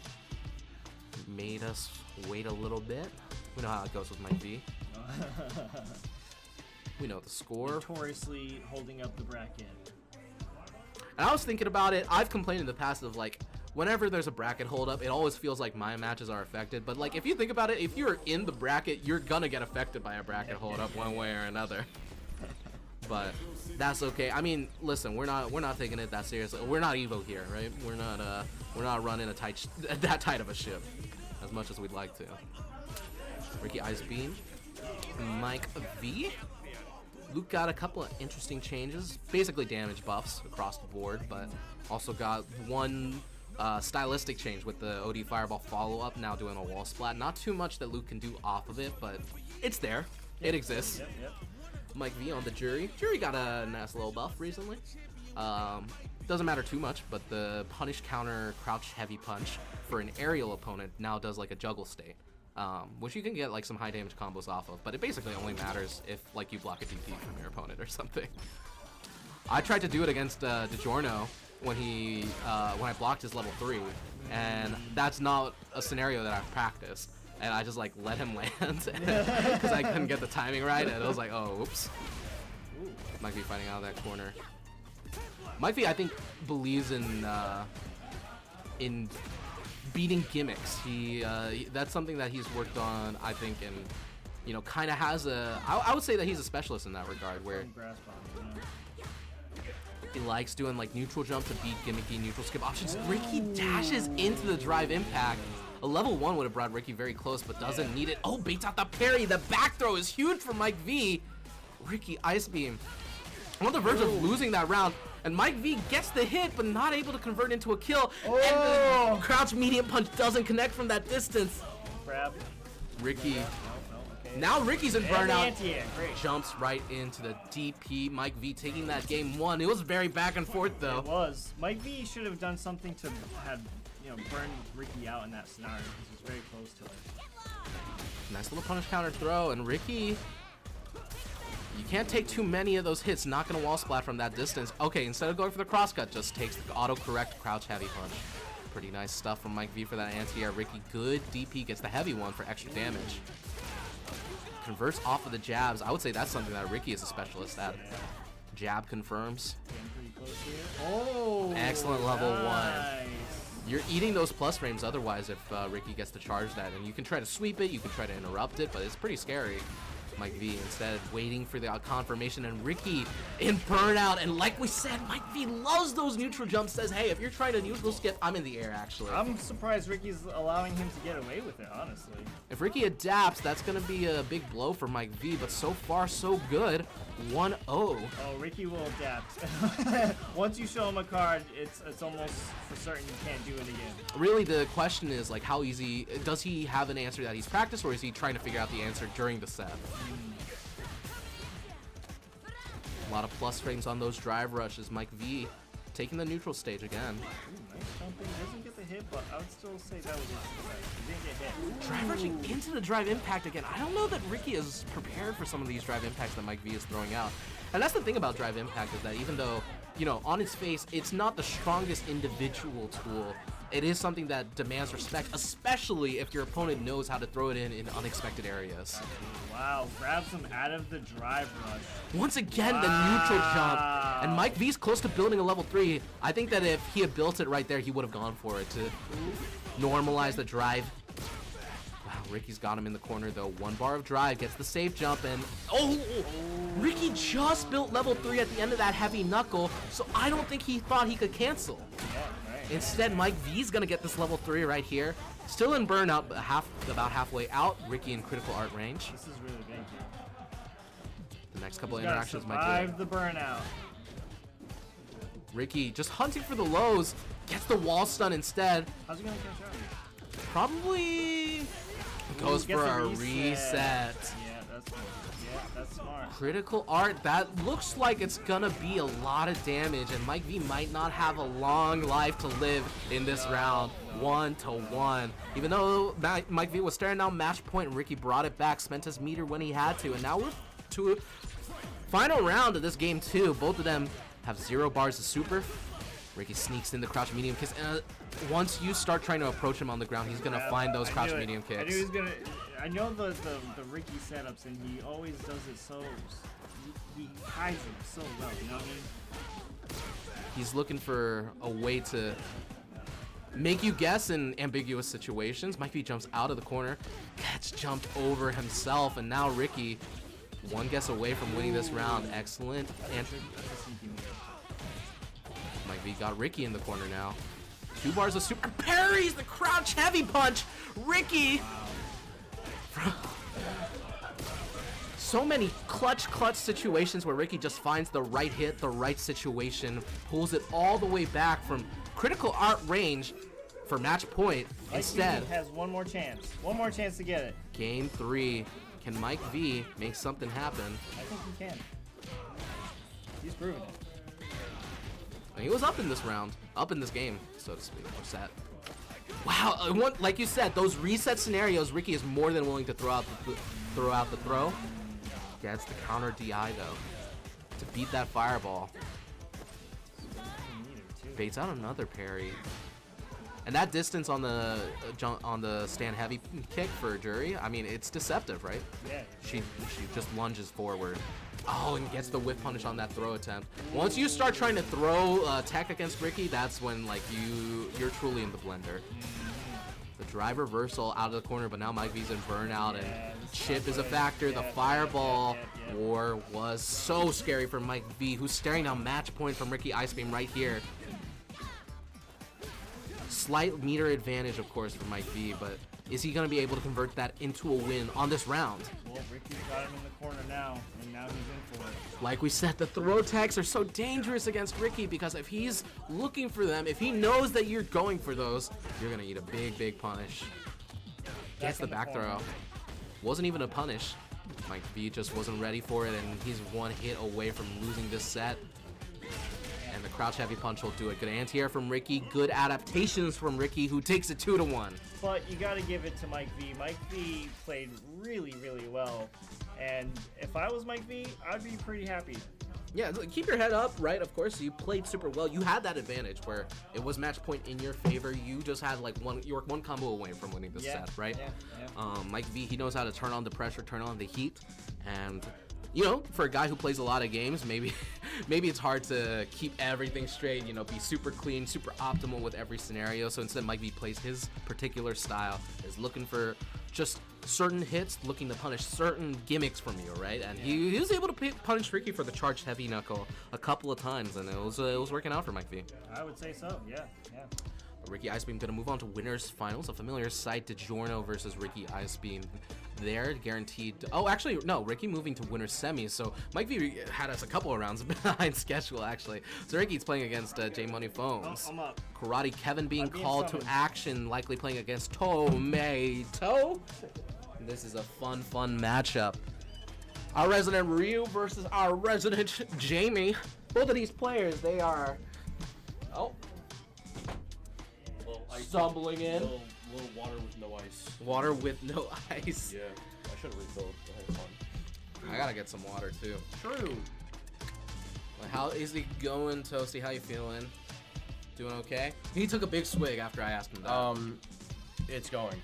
Made us wait a little bit. We know how it goes with Mike V. We know the score. Notoriously holding up the bracket. And I was thinking about it. I've complained in the past of like, whenever there's a bracket hold up, it always feels like my matches are affected. But like, if you think about it, if you're in the bracket, you're gonna get affected by a bracket hold up one way or another. But that's okay. I mean, listen, we're not taking it that seriously. We're not Evo here, right? We're not running that tight of a ship as much as we'd like to. Ricky Icebeam, Mike V. Luke got a couple of interesting changes, basically damage buffs across the board, but also got one stylistic change with the OD Fireball follow-up, now doing a wall splat. Not too much that Luke can do off of it, but it's there. It exists. Yep. Mike V on the Jury. Jury got a nice little buff recently. Doesn't matter too much, but the punish counter crouch heavy punch for an aerial opponent now does like a juggle state, which you can get like some high damage combos off of, but it basically only matters if like you block a DP from your opponent or something. I tried to do it against DiGiorno when I blocked his level 3, and that's not a scenario that I've practiced. And I just like let him land because I couldn't get the timing right, and it was like, oh, oops. Mike V fighting out of that corner. Mike V, I think, believes in beating gimmicks. That's something that he's worked on, I think, and kind of has I would say that he's a specialist in that regard, where he likes doing like neutral jump to beat gimmicky neutral skip options. Ricky dashes into the drive impact. A level 1 would have brought Ricky very close, but doesn't need it. Oh, baits out the parry. The back throw is huge for Mike V. Ricky Icebeam on the verge of losing that round. And Mike V gets the hit, but not able to convert into a kill. And the crouch medium punch doesn't connect from that distance. Grab. Ricky. No, okay. Now Ricky's in And the burnout. anti-air, great. Jumps right into the DP. Mike V taking that game 1. It was very back and forth, though. It was. Mike V should have done something to have burn Ricky out in that scenario because he's very close to it. Nice little punish counter throw, and Ricky, you can't take too many of those hits. Not gonna wall splat from that distance. Okay, instead of going for the crosscut, just takes the auto-correct crouch heavy punch. Pretty nice stuff from Mike V for that anti-air. Ricky, good DP, gets the heavy one for extra damage. Converts off of the jabs. I would say that's something that Ricky is a specialist at. Jab confirms. Getting pretty close here. Oh! Excellent level 1. Nice. You're eating those plus frames otherwise if Ricky gets to charge that, and you can try to sweep it, you can try to interrupt it, but it's pretty scary. Mike V instead waiting for the confirmation, and Ricky in burnout. And like we said, Mike V loves those neutral jumps. Says, hey, if you're trying to neutral skip, I'm in the air actually. I'm surprised Ricky's allowing him to get away with it, honestly. If Ricky adapts, that's gonna be a big blow for Mike V. But so far so good. 1-0. Oh, Ricky will adapt. Once you show him a card, it's almost for certain you can't do it again. Really, the question is like, how easy does he have an answer that he's practiced, or is he trying to figure out the answer during the set? A lot of plus frames on those drive rushes. Mike V taking the neutral stage again. Ooh, nice jumping. Doesn't get the hit, but I would still say that was a he didn't get hit. Drive rushing into the drive impact again. I don't know that Ricky is prepared for some of these drive impacts that Mike V is throwing out. And that's the thing about drive impact, is that even though, you know, on its face, it's not the strongest individual tool, it is something that demands respect, especially if your opponent knows how to throw it in unexpected areas. Wow, grabs him out of the drive rush. Once again, the neutral jump. And Mike V's close to building a level 3. I think that if he had built it right there, he would have gone for it to normalize the drive. Wow, Ricky's got him in the corner, though. 1 bar of drive, gets the safe jump, and oh! Ricky just built level 3 at the end of that heavy knuckle, so I don't think he thought he could cancel. Yeah, right. Instead, Mike V's gonna get this level 3 right here. Still in burnout, but about halfway out. Ricky in critical art range. This is really big here. The next couple of He's gotta interactions might survive be the burnout. Ricky just hunting for the lows, gets the wall stun instead. How's he gonna catch up? Probably goes Gets for a a reset. reset. Yeah, that's smart. Critical art, that looks like it's gonna be a lot of damage, and Mike V might not have a long life to live in this round. 1-1. Even though Mike V was staring down match point, Ricky brought it back, spent his meter when he had to, and now we're to a final round of this game 2. Both of them have 0 bars of super. Ricky sneaks in the crouch medium kicks, and once you start trying to approach him on the ground, he's gonna find those crouch medium kicks. I knew he was gonna. I know the Ricky setups, and he always does it so. He hides them so well. You know what I mean? He's looking for a way to make you guess in ambiguous situations. Mike V jumps out of the corner, gets jumped over himself, and now Ricky, 1 guess away from winning this round. Excellent. And Mike V got Ricky in the corner now. 2 bars of super, parries the crouch heavy punch. Ricky. So many clutch situations where Ricky just finds the right hit, the right situation, pulls it all the way back from critical art range for match point. Instead, Mike V has one more chance to get it. game 3. Can Mike V make something happen? I think he can. He's proven it. He was up in this round, up in this game, so to speak, or set. Wow, like you said, those reset scenarios, Ricky is more than willing to throw out the throw. Gets the counter DI though, to beat that fireball. Baits out another parry. And that distance on the stand heavy kick for Jury, I mean, it's deceptive, right? Yeah. She just lunges forward. Oh, and gets the whip punish on that throw attempt. Once you start trying to throw tech against Ricky, that's when like you're truly in the blender. The drive reversal out of the corner, but now Mike V's in burnout, and chip is a factor. The fireball war was so scary for Mike V, who's staring down match point from Ricky Ice Beam right here. Slight meter advantage, of course, for Mike V, but is he going to be able to convert that into a win on this round? Well, Ricky's got him in the corner now, and now he's in for it. Like we said, the throw tags are so dangerous against Ricky, because if he's looking for them, if he knows that you're going for those, you're going to eat a big punish. Gets the back throw. Wasn't even a punish. Mike V just wasn't ready for it, and he's 1 hit away from losing this set. And the crouch heavy punch will do it. Good anti-air from Ricky. Good adaptations from Ricky, who takes it 2-1. But you got to give it to Mike V. Mike V played really well. And if I was Mike V, I'd be pretty happy. Yeah, keep your head up, right? Of course, you played super well. You had that advantage where it was match point in your favor. You just had like you were 1 combo away from winning this set, right? Yeah. Mike V, he knows how to turn on the pressure, turn on the heat, and you know, for a guy who plays a lot of games, maybe it's hard to keep everything straight, you know, be super clean, super optimal with every scenario. So instead, Mike V plays his particular style, is looking for just certain hits looking to punish certain gimmicks from you, right? And he was able to punish Ricky for the charged heavy knuckle a couple of times, and it was working out for Mike V. I would say so. Yeah. Ricky Icebeam gonna move on to winners finals, a familiar sight. DiGiorno versus Ricky Icebeam. There, guaranteed. Oh, actually, no. Ricky moving to winners semis. So Mike V had us a couple of rounds behind schedule, actually. So Ricky's playing against J Money Phones. I'm up. Karate Kevin being I'm being called to summoned. action, likely playing against Tomato. This is a fun matchup. Our resident Ryu versus our resident Jamie. Both of these players, they are. Oh. Stumbling in. Little water with no ice. Water with no ice. Yeah, I should have refilled. Hang on. I gotta get some water too. True. Like, how is he going, Toasty? How you feeling? Doing okay? He took a big swig after I asked him that. It's going.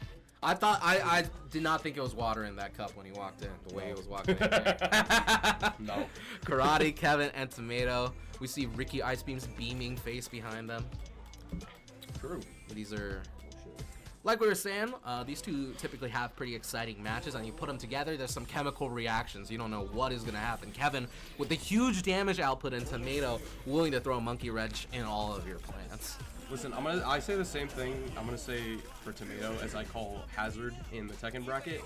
I thought I did not think it was water in that cup when he walked in. The way he was walking in. No. Karate, Kevin, and Tomato. We see Ricky Icebeam's beaming face behind them. True. These are, like we were saying, these two typically have pretty exciting matches, and you put them together, there's some chemical reactions. You don't know what is going to happen. Kevin, with the huge damage output, and Tomato, willing to throw a monkey wrench in all of your plans. Listen, I say the same thing. I'm gonna say for Tomato as I call Hazard in the Tekken bracket.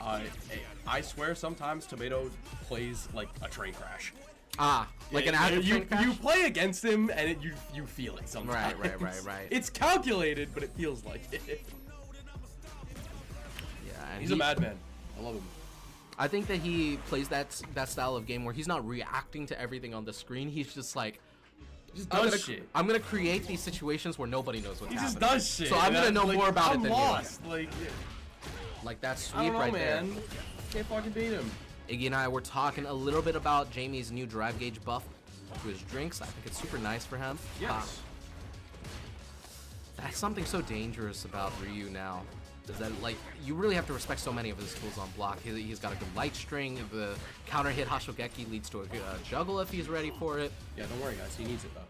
I swear sometimes Tomato plays like a train crash. Like an active train crash? You play against him and you feel it sometimes. Right. It's calculated, but it feels like it. Yeah, and He's a madman. I love him. I think that he plays that style of game where he's not reacting to everything on the screen. He's just like, I'm gonna create these situations where nobody knows what's He happening. just does shit. So I'm gonna know more about it than lost. you. Like that I sweep don't know, right man. Can't fucking beat him. there. Iggy and I were talking a little bit about Jamie's new drive gauge buff to his drinks. I think it's super nice for him. Yes. That's something so dangerous about Ryu now. Is that, like, you really have to respect so many of his tools on block. He's got a good light string. The counter hit Hashogeki leads to a juggle if he's ready for it. Yeah, don't worry, guys. He needs it though.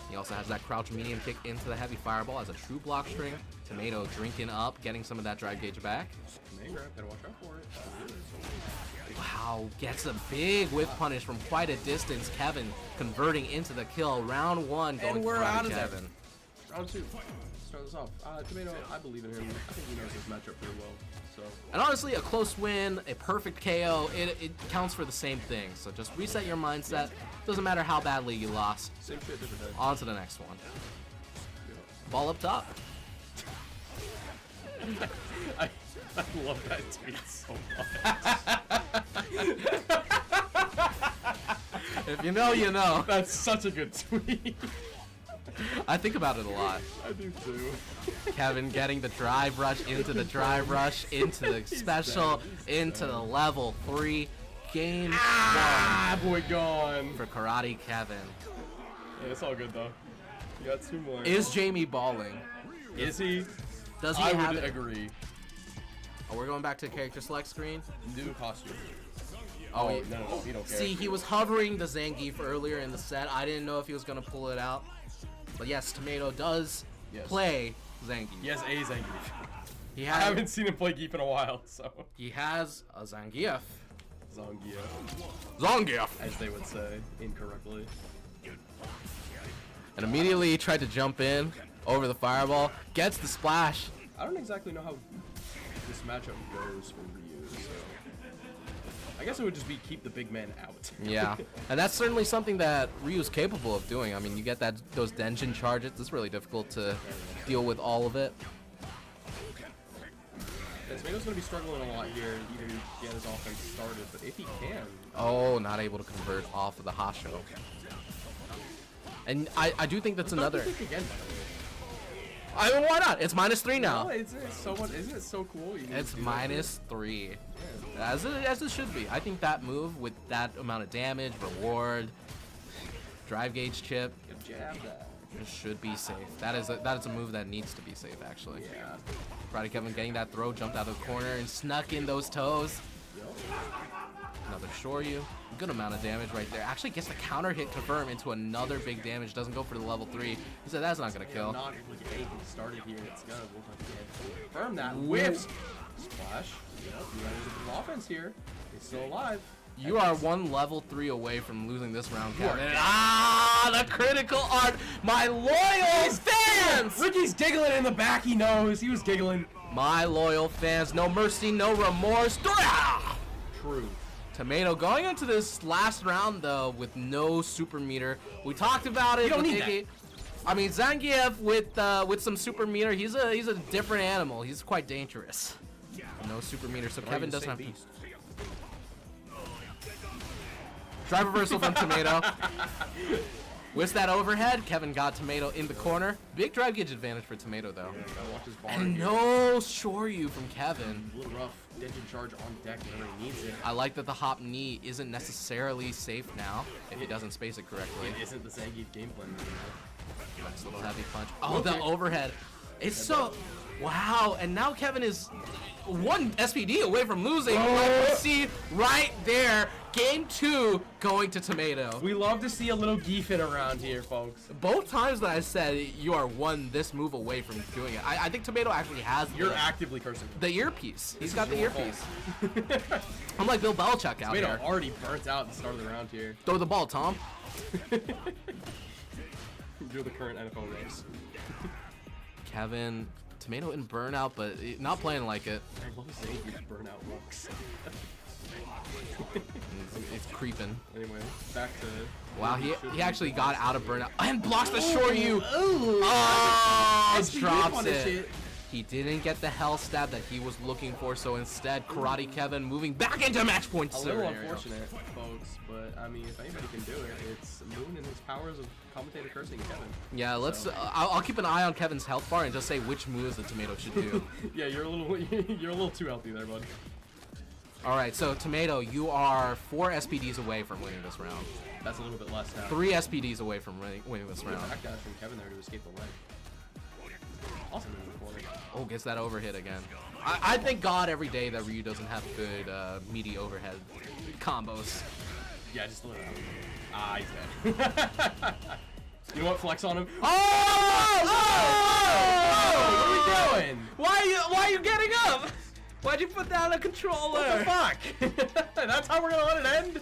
He also has that crouch medium kick into the heavy fireball as a true block string. Tomato drinking up, getting some of that drive gauge back. Mangrove, gotta watch out for it. Wow, gets a big whip punish from quite a distance. Kevin converting into the kill. Round one going And we're for out of there. Kevin. Round two. Start this off. Tomato, I believe in him. I think he knows his matchup pretty well. So And honestly, a close win, a perfect KO, it counts for the same thing. So just reset your mindset. Doesn't matter how badly you lost. same shit, different day. On to the next one. Ball up top. I love that tweet so much. If you know, you know. That's such a good tweet. I think about it a lot. I do too. Kevin getting the drive rush into the drive rush, into the special, into the level 3. Game Boy gone. for Karate Kevin. Yeah, it's all good though. You got two more. Is Jamie balling? Is he? Does he I have would it? agree. Oh, we're going back to the character select screen. New costume. Oh, No, you don't care. See, he was hovering the Zangief earlier in the set. I didn't know if he was going to pull it out. But yes, Tomato does Yes. play Zangief. He has a Zangief. He I has, haven't seen him play Geef in a while, so. he has a Zangief. Zongia, Zangief! as they would say incorrectly. And immediately he tried to jump in over the fireball. Gets the splash. I don't exactly know how this matchup goes for Ryu, so. I guess it would just be keep the big man out. Yeah, and that's certainly something that Ryu's capable of doing. I mean, you get those Denjin charges. It's really difficult to deal with all of it. Yeah, Tomato's gonna be struggling a lot here, even to get his offense started, but if he can. Oh, not able to convert off of the Hasho. And I do think that's another. Kick again, by the way. I mean, why not? It's -3 No, now. isn't it so cool? You It's can do that shit? -3. As it should be. I think that move with that amount of damage, reward, drive gauge chip, Good jab that. it should be safe. That is a move that needs to be safe, actually. Yeah. Karate Kevin getting that throw, jumped out of the corner and snuck in those toes. Another Shoryu. Good amount of damage right there. Actually gets the counter hit confirm into another big damage. Doesn't go for the level 3. He said that's not gonna kill. Not getting started here. It's gonna look like the confirm that whiffs. Splash. Yep, you got a little offense here. He's still alive. You are one level 3 away from losing this round, You are Kevin. kidding. The critical art. My loyal fans. Ricky's giggling in the back. He knows. He was giggling. My loyal fans. No mercy, no remorse. True. Tomato going into this last round though with no super meter. We talked about it. You don't with need Iggy. I mean Zangief with some super meter, he's a different animal. He's quite dangerous. No super meter, so Kevin doesn't have to. Drive reversal from Tomato. With that overhead, Kevin got Tomato in the corner. Big drive gauge advantage for Tomato though. Yeah, gotta watch his bar And here. no Shoryu from Kevin. A little rough. Dension charge on deck whenever he needs it. I like that the hop knee isn't necessarily safe now if he doesn't space it correctly. It isn't the Zangief game plan anymore. Nice little heavy punch. Oh, the overhead. It's so... Wow, and now Kevin is one SPD away from losing. Like we see right there, game 2 going to Tomato. We love to see a little geefing around here, folks. Both times that I said you are one this move away from doing it, I think Tomato actually has You're actively cursing. the earpiece. He's got the your earpiece. I'm like Bill Belichick out Tomato here. already burnt out at the start of the round here. Throw the ball, Tom. You're the current NFL race. Kevin, Tomato in burnout, but not playing like it. I love Zangief's burnout looks. It's creeping. Anyway, back to... Wow, he actually got out of burnout and blocks the Shoryu. Oh, SPD drops punish it. it. He didn't get the hell stab that he was looking for, so instead, Karate Kevin moving back into match point A little scenario. unfortunate, folks, but I mean, if anybody can do it, it's Moon and his powers of commentator cursing Kevin. Yeah, let's. I'll keep an eye on Kevin's health bar and just say which moves the Tomato should do. Yeah, you're a little too healthy there, bud. All right, so Tomato, you are 4 SPDs away from winning this round. That's a little bit less now. 3 SPDs away from winning this round. Backdash from Kevin there to escape the leg. Awesome move for him. Oh, gets that overhit again. I thank God every day that Ryu doesn't have good meaty overhead combos. Yeah, just a little. Ah, he's dead. You know what? Flex on him. Oh! What are we doing? Why are you getting up? Why'd you put down a controller? What the fuck? That's how we're gonna let it end?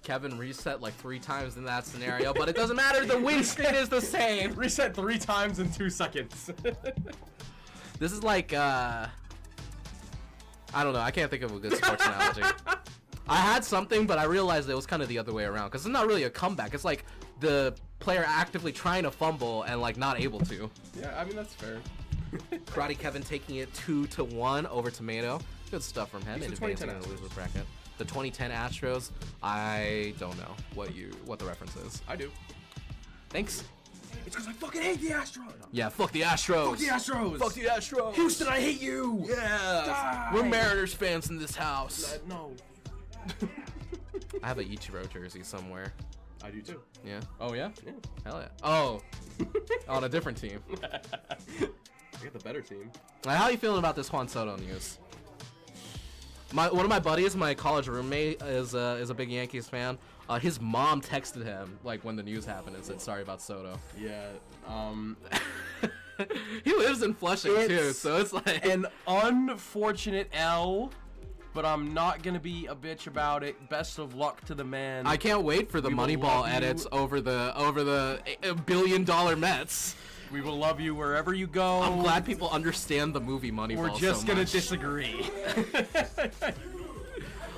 Kevin reset like 3 times in that scenario, but it doesn't matter. The win state is the same. Reset 3 times in 2 seconds. This is like, I don't know. I can't think of a good sports analogy. I had something, but I realized it was kind of the other way around. Because it's not really a comeback. It's like the player actively trying to fumble and like not able to. Yeah, I mean, that's fair. Karate Kevin taking it 2-1 over Tomato. Good stuff from him in He's the advancing 2010 in the loser bracket. The 2010 Astros, I don't know what the reference is. I do. Thanks. It's because I fucking hate the Astros. Yeah, fuck the Astros. Fuck the Astros. Fuck the Astros. Houston, I hate you. Yeah. Die. We're Mariners fans in this house. No. I have a Ichiro jersey somewhere. I do too. Yeah. Oh yeah? Yeah. Hell yeah. Oh. On a different team. I got the better team. How are you feeling about this Juan Soto news? One of my buddies, my college roommate, is a big Yankees fan. His mom texted him like when the news happened and said sorry about Soto. Yeah. He lives in Flushing too, It's so it's like An unfortunate L, but I'm not gonna be a bitch about it. Best of luck to the man. I can't wait for the We will Moneyball love you. edits over the $1 billion Mets. We will love you wherever you go. I'm glad people understand the movie Moneyball. We're just so gonna much. disagree.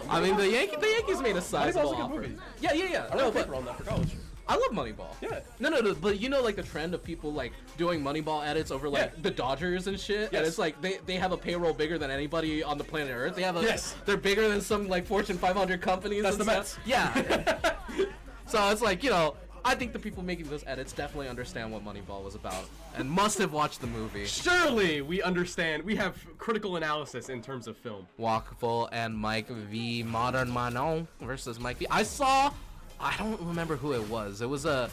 I mean, the Yankees made a sizable Moneyball's a good offer. movie. Yeah. I No, wrote a but paper on that for college. I love Moneyball. Yeah. No, but you know, like the trend of people like doing Moneyball edits over like Yeah. the Dodgers and shit, and Yes. it's like they have a payroll bigger than anybody on the planet Earth. They have a Yes. they're bigger than some like Fortune 500 companies. That's and the stuff. Mets. Yeah. So it's like, you know, I think the people making those edits definitely understand what Moneyball was about and must have watched the movie. Surely we understand. We have critical analysis in terms of film. Walkful and Mike V Modern Manon versus Mike V. I don't remember who it was. It was a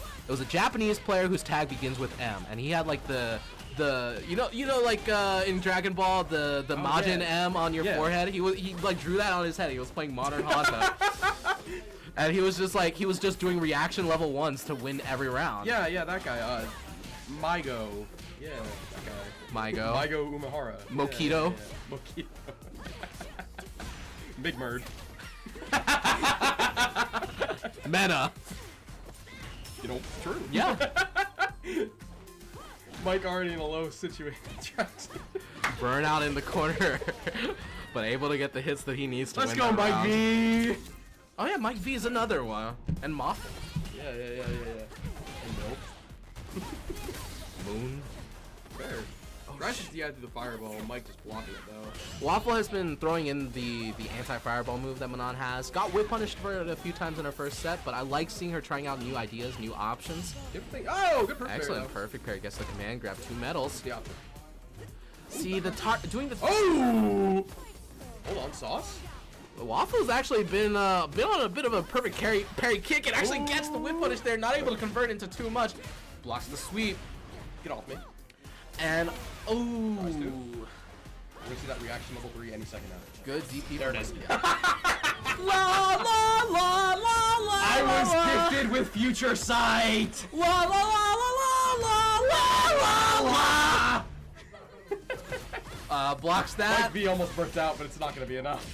Japanese player whose tag begins with M, and he had like the you know like in Dragon Ball the Majin yeah. M on your Yeah. forehead. He like drew that on his head. He was playing Modern Honda. And he was just doing reaction level 1s to win every round. Yeah, that guy. Mygo. Yeah, that guy. Maigo. Maigo Umehara. Mokito. Mokito. Big Murd. Meta. You know, true. Yeah. Mike already in a low situation. Burnout in the corner, but able to get the hits that he needs to Let's win go, that Mike round. V. Oh yeah, Mike V is another one. And Moth. Yeah. And nope. Moon. Fair. Crashes DI through the fireball. Mike just blocking it though. Waffle has been throwing in the anti-fireball move that Manon has. Got whip punished for it a few times in her first set, but I like seeing her trying out new ideas, new options. Good thing. Oh, good perfect. Excellent, perfect pair. Gets the command, grab 2 medals. Yeah. See the doing the. Oh! Hold on, Sauce. Waffle's actually been on a bit of a perfect parry kick. It actually gets the whip punish there, not able to convert into too much. Blocks the sweep. Get off me. And Nice, dude. We're gonna see that reaction level 3 any second now. good DP. There it is. la la la la la. I was gifted with future sight. La la la la la la la la. Blocks that. Mike V almost burnt out, but it's not gonna be enough.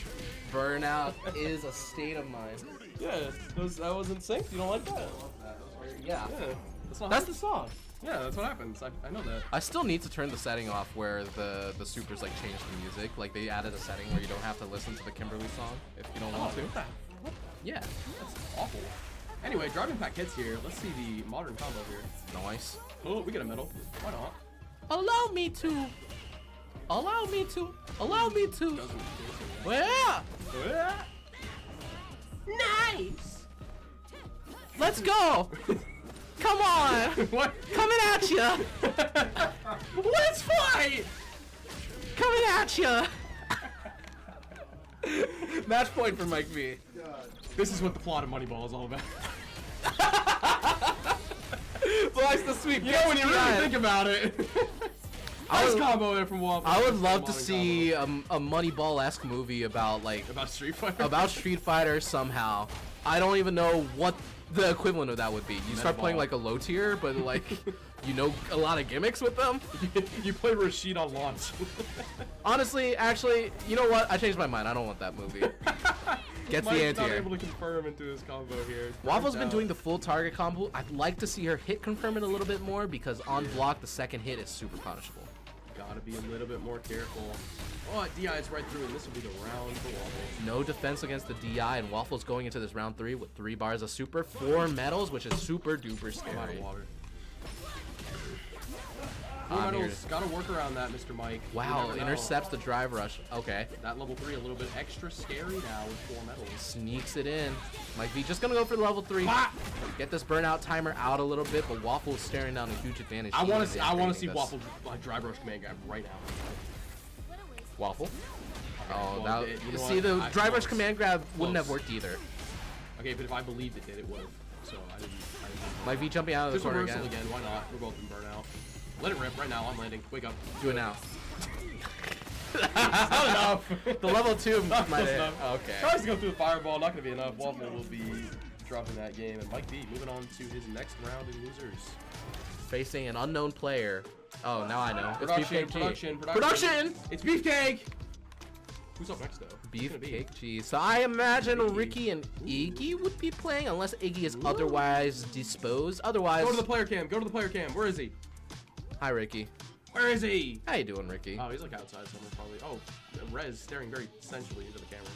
Burnout is a state of mind. Yeah, that was in sync. You don't like that? Yeah. Yeah, That's the song. Yeah, that's what happens. I know that. I still need to turn the setting off where the supers like change the music. Like they added a setting where you don't have to listen to the Kimberly song if you don't want to. Yeah. That's awful. Anyway, driving pack hits here. Let's see the modern combo here. Nice. Oh, we get a medal. Why not? Allow me to. Allow me to. Allow me to. Yeah. Nice. Let's go. Come on. What? Coming at ya. Let's fight! Coming at ya. Match point for Mike V. This is what the plot of Moneyball is all about. Blocks the sweep. You know, when you really think about it. Nice combo there from Waffle. I would love to Modern see a Moneyball-esque movie about about Street Fighter. about Street Fighter somehow. I don't even know what the equivalent of that would be. You start playing Metaball. like a low tier, but like you know a lot of gimmicks with them. You play Rashid on launch. Honestly, actually, you know what? I changed my mind. I don't want that movie. Gets the Mike's not anti-air. able to confirm into his combo here. Waffle's been doing the full target combo. I'd like to see her hit confirm it a little bit more because on block the second hit is super punishable. Gotta be a little bit more careful. Oh, DI is right through, and this will be the round for Waffle. No defense against the DI, and Waffle's going into this round 3 with 3 bars of super, 4 medals, which is super duper A lot scary. of water. I'm here Medals, gotta work around that, Mr. Mike. You Wow, never know. intercepts the drive rush. Okay. That level 3 a little bit extra scary now with 4 medals. Sneaks it in. Mike V just gonna go for level 3. Get this burnout timer out a little bit, but Waffle's staring down a huge advantage. I want He to is see this. Waffle drive rush command grab right now. Waffle? Oh, well, that, you know see, what? the I- drive rush close. command grab wouldn't have Close. worked either. Okay, but if I believed it did, it would have. So I didn't. Mike V jumping out of the There's corner reversal again. again. Why not? We're both in burnout. Let it rip right now. I'm landing. Wake up. Do it now. Not enough. The level 2 Not might close have. enough. Okay. Tries to go through the fireball. Not gonna be enough. Waffle will be dropping that game, and Mike B moving on to his next round in losers. Facing an unknown player. Oh, now I know. It's Production, Beefcake G. production. It's Beefcake. Who's up next though? Who's gonna be? Beefcake G. So I imagine Iggy. Ricky and Iggy would be playing unless Iggy is otherwise disposed. Otherwise, Go to the player cam. Go to the player cam. Where is he? hi Ricky. Where is he? How you doing, Ricky? Oh, he's like outside somewhere probably. Oh, Rez staring very sensually into the camera.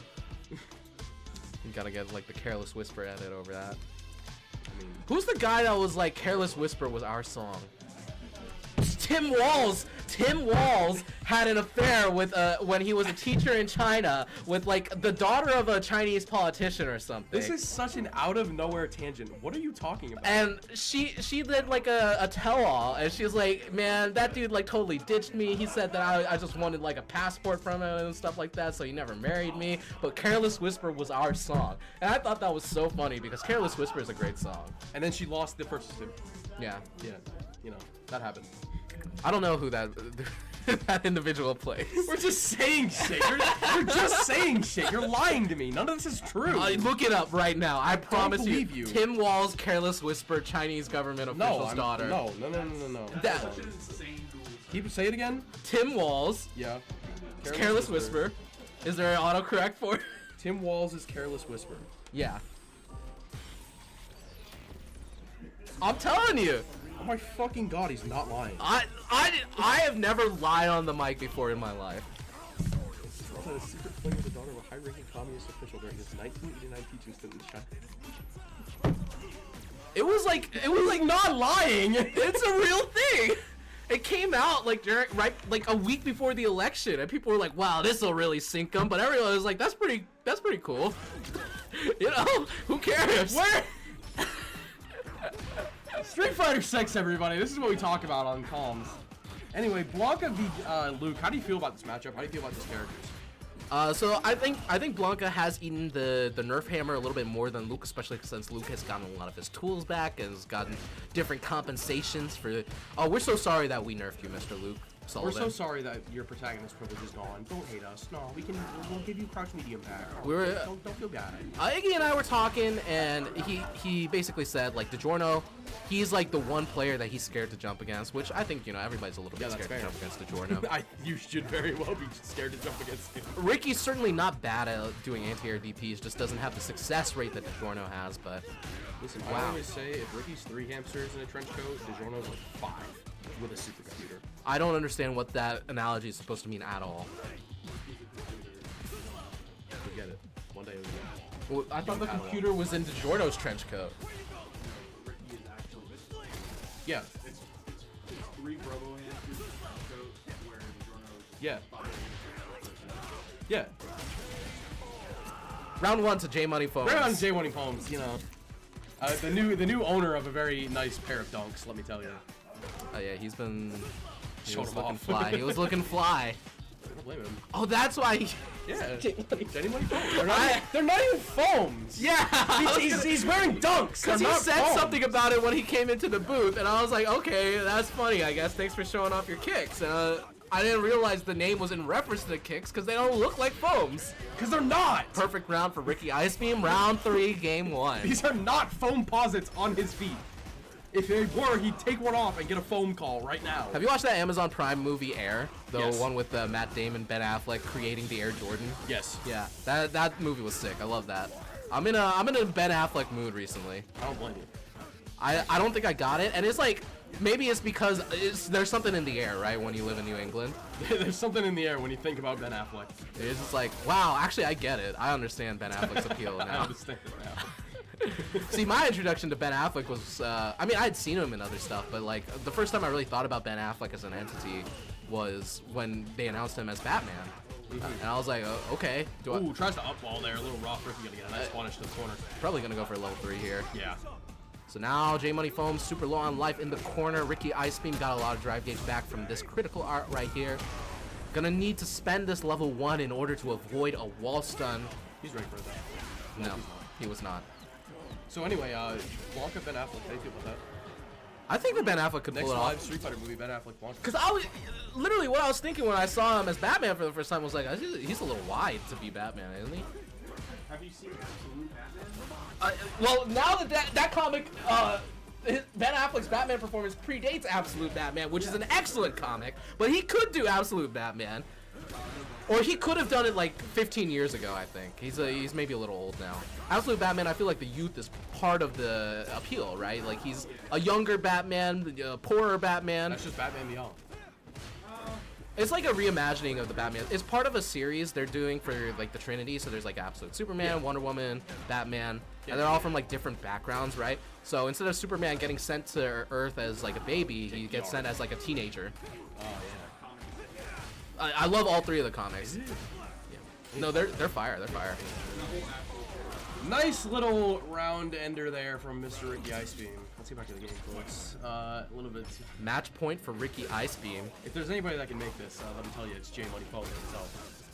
You gotta get like the Careless Whisper edit over that. I mean, Who's the guy that was like Careless Whisper was our song? Tim Walls. Tim Walls had an affair with when he was a teacher in China with like the daughter of a Chinese politician or something. this is such an out of nowhere tangent. What are you talking about? And she did like a tell-all, and she's like, man, that dude like totally ditched me. He said that I just wanted like a passport from him and stuff like that, so he never married me. But Careless Whisper was our song, and I thought that was so funny because Careless Whisper is a great song. And then she lost the first two. Yeah, Yeah, you know, that happened. I don't know who that that individual plays. We're just saying shit. You're just saying shit. You're lying to me. None of this is true. Look it up right now. I promise believe you. Tim Walls, Careless Whisper, Chinese government official's daughter. No. That- That's insane. Say it again. Tim Walls. Yeah. It's Careless Whisper. Is there an autocorrect for it? Tim Walls is Careless Whisper. Yeah. I'm telling you. Oh my fucking god, he's not lying. I have never lied on the mic before in my life. Also, a secret fling with the daughter of a high-ranking communist official during his 1989 teaching stint in China. It was like not lying. It's a real thing. It came out like like a week before the election, and people were like, "Wow, this will really sink them." But everyone was like, "That's pretty cool." You know, who cares? Where? Street Fighter 6, everybody. This is what we talk about on comms. Anyway, Blanca v Luke. How do you feel about this matchup? How do you feel about these characters? So I think Blanca has eaten the nerf hammer a little bit more than Luke, especially since Luke has gotten a lot of his tools back and has gotten different compensations for. Oh, we're so sorry that we nerfed you, Mr. Luke Sullivan. We're so sorry that your protagonist privilege is gone. Don't hate us. No, we'll give you crouch medium back. Don't feel bad. Iggy and I were talking, and he basically said like DiGiorno, he's like the one player that he's scared to jump against, which I think everybody's a little bit scared to jump against DiGiorno. You should very well be scared to jump against him. Ricky's certainly not bad at doing anti-air DPs, just doesn't have the success rate that DiGiorno has. But listen, I always say if Ricky's 3 hamsters in a trench coat, DiGiorno's like 5 with a supercomputer. I don't understand what that analogy is supposed to mean at all. You'll get it. One day you'll get it. Well, I thought the computer was in DiGiorno's trench coat. Yeah. It's 3 Robo hamsters where DiGiorno Yeah. Yeah. Round 1 to J Money Phones. Right on J Money Palms, the new owner of a very nice pair of dunks, let me tell you. Oh yeah, he was looking off. fly. He was looking fly. I don't blame him. Oh, that's why. Yeah. J Money Palms. They're not even foams. Yeah. He's wearing dunks. Because he They're not said foams. something about it when he came into the booth, and I was like, okay, that's funny, I guess. Thanks for showing off your kicks. I didn't realize the name was in reference to the kicks because they don't look like foams. Because they're not. Perfect round for Ricky Ice Beam. Round 3, game 1. These are not foam posits on his feet. If they were, he'd take one off and get a foam call right now. Have you watched that Amazon Prime movie Air? The Yes. one with Matt Damon, Ben Affleck creating the Air Jordan? Yes. Yeah, that movie was sick. I love that. I'm in a Ben Affleck mood recently. I don't blame you. I don't think I got it, and it's like maybe it's because there's something in the air, right? When you live in New England, There's something in the air when you think about Ben Affleck. it's just like, wow, actually I get it. I understand Ben Affleck's appeal I now. understand it now. See, my introduction to Ben Affleck was, I mean, I had seen him in other stuff, but like the first time I really thought about Ben Affleck as an entity was when they announced him as Batman. And I was like, okay, Ooh, tries to up ball there, a little rough. Ricky gonna get a nice punish to the corner. probably gonna go for a level 3 here. Yeah. So now J Money Foam super low on life in the corner. Ricky Ice Beam got a lot of drive gauge back from this critical art right here. Gonna need to spend this level 1 in order to avoid a wall stun. He's ready for that. No, he was not. So anyway, Blanca, Ben Affleck, how do you feel about that? I think that Ben Affleck could Next pull it live off. Street Fighter movie, Ben Affleck, Blanca. Because I was literally what I was thinking when I saw him as Batman for the first time was like, he's a little wide to be Batman, isn't he? Have you seen Absolute Batman? Well, now that comic, Ben Affleck's Batman performance predates Absolute Batman, which is an excellent comic, but he could do Absolute Batman. Or he could have done it like 15 years ago, I think. He's maybe a little old now. Absolute Batman, I feel like the youth is part of the appeal, right? Like he's a younger Batman, a poorer Batman. That's just Batman Beyond. It's like a reimagining of the Batman. It's part of a series they're doing for like the Trinity. So there's like Absolute Superman, Wonder Woman, Batman, and they're all from like different backgrounds, right? So instead of Superman getting sent to Earth as like a baby, he gets sent as like a teenager. Oh, yeah. I love all 3 of the comics. Yeah. No, they're fire. They're fire. Nice little round ender there from Mr. Ricky Ice Beam. Let's get back to the game, folks. A little bit. Match point for Ricky Ice Beam. If there's anybody that can make this, let me tell you, it's J Money Foam himself.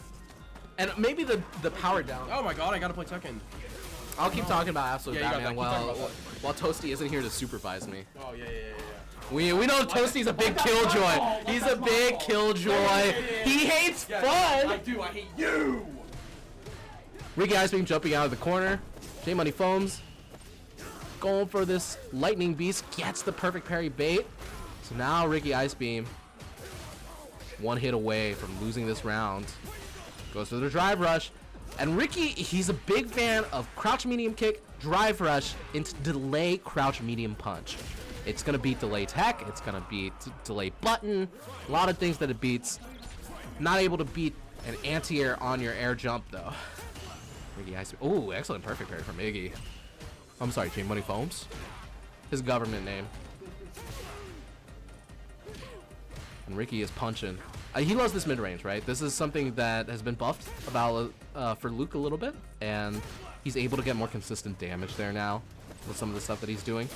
And maybe the power down. Oh my god, I gotta play Tekken. I'll keep talking about Absolute Yeah, you got Batman that. Keep talking about while Toasty isn't here to supervise me. Oh, yeah. We know Toasty's a big killjoy. He's a big killjoy. He hates fun. I do, I hate you! Ricky Ice Beam jumping out of the corner. J Money Foams going for this lightning beast. Gets the perfect parry bait. So now Ricky Ice Beam one hit away from losing this round. Goes for the drive rush. And Ricky, he's a big fan of crouch medium kick, drive rush, into delay crouch medium punch. It's going to beat delay tech. It's going to beat delay button. A lot of things that it beats. Not able to beat an anti-air on your air jump, though. Ricky Ice. Oh, excellent perfect parry from Iggy. I'm sorry, J Money Foams. His government name. And Ricky is punching. He loves this mid-range, right? This is something that has been buffed about for Luke a little bit, and he's able to get more consistent damage there now with some of the stuff that he's doing.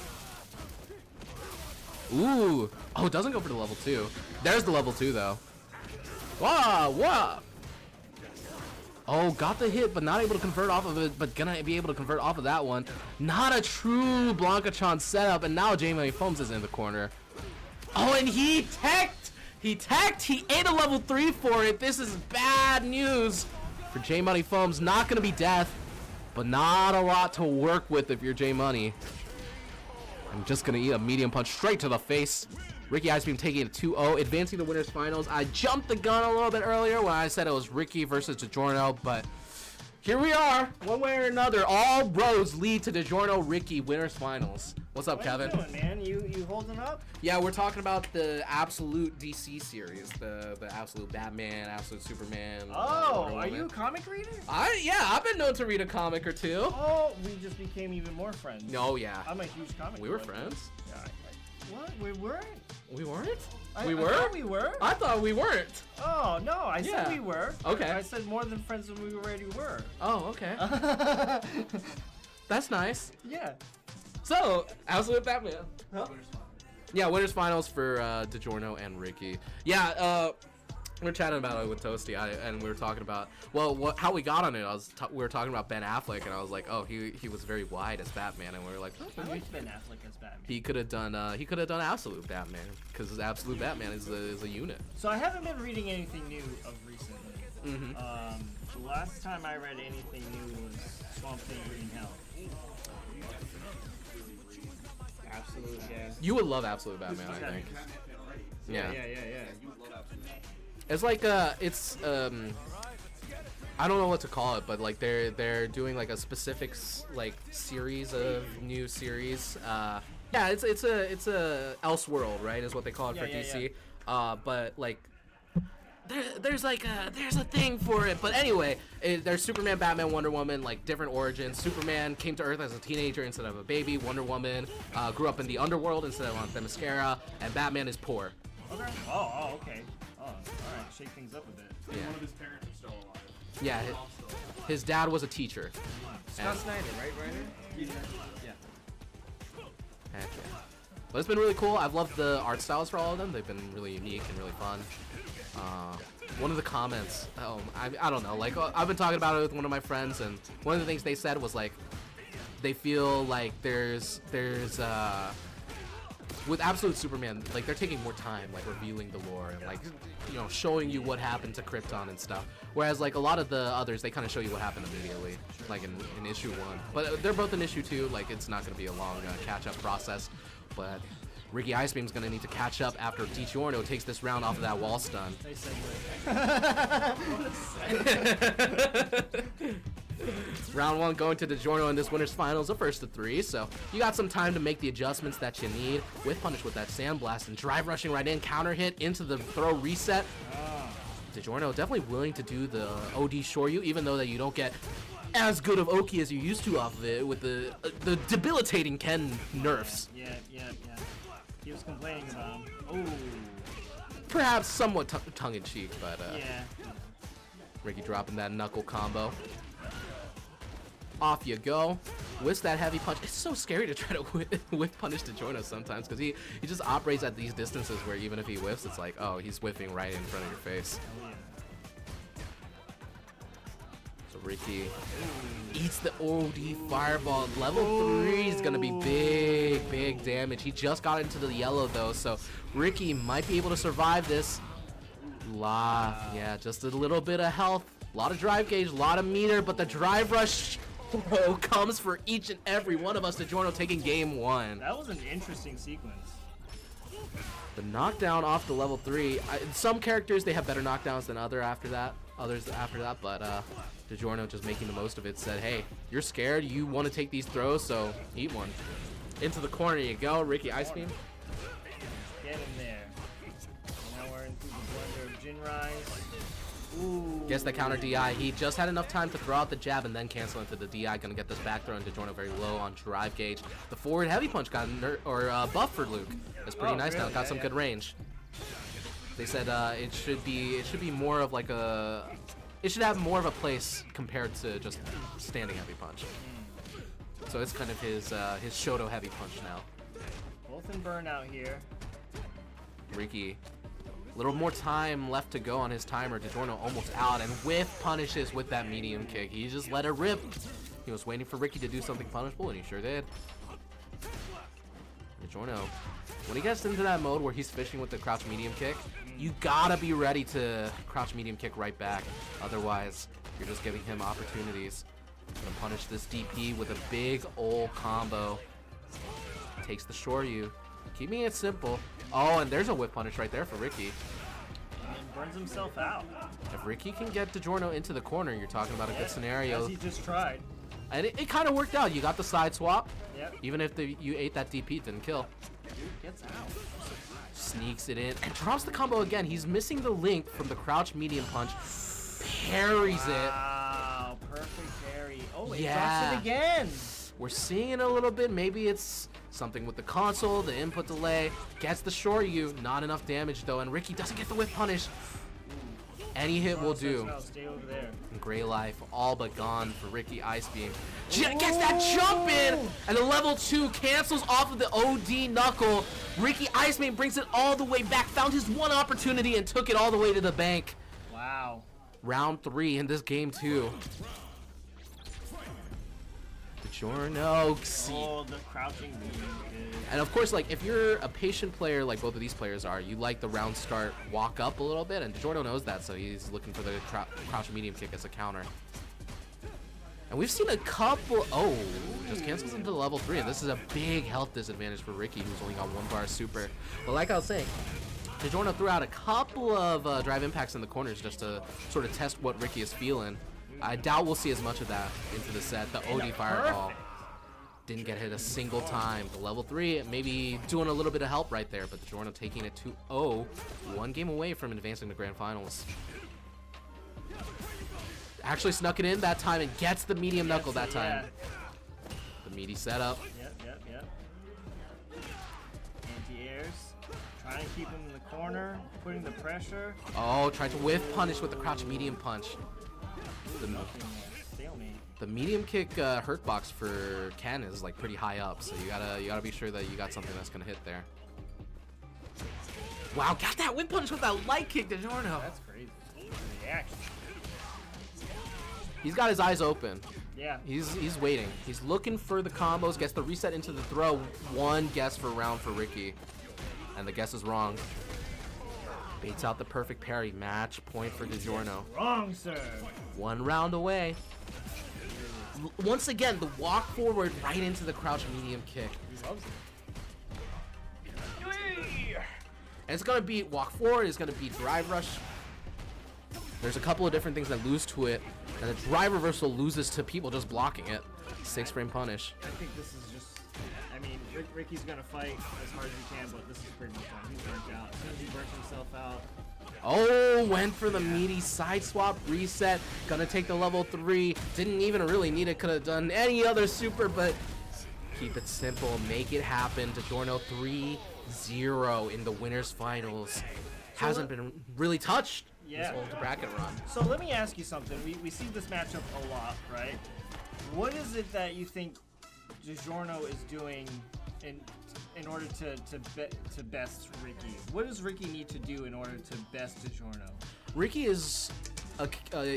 Ooh! Oh, it doesn't go for the level 2. There's the level 2, though. Wah! Wah! Oh, got the hit, but not able to convert off of it, but gonna be able to convert off of that one. Not a true Blanca-chan setup, and now J-Money Foams is in the corner. Oh, and he teched! He ate a level 3 for it. This is bad news for J Money Foams. Not gonna be death, but not a lot to work with if you're J Money. I'm just gonna eat a medium punch straight to the face. Ricky Ice Beam taking it 2-0, advancing the winners finals. I jumped the gun a little bit earlier when I said it was Ricky versus DiGiorno, but here we are, one way or another. All roads lead to DiGiorno Ricky winners finals. What's up, Kevin? What you doing, man? You holding up? Yeah, we're talking about the Absolute DC series, the Absolute Batman, Absolute Superman. Oh, are you a comic reader? I've been known to read a comic or two. Oh, we just became even more friends. Oh yeah. I'm a huge comic. We were collector. friends. Yeah. What? We weren't? We weren't? I thought we were. I thought we weren't. Oh no, I Yeah. said we were. Okay. I said more than friends than we already were. Oh, okay. That's nice. Yeah. So, Absolute Batman. Huh? Yeah, winners finals for DiGiorno and Ricky. Yeah, we were chatting about it with Toasty, and we were talking about how we got on it. We were talking about Ben Affleck, and I was like, oh, he was very wide as Batman, and we were like, oh, I liked Ben Affleck as Batman. he could have done Absolute Batman, because Absolute Batman is a unit. So I haven't been reading anything new of recently. Mm-hmm. The last time I read anything new was Swamp Thing Green Hell. Absolute, yeah. You would love Absolute Batman, I think. Yeah. It's like I don't know what to call it, but like they're doing like a specific like series of new series. Yeah, it's a Elseworld, right? Is what they call it for DC. But like there's a thing for it. But anyway, there's Superman, Batman, Wonder Woman, like different origins. Superman came to Earth as a teenager instead of a baby. Wonder Woman grew up in the underworld instead of on Themyscira, and Batman is poor. Okay. Oh, okay. Oh, all right. Shake things up a bit. Yeah. One of his parents are still alive. Yeah, his dad was a teacher. Scott Snyder, right, Ryder? Yeah. Heck yeah. But it's been really cool. I've loved the art styles for all of them. They've been really unique and really fun. One of the comments, I don't know, like I've been talking about it with one of my friends, and one of the things they said was like they feel like there's with Absolute Superman, like they're taking more time, like revealing the lore and like showing you what happened to Krypton and stuff. Whereas like a lot of the others, they kind of show you what happened immediately, like in issue 1. But they're both in issue 2. Like it's not going to be a long catch-up process. But Ricky Ice Beam's going to need to catch up after DiGiorno takes this round off of that wall stun. Round 1 going to DiGiorno in this winner's finals, the first of 3. So you got some time to make the adjustments that you need. With punish with that Sandblast and drive rushing right in, counter hit into the throw reset. DiGiorno definitely willing to do the OD Shoryu, even though that you don't get as good of Oki as you used to off of it with the debilitating Ken nerfs. Yeah. He was complaining about him. Oh. Perhaps somewhat tongue-in-cheek, but Yeah. Ricky dropping that knuckle combo. Off you go. Whiffs that heavy punch. It's so scary to try to whiff punish DiGiorno sometimes because he just operates at these distances where even if he whiffs, it's like, oh, he's whiffing right in front of your face. So Ricky eats the OD fireball. Level 3 is going to be big damage. He just got into the yellow though, so Ricky might be able to survive this. Yeah, just a little bit of health. A lot of drive gauge, a lot of meter, but the drive rush throw comes for each and every one of us. DiGiorno taking game 1. That was an interesting sequence. The knockdown off the level 3. Some characters, they have better knockdowns than others after that, but DiGiorno just making the most of it. Said, hey, you're scared, you want to take these throws, so eat one. Into the corner you go, Ricky Ice Beam. Get in there. Now we're into the blender of Jinrais. Ooh. Gets the counter DI. He just had enough time to throw out the jab and then cancel into the DI. Gonna get this back throw, and DiGiorno very low on drive gauge. The forward heavy punch got buff for Luke. It's pretty nice now. Got some good range. They said it should be more of like a. It should have more of a place compared to just standing heavy punch. So it's kind of his Shoto heavy punch now. Both in burnout here. Ricky, a little more time left to go on his timer. DiGiorno almost out, and whiff punishes with that medium kick. He just let it rip. He was waiting for Ricky to do something punishable, and he sure did. DiGiorno, when he gets into that mode where he's fishing with the crouch medium kick, you gotta be ready to crouch medium kick right back. Otherwise, you're just giving him opportunities. Gonna punish this DP with a big ol' combo. Takes the Shoryu. Keeping it simple. Oh, and there's a whip punish right there for Ricky. And burns himself out. If Ricky can get DiGiorno into the corner, you're talking about a good scenario. As he just tried. And it kind of worked out. You got the side swap. Yep. Even if you ate that DP, it didn't kill. Dude gets out. Sneaks it in and drops the combo again. He's missing the link from the crouch medium punch. Parries it. Wow, perfect parry. Oh, it Yeah. drops it again. We're seeing it a little bit. Maybe it's something with the console, the input delay. Gets the Shoryu. Not enough damage, though. And Ricky doesn't get the whip punish. Any hit will do. No, stay over there. Gray life all but gone for Ricky Ice Beam. Gets that jump in, and the level 2 cancels off of the OD knuckle. Ricky Ice Beam brings it all the way back, found his one opportunity, and took it all the way to the bank. Wow. Round 3 in this game, too. DiGiorno. Oh, the crouching medium kick. And of course, like, if you're a patient player like both of these players are, you like the round start walk up a little bit, and DiGiorno knows that, so he's looking for the crouch medium kick as a counter. And we've seen a couple. Oh, just cancels into level 3, and this is a big health disadvantage for Ricky, who's only got 1 bar super. But like I was saying, DiGiorno threw out a couple of drive impacts in the corners just to sort of test what Ricky is feeling. I doubt we'll see as much of that into the set. The OD fireball didn't get hit a single time. The level 3 maybe doing a little bit of help right there, but DiGiorno taking it 2-0, 1 game away from advancing to grand finals. Actually snuck it in that time and gets the medium knuckle that time. The meaty setup. Yep. Anti-airs. Trying to keep him in the corner, putting the pressure. Oh, tried to whiff punish with the crouch medium punch. The medium kick hurt box for Ken is like pretty high up, so you gotta be sure that you got something that's gonna hit there. Wow, got that whip punish with that light kick, DiGiorno. That's crazy. Reaction. He's got his eyes open. Yeah. He's waiting. He's looking for the combos. Gets the reset into the throw. 1 guess for round for Ricky, and the guess is wrong. Baits out the perfect parry. Match point for DiGiorno. Wrong, sir. 1 round away. Once again, the walk forward right into the crouch medium kick. He loves it. And it's gonna be walk forward. It's gonna be drive rush. There's a couple of different things that lose to it, and the drive reversal loses to people just blocking it. 6 frame punish. I think this is just. I mean, Ricky's gonna fight as hard as he can, but this is pretty much done. He's burnt out. As soon as he burns himself out. Oh, went for the meaty side swap reset. Gonna take the level 3. Didn't even really need it. Could have done any other super, but keep it simple. Make it happen. DiGiorno 3-0 in the winners finals. Hasn't been really touched this whole bracket run. So let me ask you something. We see this matchup a lot, right? What is it that you think DiGiorno is doing in order to best Ricky? What does Ricky need to do in order to best DiGiorno? Ricky is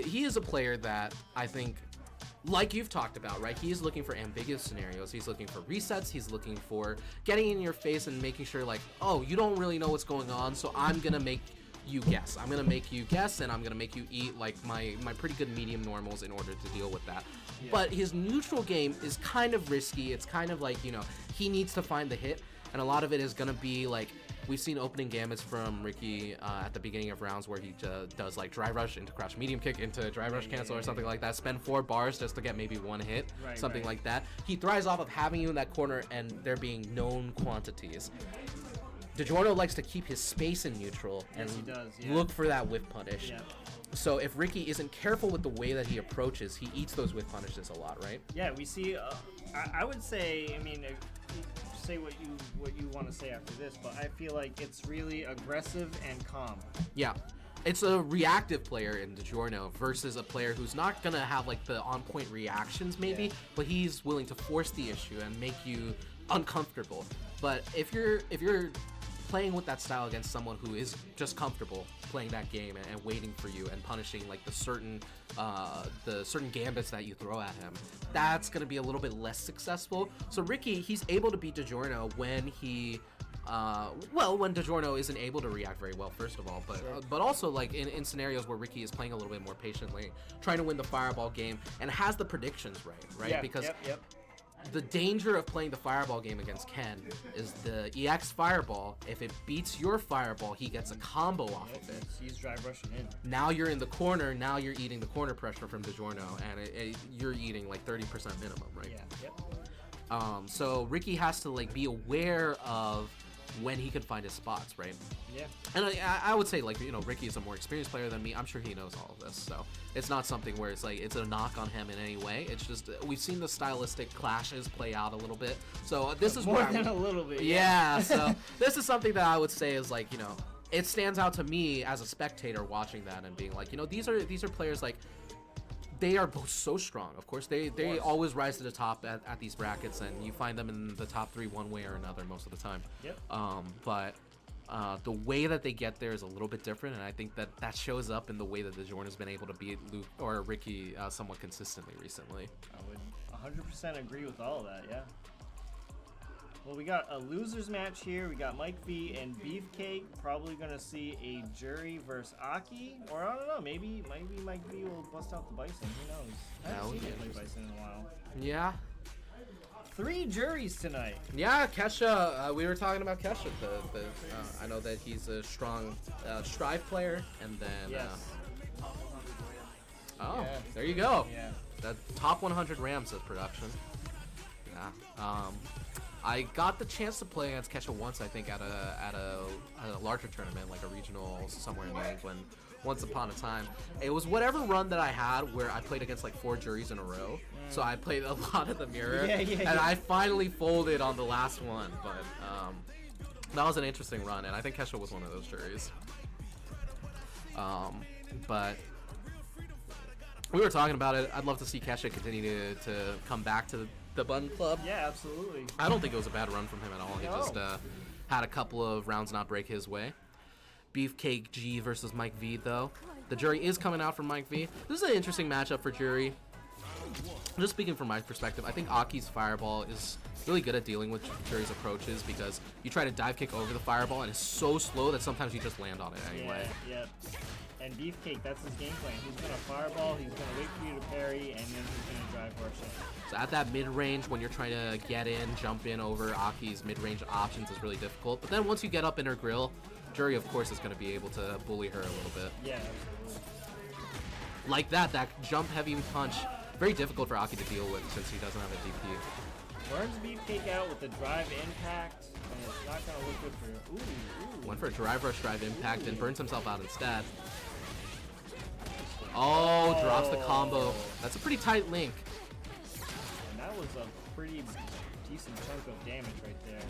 he is a player that I think, like you've talked about, right? He is looking for ambiguous scenarios. He's looking for resets. He's looking for getting in your face and making sure, like, oh, you don't really know what's going on, so I'm gonna make you guess. I'm gonna make you guess, and I'm gonna make you eat like my pretty good medium normals in order to deal with that. Yeah. But his neutral game is kind of risky. It's kind of like, you know, he needs to find the hit, and a lot of it is gonna be like We've seen opening gambits from Ricky at the beginning of rounds where he does like drive rush into crouch medium kick into drive rush cancel or something like that. Spend 4 bars just to get maybe 1 hit, something like that. He thrives off of having you in that corner and there being known quantities. DiGiorno likes to keep his space in neutral and Yes, he does, look for that whiff punish. Yeah. So if Ricky isn't careful with the way that he approaches, he eats those whiff punishes a lot, right? Yeah, we see. I would say. I mean, say what you want to say after this, but I feel like it's really aggressive and calm. Yeah. It's a reactive player in DiGiorno versus a player who's not gonna have like the on-point reactions maybe, but he's willing to force the issue and make you uncomfortable. But if you're playing with that style against someone who is just comfortable playing that game and waiting for you and punishing like the certain gambits that you throw at him, that's gonna be a little bit less successful. So Ricky, he's able to beat DiGiorno when he when DiGiorno isn't able to react very well, first of all, but also like in scenarios where Ricky is playing a little bit more patiently, trying to win the fireball game and has the predictions right? Yeah, Because yep. the danger of playing the fireball game against Ken is the EX fireball. If it beats your fireball, he gets a combo off of it. He's drive rushing in. Now you're in the corner. Now you're eating the corner pressure from DiGiorno, and you're eating like 30% minimum, right? Yeah. Yep. So Ricky has to like be aware of when he can find his spots, right? Yeah. And I would say, like, you know, Ricky is a more experienced player than me. I'm sure he knows all of this, so it's not something where it's like it's a knock on him in any way. It's just we've seen the stylistic clashes play out a little bit. So this is More where than a little bit. yeah. So this is something that I would say is like, you know, it stands out to me as a spectator watching that and being like, you know, these are players like. They are both so strong. Of course, they always rise to the top at these brackets, and you find them in the top 3 one way or another most of the time. Yep. But the way that they get there is a little bit different, and I think that shows up in the way that DiGiorno has been able to beat Luke or Ricky somewhat consistently recently. I would 100% agree with all of that. Yeah. Well, we got a losers match here. We got Mike V and Beefcake. Probably gonna see a Jury versus Aki, or I don't know. Maybe Mike V will bust out the Bison. Who knows? I haven't seen him play Bison in a while. Yeah. 3 juries tonight. Yeah, Kesha. We were talking about Kesha. I know that he's a strong Strive player, and then. Yes. Oh, Yeah. there you go. Yeah. That top 100 Rams of production. Yeah. I got the chance to play against Kesha once, I think, at a larger tournament, like a regional somewhere in New England, once upon a time. It was whatever run that I had where I played against like 4 juries in a row. So I played a lot of the mirror, and I finally folded on the last one. But that was an interesting run, and I think Kesha was one of those juries. But we were talking about it. I'd love to see Kesha continue to come back to the Bun Club. Yeah, absolutely. I don't think it was a bad run from him at all. He just had a couple of rounds not break his way. Beefcake G versus Mike V, though. The jury is coming out from Mike V. This is an interesting matchup for jury. Just speaking from my perspective, I think Aki's fireball is really good at dealing with jury's approaches because you try to dive kick over the fireball and it's so slow that sometimes you just land on it anyway. Yeah. And Beefcake, that's his game plan. He's gonna fireball, he's gonna wait for you to parry, and then he's gonna drive rush it. So at that mid-range, when you're trying to get in, jump in over Aki's mid-range options is really difficult. But then once you get up in her grill, Jury, of course, is going to be able to bully her a little bit. Yeah, absolutely. Like that jump heavy punch, very difficult for Aki to deal with since he doesn't have a DP. Burns Beefcake out with the drive impact, and it's not gonna look good for him. Ooh. Went for a drive rush drive impact and burns himself out instead. Oh, drops the combo. That's a pretty tight link. And that was a pretty decent chunk of damage right there.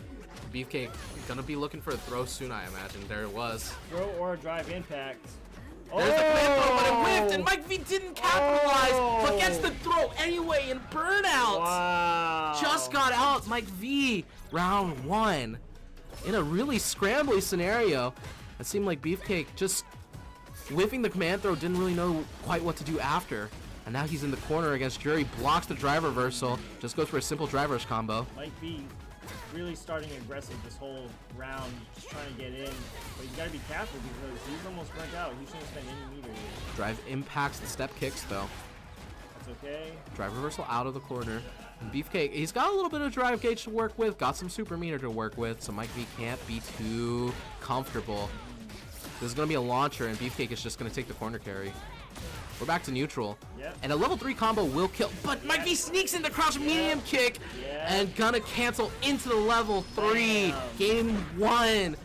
Beefcake gonna be looking for a throw soon, I imagine. There it was. Throw or drive impact. There's the command throw, but it whiffed, and Mike V didn't capitalize, but gets the throw anyway and burnout. Wow. Just got out, Mike V, round 1. In a really scrambly scenario, it seemed like Beefcake just whiffing the command throw, didn't really know quite what to do after. And now he's in the corner against Jury, blocks the drive reversal, just goes for a simple drive rush combo. Mike V really starting aggressive this whole round, just trying to get in. But you gotta be careful because he's almost burnt out. He shouldn't spend any meter here. Drive impacts the step kicks though. That's okay. Drive reversal out of the corner. Beefcake, he's got a little bit of drive gauge to work with, got some super meter to work with, so Mike V can't be too comfortable. This is going to be a launcher, and Beefcake is just going to take the corner carry. We're back to neutral. Yep. And a level 3 combo will kill, but Mike V sneaks in the crouch medium kick and gonna cancel into the level 3. Game 1.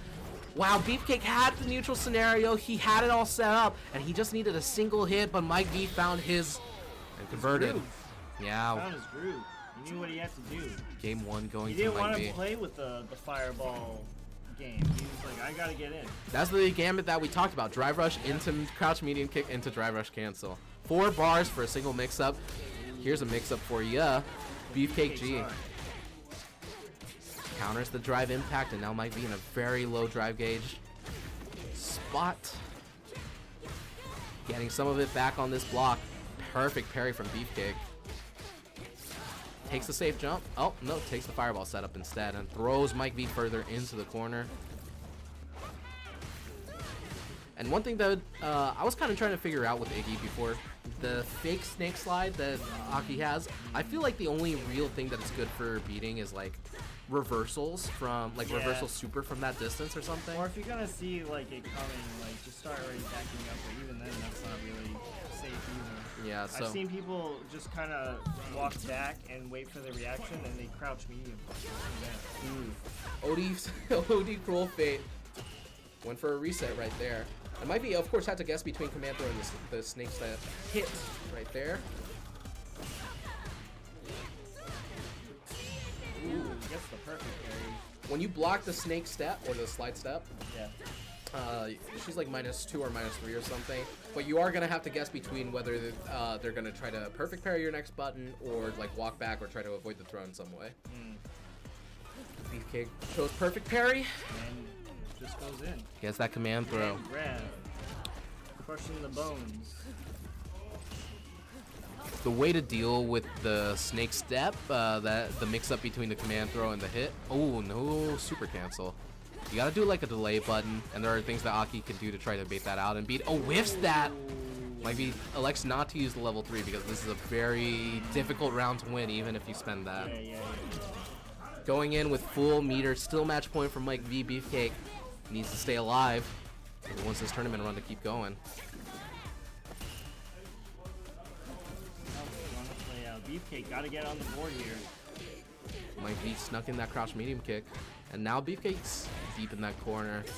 Wow, Beefcake had the neutral scenario. He had it all set up, and he just needed a single hit, but Mike V found his and converted. groove. Yeah. Found his groove. He knew what he had to do. Game 1 going He to didn't Mike want V. to play with the fireball game. He was like, I gotta get in. That's the gambit that we talked about. Drive rush into crouch medium kick into drive rush cancel. 4 bars for a single mix-up. Here's a mix-up for ya. Beefcake G. Counters the drive impact, and now Mike V in a very low drive gauge spot. Getting some of it back on this block. Perfect parry from Beefcake. Takes the safe jump. Oh, no, takes the fireball setup instead and throws Mike V further into the corner. And one thing that I was kind of trying to figure out with Iggy before, the fake snake slide that Aki has, I feel like the only real thing that it's good for beating is like reversals from, like reversal super from that distance or something. Or if you're gonna see like it coming, like just start already backing up. But even then, that's not really safe either. Yeah, so I've seen people just kind of walk back and wait for the reaction, and they crouch medium. OD Cruel Fate went for a reset right there. It might be, of course, had to guess between command throw and the snake step hit right there. Ooh, gets the perfect carry. When you block the snake step or the slide step, Yeah. she's like -2 or -3 or something. But you are gonna have to guess between whether they're gonna try to perfect parry your next button or like walk back or try to avoid the throw in some way. Beefcake chose perfect parry. And just goes in. Gets that command throw. And grab. Crushing the bones. The way to deal with the snake step, the mix-up between the command throw and the hit. Oh, no super cancel. You gotta do like a delay button, and there are things that Aki can do to try to bait that out and beat. Oh, whiffs that! Might be elects not to use the level 3 because this is a very difficult round to win, even if you spend that. Yeah. Going in with full meter, still match point for Mike V. Beefcake. Needs to stay alive. He wants this tournament run to keep going. Beefcake gotta get on the board here. Mike V snuck in that crouch medium kick, and now Beefcake's deep in that corner. Yep,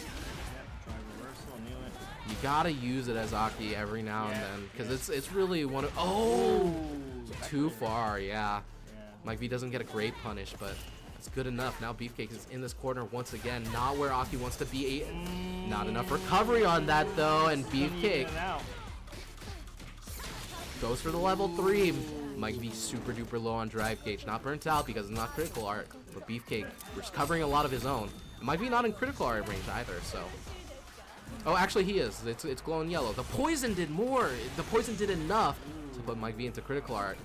try reversal, knew it. You gotta use it as Aki every now and Yeah, then, because it's really one of too far, yeah. Mike V doesn't get a great punish, but it's good enough. Now Beefcake is in this corner once again, not where Aki wants to be. Not enough recovery on that though, and Beefcake goes for the level 3. Mike V super duper low on drive gauge, not burnt out because it's not critical art, but Beefcake was covering a lot of his own. Mike V not in critical art range either, so. Oh, actually he is. It's glowing yellow. The poison did more. The poison did enough to put Mike V into critical art.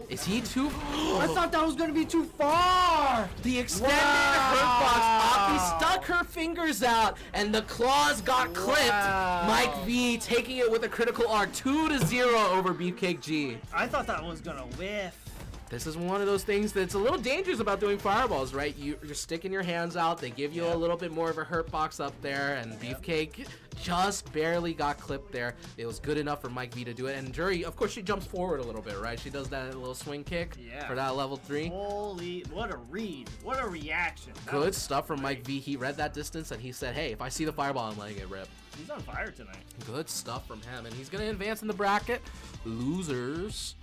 Is he too? I thought that was gonna be too far. The extended hurtbox. Aki stuck her fingers out, and the claws got clipped. Mike V taking it with a critical R, 2-0 over Beefcake G. I thought that was gonna whiff. This is one of those things that's a little dangerous about doing fireballs, right? You're sticking your hands out. They give you a little bit more of a hurt box up there, and Beefcake just barely got clipped there. It was good enough for Mike V to do it. And Jury, of course, she jumps forward a little bit, right? She does that little swing kick for that level 3. Holy, what a read. What a reaction. That Good was stuff from great. Mike V. He read that distance, and he said, hey, if I see the fireball, I'm letting it rip. He's on fire tonight. Good stuff from him, and he's going to advance in the bracket. Losers.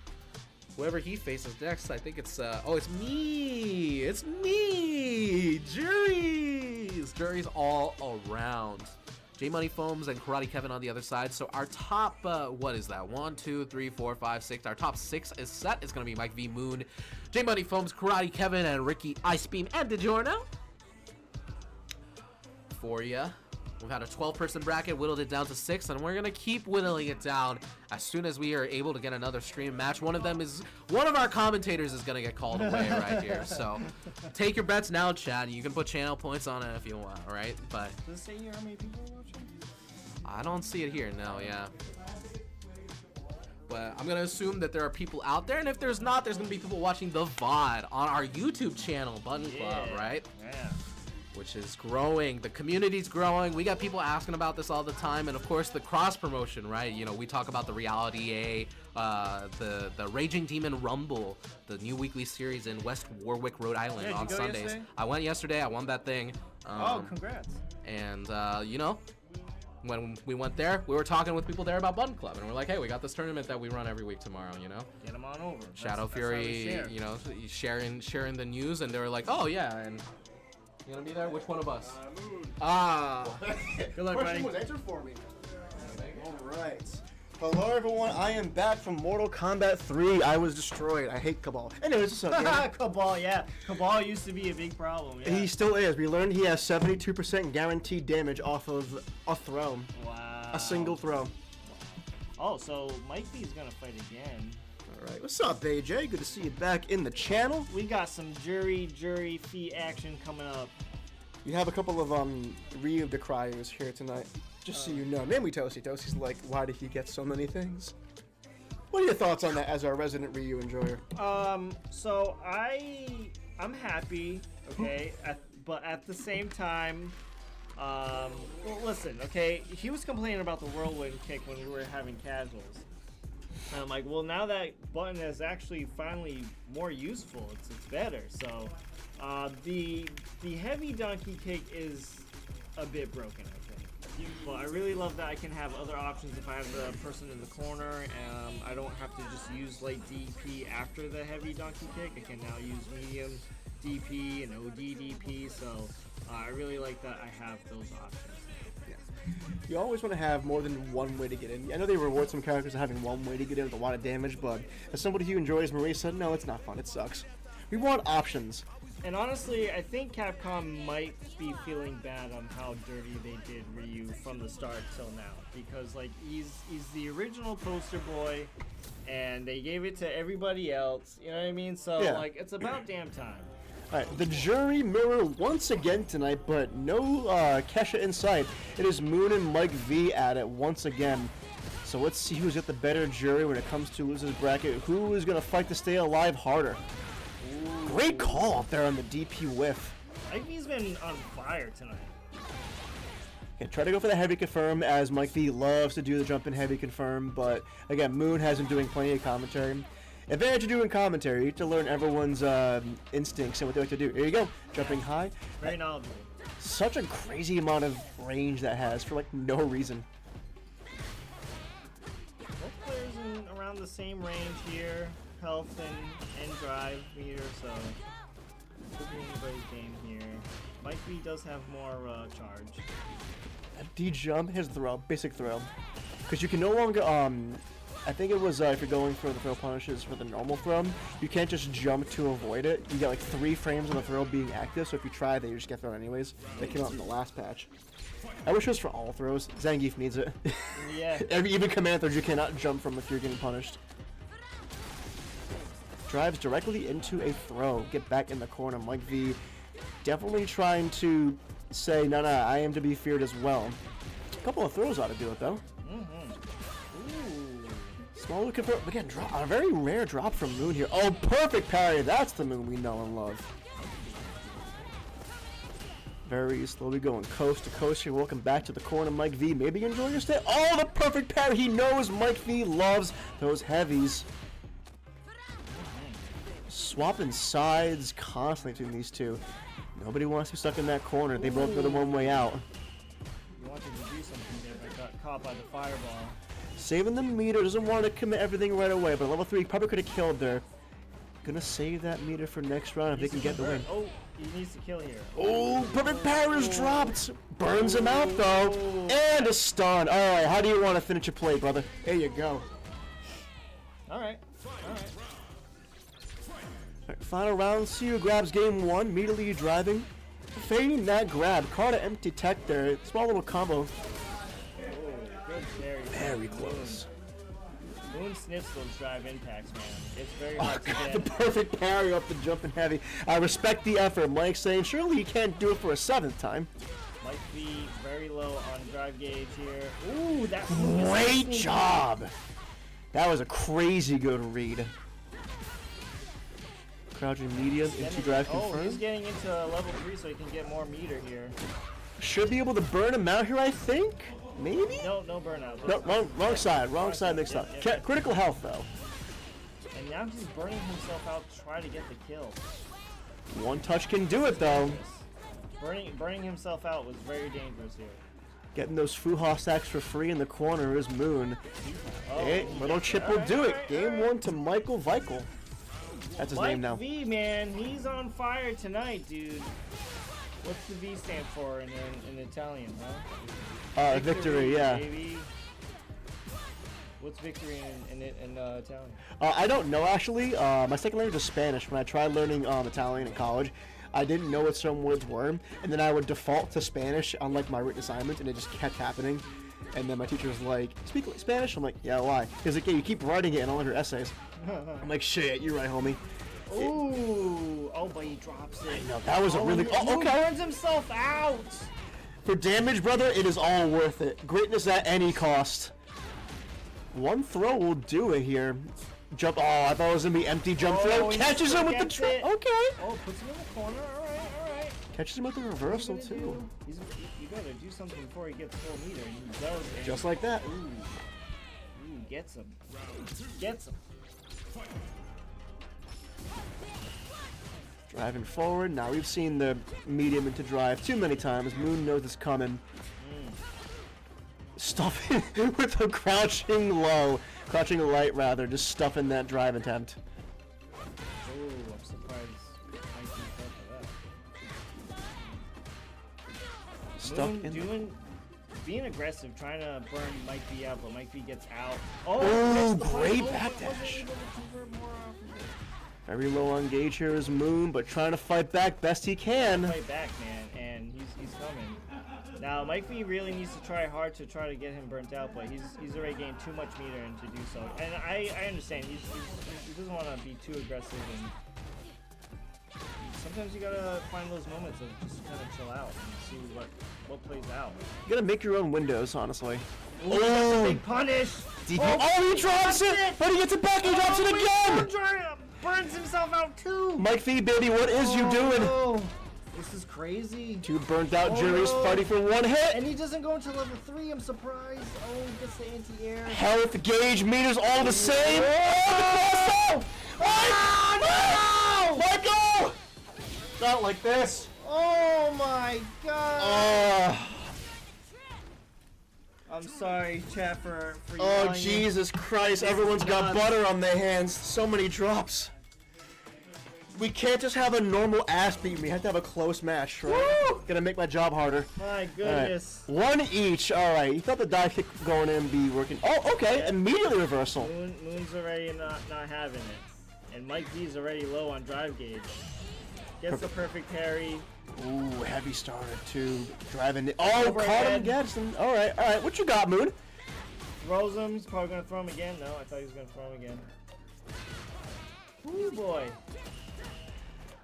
Whoever he faces next, I think it's, it's me! It's me! Jury's all around. J Money Foams and Karate Kevin on the other side. So our top, what is that? 1, 2, 3, 4, 5, 6. Our top 6 is set. It's going to be Mike V. Moon, J Money Foams, Karate Kevin, and Ricky Ice Beam and DiGiorno. For ya. We've had a 12-person bracket, whittled it down to 6, and we're gonna keep whittling it down as soon as we are able to get another stream match. One of our commentators is gonna get called away right here. So take your bets now, Chad. You can put channel points on it if you want, all right? But Does it say here how many people are watching? I don't see it here. No, yeah. But I'm gonna assume that there are people out there, and if there's not, there's gonna be people watching the VOD on our YouTube channel, Button Club, right? Yeah. Which is growing. The community's growing. We got people asking about this all the time, and of course the cross promotion, right? You know, we talk about the Reality A, the Raging Demon Rumble, the new weekly series in West Warwick, Rhode Island Yeah, did on you go Sundays. yesterday? I went yesterday. I won that thing. Oh, congrats. And you know, when we went there, we were talking with people there about Button Club, and we're like, hey, we got this tournament that we run every week tomorrow, you know? Get them on over. Shadow That's how we Fury, share. you know, sharing the news, and they were like, oh yeah, and you gonna be there? Which one of us? Ah. Good luck, buddy. Question was answered for me. All right. Hello, everyone. I am back from Mortal Kombat 3. I was destroyed. I hate Cabal. Anyways, what's up, man? Cabal, yeah. Cabal used to be a big problem. Yeah. He still is. We learned he has 72% guaranteed damage off of a throw. Wow. A single throw. Oh, so Mike B's gonna fight again. All right. What's up, AJ? Good to see you back in the channel. We got some jury feet action coming up. You have a couple of Ryu decriers here tonight. Just so you know. Namely Toasty. Toasty's like, why did he get so many things? What are your thoughts on that as our resident Ryu enjoyer? So I'm happy, okay, but at the same time, well, listen, okay, he was complaining about the whirlwind kick when we were having casuals. And I'm like, well, now that button is actually finally more useful, it's better. So, the heavy donkey kick is a bit broken, I think. But I really love that I can have other options if I have the person in the corner, and I don't have to just use like DP after the heavy donkey kick. I can now use medium DP and OD DP. So I really like that I have those options. You always want to have more than one way to get in. I know they reward some characters for having one way to get in with a lot of damage, but as somebody who enjoys Marisa, no, it's not fun. It sucks. We want options. And honestly, I think Capcom might be feeling bad on how dirty they did Ryu from the start till now, because like he's the original poster boy, and they gave it to everybody else. You know what I mean? So Yeah. like it's about damn time. Alright, the jury mirror once again tonight, but no Kesha inside. It is Moon and Mike V at it once again. So let's see who's got the better jury when it comes to losers bracket. Who is going to fight to stay alive harder? Great call up there on the DP whiff. Mike V's been on fire tonight. Okay, try to go for the heavy confirm, as Mike V loves to do the jump in heavy confirm, but again, Moon has been doing plenty of commentary. Advantage of doing commentary, you get to learn everyone's instincts and what they like to do. Here you go, jumping high. Very knowledgeable. Such a crazy amount of range that has for like no reason. Both players in around the same range here, health and drive meter, so could be anybody's game here. Mike V does have more charge. D jump, his throw, basic throw, because you can no longer I think it was if you're going for the throw punishes for the normal throw, you can't just jump to avoid it. You get like 3 frames of the throw being active, so if you try, they just get thrown anyways. That came out in the last patch. I wish it was for all throws. Zangief needs it. Yeah. Even command throws you cannot jump from if you're getting punished. Drives directly into a throw. Get back in the corner. Mike V definitely trying to say, no, I am to be feared as well. A couple of throws ought to do it though. Small looking for again, a very rare drop from Moon here. Oh, perfect parry. That's the Moon we know and love. Very slowly going coast to coast here. Welcome back to the corner, Mike V. Maybe enjoying your stay. Oh, the perfect parry. He knows Mike V loves those heavies. Swapping sides constantly between these two. Nobody wants to be stuck in that corner. They both go the one way out. You wanted to do something there, but got caught by the fireball. Saving the meter, doesn't want to commit everything right away, but level 3 probably could have killed there. Gonna save that meter for next round if they can get the win. Oh, he needs to kill here. Oh, perfect parry is dropped. Burns him out though. And a stun. Alright, how do you want to finish your play, brother? There you go. Alright. Alright, final round, Siu grabs game 1, immediately driving. Fading that grab, caught an empty tech there. Small little combo. Very close. Moon sniffs those drive impacts, man. It's very hard to get. The perfect parry up the jumping heavy. I respect the effort. Mike saying, surely you can't do it for a 7th time. Might be very low on drive gauge here. Ooh, that great job. That was a crazy good read. Crouching medium into drive Oh, he's confirmed. getting into level 3 so he can get more meter here. Should be able to burn him out here, I think. Maybe? No burnout. No, wrong side. Wrong side mixed up. Critical health, though. And now he's burning himself out to try to get the kill. One touch can do it, though. Burning himself out was very dangerous here. Getting those Fuha stacks for free in the corner is Moon. Oh, Hey, little chip will do it. Game 1 to Michael Weichel. That's his name now. Mike V, man, he's on fire tonight, dude. What's the V stand for in Italian, huh? Victory, yeah. Baby. What's victory in Italian? I don't know, actually. My second language is Spanish. When I tried learning Italian in college, I didn't know what some words were, and then I would default to Spanish on like my written assignments, and it just kept happening. And then my teacher was like, "Speak Spanish?" I'm like, "Yeah, why?" He's like, "Yeah, you keep writing it in all of your essays." I'm like, "Shit, you're right, homie." Ooh! Oh, but he drops it. No, that was a really. He Oh, okay. burns himself out. For damage, brother, it is all worth it. Greatness at any cost. One throw will do it here. Jump. Oh, I thought it was gonna be empty jump throw. he Catches him with the. gets it. Okay. Oh, puts him in the corner. All right. Catches him with the reversal too. You gotta do something before he gets full meter. And he does. And Just like that. Ooh, gets him. Gets him. Driving forward. Now we've seen the medium into drive too many times. Moon knows it's coming. Stuffing with a crouching light rather, just stuffing that drive attempt. Ooh, I'm surprised. I can for Stuck that. in. Moon being aggressive, trying to burn Mike B out, but Mike B gets out. Oh, gets the great fight. backdash. Wasn't able to convert more off of it. Very low on gauge here is Moon, but trying to fight back best he can. Fight back, man, and he's coming. Now, Mike B really needs to try hard to try to get him burnt out, but he's already gained too much meter and to do so. And I understand he doesn't want to be too aggressive, and sometimes you gotta find those moments of just kind of chill out and see what plays out. You gotta make your own windows, honestly. Ooh, that's a big punish. Oh, he drops it, but he gets it back. He drops it again. Burns himself out too. Mike V, baby, what is you doing? No. This is crazy. Two burnt out juries fighting for one hit. And he doesn't go into level 3, I'm surprised. Oh, he gets the anti-air. Health gauge meters all the same. Oh, no! Michael! Not like this. Oh my god. I'm sorry, chat, for Oh, yelling. Jesus Christ. Everyone's got butter on their hands. So many drops. We can't just have a normal ass beat. We have to have a close match, right? Woo! Gonna make my job harder. My goodness. All right. One each. All right. You thought the dive kick going in be working. Oh, okay. Yeah. Immediately reversal. Moon's already not having it. And Mike D's already low on drive gauge. Gets the perfect parry. Ooh, heavy starter too. Driving it. Oh, Overhead. caught him again. All right. All right. What you got, Moon? Throws him. He's probably going to throw him again. No, I thought he was going to throw him again. Ooh, boy.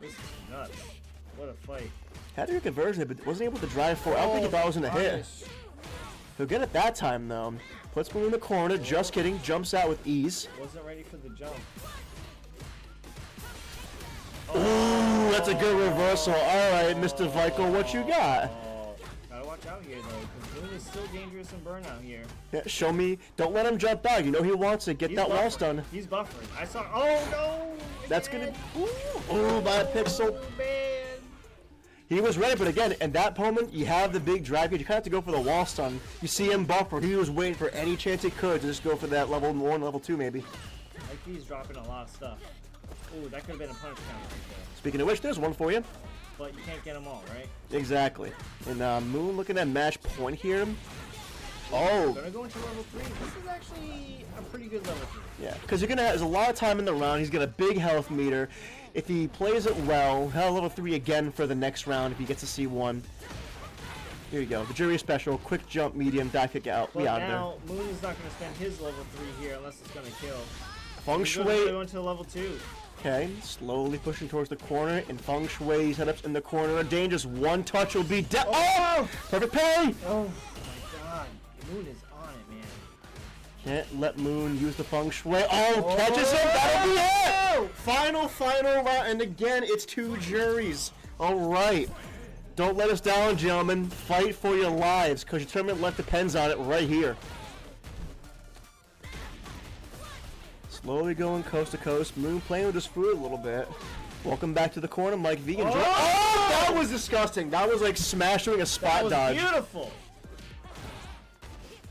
This is nuts. What a fight. Had to do a conversion, but wasn't able to drive for. I don't think he thought it was gonna hit. punish. He'll get it that time though. Puts Moon in the corner. Just kidding. Jumps out with ease. Wasn't ready for the jump. Ooh, that's a good reversal. All right, Mr. Weichel, what you got? Oh, gotta watch out here though, because Moon is still dangerous in burnout here. Yeah, show me. Don't let him jump out. You know he wants it. Get He's that wall buffering. stun. He's buffering. I saw. Oh no! That's again. gonna. Ooh, by a pixel. Oh, man. He was ready, but again, in that moment, you have the big drive. You kind of have to go for the wall stun. You see him buffer. He was waiting for any chance he could to just go for that level 1, level 2, maybe. Like he's dropping a lot of stuff. Ooh, that could have been a punch counter right there. Speaking of which, there's one for you. But you can't get them all, right? Exactly. And Moon looking at match point here. Oh, Gonna go into level 3. This is actually a pretty good level 3. yeah. Because you're gonna have, there's a lot of time in the round. He's got a big health meter. If he plays it well, he'll have level 3 again for the next round if he gets to see 1. Here you go. The jury special, quick jump, medium, dive kick out. But We out there. now, Moon is not going to spend his level 3 here unless it's going to kill. Feng He's going to Shui. go into level 2. Okay, slowly pushing towards the corner, and Feng Shui setups in the corner. Dangerous. One touch will be dead. Oh! Perfect parry! Oh my god. Moon is on it, man. Can't let Moon use the feng shui. Oh, catches him. That'll be it. Final round. And again, it's 2 juries. All right. Don't let us down, gentlemen. Fight for your lives, because your tournament life depends on it right here. Slowly going coast to coast. Moon playing with his food a little bit. Welcome back to the corner, Mike V. Oh, that was disgusting. That was like smashing a spot That was dodge. beautiful.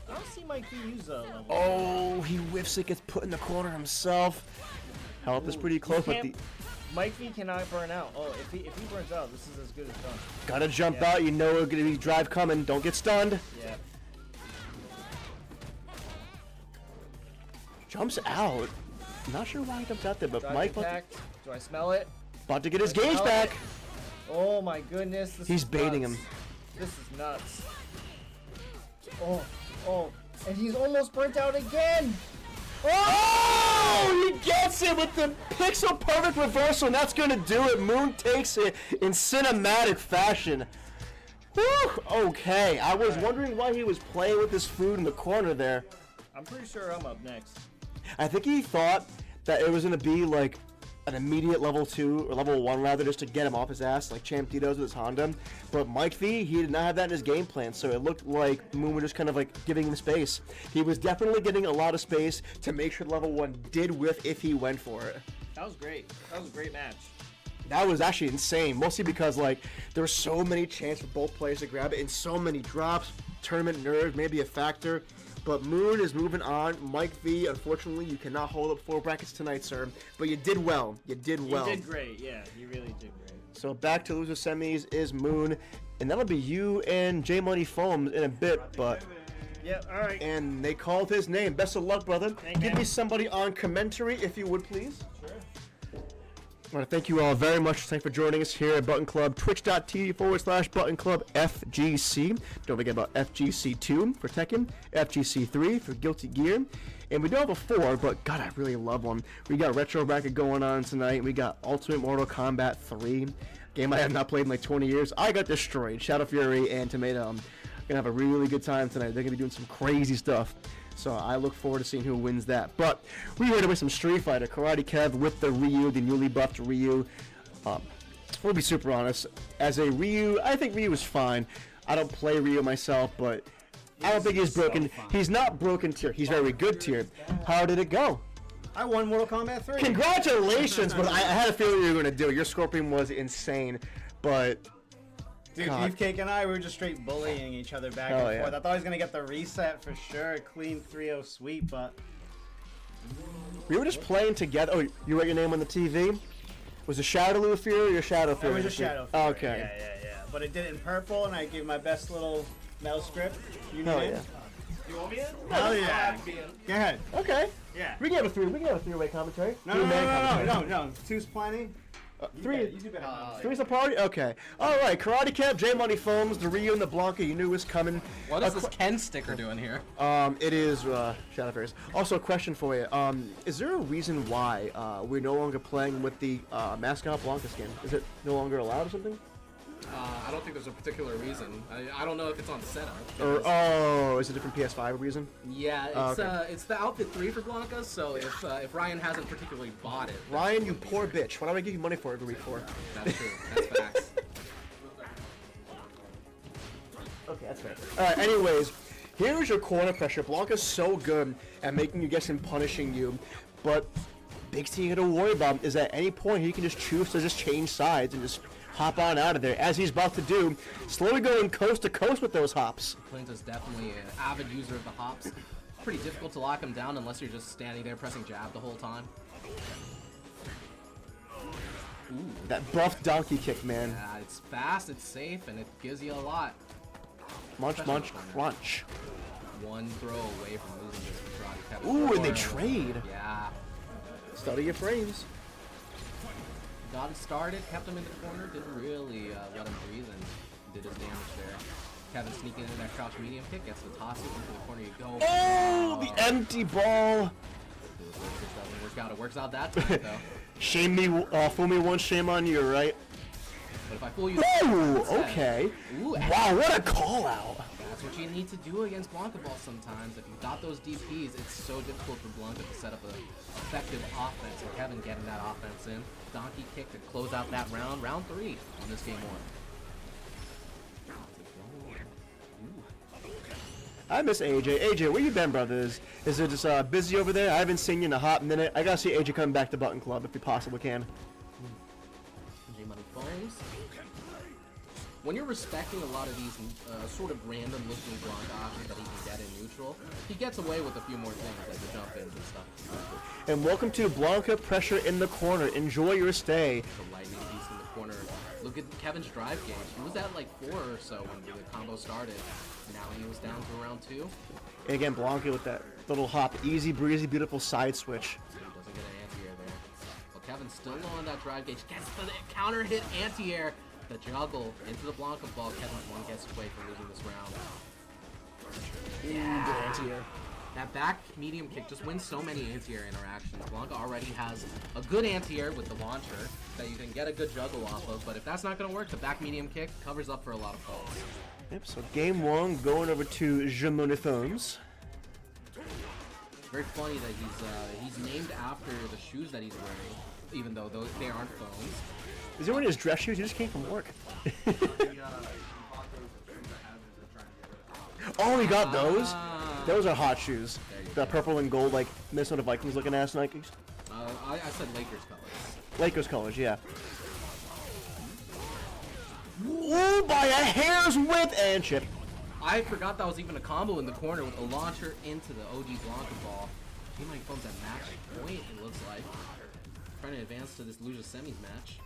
I don't see Mike V use that level. Oh, he whiffs it, gets put in the corner himself. Health is pretty close, but Mike V cannot burn out. Oh, if he burns out, this is as good as done. gotta jump out. You know we're gonna be drive coming. Don't get stunned. Yeah. Jumps out. Not sure why he jumped out there, but Drive Mike impact. Do I smell it? about to get his Do I gauge smell back. it? Oh my goodness. This He's is baiting nuts. him. This is nuts. Oh. And he's almost burnt out again. Oh, he gets it with the pixel perfect reversal, and that's gonna do it. Moon takes it in cinematic fashion. Whew, okay, I was wondering why he was playing with his food in the corner there. I'm pretty sure I'm up next. I think he thought that it was gonna be like an immediate level 2 or level 1 rather, just to get him off his ass like Champ D does with his Honda. But Mike V, he did not have that in his game plan, so it looked like Moon was just kind of like giving him space. He was definitely getting a lot of space to make sure level 1 did whiff if he went for it. That was great. That was a great match. That was actually insane, mostly because like there were so many chances for both players to grab it and so many drops. Tournament nerves may be a factor. But Moon is moving on. Mike V, unfortunately, you cannot hold up 4 brackets tonight, sir. But you did well. You did well. You did great. Yeah, you really did great. So back to loser semis is Moon. And that'll be you and J Money Foams in a bit. But Yeah, all right. and they called his name. Best of luck, brother. Thank Give you. me somebody on commentary, if you would, please. Sure. I want to thank you all very much. Thanks for joining us here at Button Club, twitch.tv/Button Club FGC. Don't forget about FGC2 for Tekken, FGC3 for Guilty Gear. And we do have a 4, but God, I really love one. We got Retro Bracket going on tonight. We got Ultimate Mortal Kombat 3, game I have not played in like 20 years. I got destroyed. Shadow Fury and Tomato. I'm gonna have a really good time tonight. They're gonna be doing some crazy stuff. So I look forward to seeing who wins that. But we heard about some Street Fighter. Karate Kev with the Ryu, the newly buffed Ryu. We'll be super honest. As a Ryu, I think Ryu is fine. I don't play Ryu myself, but I don't think he's broken. He's not broken tier. He's very good tier. How did it go? I won Mortal Kombat 3. Congratulations, but I had a feeling you were going to do it. Your Scorpion was insane, but... Dude, God. Beefcake and I were just straight bullying each other back Hell and yeah. forth. I thought I was gonna get the reset for sure, clean 3-0 sweep, but We were just playing together. Oh, you wrote your name on the TV? Was it Shadow Fury or Shadow it Fury? was a Shadow. Oh, Fury. okay. Yeah. But it did it in purple, and I gave my best little metal script. You Hell know yeah. You want me in? Hell yeah. Go ahead. Okay. Yeah. We can have a 3-way commentary. No, Three-man commentary. no. Two's plenty. Three. You do better. Three's a party? Okay. Alright, Karate Kev, J Money Foams, the Ryu and the Blanca, you knew was coming. What is this Ken sticker doing here? It is Shadow Fairies. Also, a question for you. Is there a reason why we're no longer playing with the mascot Blanca skin? Is it no longer allowed or something? I don't think there's a particular reason. I don't know if it's on the setup. Or is it a different PS5 reason? Yeah, it's Oh, okay. it's the outfit 3 for Blanca. So if Ryan hasn't particularly bought it, Ryan, you poor bitch. What do I give you money for every week for? that's true. That's facts. Okay, that's fair. Alright, anyways, here's your corner pressure. Blanca's so good at making you guess and punishing you, but big thing you gotta worry about is at any point he can just choose to just change sides and just hop on out of there, as he's about to do, slowly going coast to coast with those hops. Clint is definitely an avid user of the hops. Pretty difficult to lock him down unless you're just standing there pressing jab the whole time. That buff donkey kick, man. Yeah, it's fast, it's safe, and it gives you a lot. Munch, munch, crunch. One throw away from losing this with Karate Kev. Ooh, and they trade. Yeah. Study your frames. Got it started, kept him in the corner, didn't really let him breathe, and did his damage there. Kevin sneaking in that crouch medium kick, gets the toss it into the corner you go. Oh, the empty ball. It doesn't work out. It works out that time, though. Shame me, fool me once, shame on you, right? But if I fool you... Ooh, instead- okay. Ooh, Wow, what a call out. That's what you need to do against Blanca Ball sometimes. If you got those DPs, it's so difficult for Blanca to set up an effective offense. And Kevin getting that offense in. Donkey kick to close out that round. Round 3 on this game 1. I miss AJ. AJ, where you been, brothers? Is it just busy over there? I haven't seen you in a hot minute. I gotta see AJ coming back to Button Club if you possibly can. J-Money Phones. When you're respecting a lot of these sort of random looking Blanca options that he can get in neutral, he gets away with a few more things like the jump ins and stuff. And welcome to Blanca Pressure in the Corner. Enjoy your stay. The lightning piece in the corner. Look at Kevin's drive gauge. He was at like 4 or so when the combo started. Now he was down to around 2. And again, Blanca with that little hop. Easy breezy, beautiful side switch. So he doesn't get an anti-air there. But Kevin's still low on that drive gauge. Gets the counter hit anti-air. The juggle into the Blanca Ball. Kevin's one gets away from losing this round. Yeah. Anti-air. That back medium kick just wins so many anti-air interactions. Blanca already has a good anti-air with the launcher that you can get a good juggle off of, but if that's not going to work, the back medium kick covers up for a lot of faults. Yep, so game 1 going over to Jamone Phones. Very funny that he's named after the shoes that he's wearing, even though they aren't phones. Is he wearing his dress shoes? He just came from work. Oh, he got those? Those are hot shoes. The purple and gold, like Minnesota Vikings looking ass Nikes. I said Lakers colors. Lakers colors, yeah. Ooh, by a hair's width and chip. I forgot that was even a combo in the corner with a launcher into the OG Blanca Ball. J-Money Phones at match point, it looks like. Trying to advance to this loser semis match.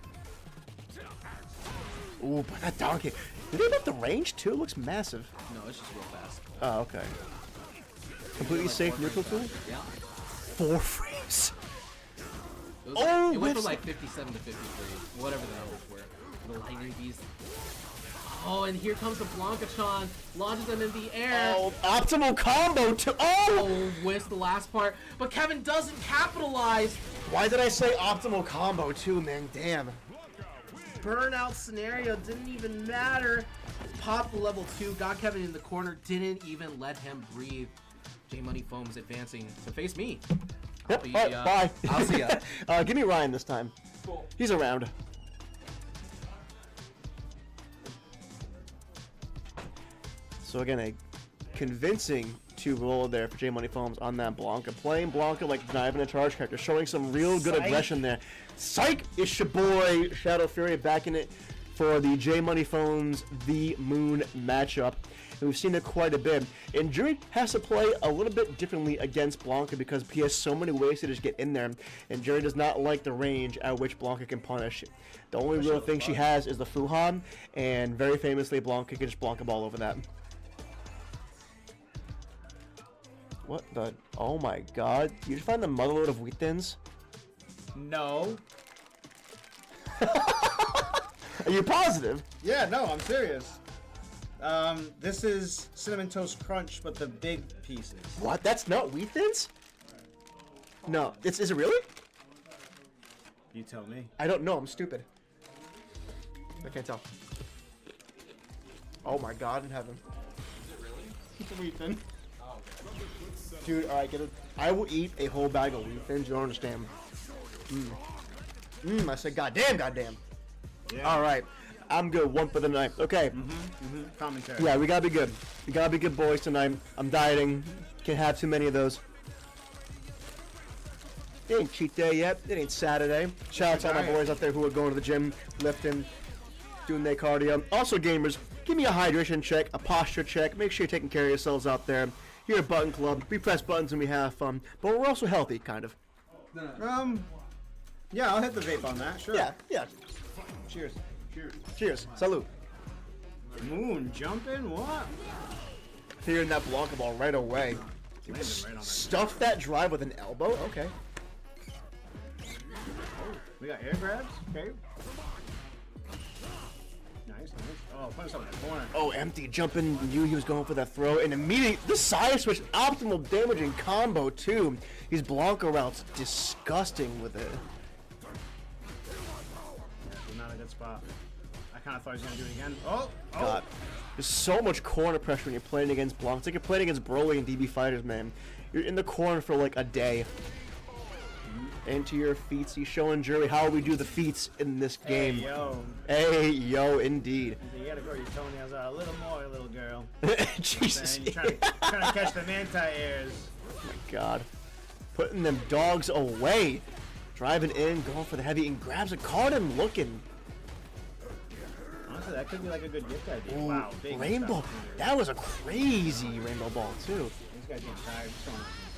Ooh, but that donkey. Did he have the range too? It looks massive. No, it's just real fast. Oh, okay. Completely Like safe 4 neutral tool? frames back. Yeah. 4 frames. It, was Oh, it went from whips- like 57 to 53, whatever the numbers were. The lightning beast. Oh, and here comes the Blanca-chan. Launches them in the air. Oh, optimal combo to Oh, missed the last part. But Kevin doesn't capitalize. Why did I say optimal combo too, man? Damn. Burnout scenario didn't even matter. Popped the level 2, got Kevin in the corner, didn't even let him breathe. J-Money Foams advancing to face me. Yep, I'll be, bye. I'll see ya. Give me Ryan this time. Cool. He's around. So again, a convincing 2 roll there for J Money Foams on that Blanca. Playing Blanca like not even a charge character, showing some real good Psych. aggression there. Psych! It's your boy Shadow Fury back in it for the J Money Foams The Moon matchup. And we've seen it quite a bit. And Jury has to play a little bit differently against Blanca because he has so many ways to just get in there. And Jury does not like the range at which Blanca can punish. The only real thing she has is the Fuhan, and very famously Blanca can just Blanca Ball over that. What the? Oh my god. You just find the motherload of wheat thins? No. Are you positive? Yeah, no, I'm serious. This is Cinnamon Toast Crunch, but the big pieces. What? That's not wheat thins? No. Is it really? You tell me. I don't know. I'm stupid. I can't tell. Oh my god in heaven. It's a wheat thin. Dude, alright, get it. I will eat a whole bag of wheat thins. You don't understand. I said goddamn. Yeah. Alright. I'm good. 1 for the night. Okay. Commentary. Yeah, we gotta be good. We gotta be good boys tonight. I'm dieting. Can't have too many of those. It ain't cheat day yet. It ain't Saturday. Shout out to all my boys out there who are going to the gym, lifting, doing their cardio. Also, gamers, give me a hydration check, a posture check. Make sure you're taking care of yourselves out there. Here at Button Club, we press buttons and we have fun, but we're also healthy, kind of. Yeah, I'll hit the vape on that. Sure. Yeah. Cheers. Cheers. Salute. Moon jumping? What? Clearing that Blanca Ball right away. Landed right on my. Stuff that drive with an elbow? Okay. We got air grabs. Okay. Nice. Oh, put us up in the corner. Oh, empty jumping. Knew he was going for that throw. And immediately, the side switch, optimal damaging combo, too. These Blanca routes, disgusting with it. Yeah, not a good spot. I kind of thought he was gonna do it again. Oh, God. There's so much corner pressure when you're playing against Blanc. It's like you're playing against Broly and DB fighters, man. You're in the corner for like a day. Into your feats. He's showing Jury how we do the feats in this game. Hey, yo. Hey, yo, indeed. You gotta grow your toenails out a little more, little girl. Jesus. And you're trying to catch them anti-airs. Oh my God. Putting them dogs away. Driving in, going for the heavy, and grabs a card and looking. Honestly, that could be like a good gift idea. Ooh, Wow, big rainbow. stuff. That was a crazy rainbow ball, too. These guys get tired.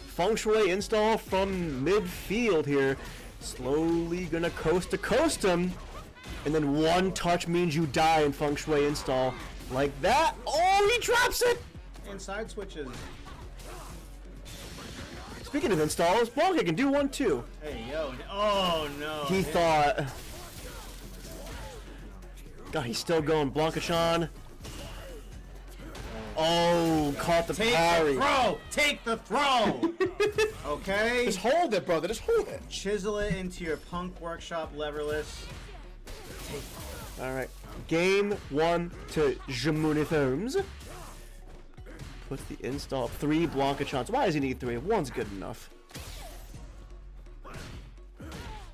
Feng Shui install from midfield here. Slowly gonna coast to coast him. And then one touch means you die in Feng Shui install. Like that. Oh, he drops it! And side switches. Speaking of installs, Blanca can do one too. Hey, yo. Oh, no. He thought. God, he's still going. Blanca-chan. Oh, caught the Take parry. the throw! Take the throw! Okay? Just hold it, brother. Just hold it. Chisel it into your Punk Workshop leverless. All right. Game 1 to Jamuni Thumbs. Puts the install. 3 Blanca-chans. Why does he need 3? 1's good enough.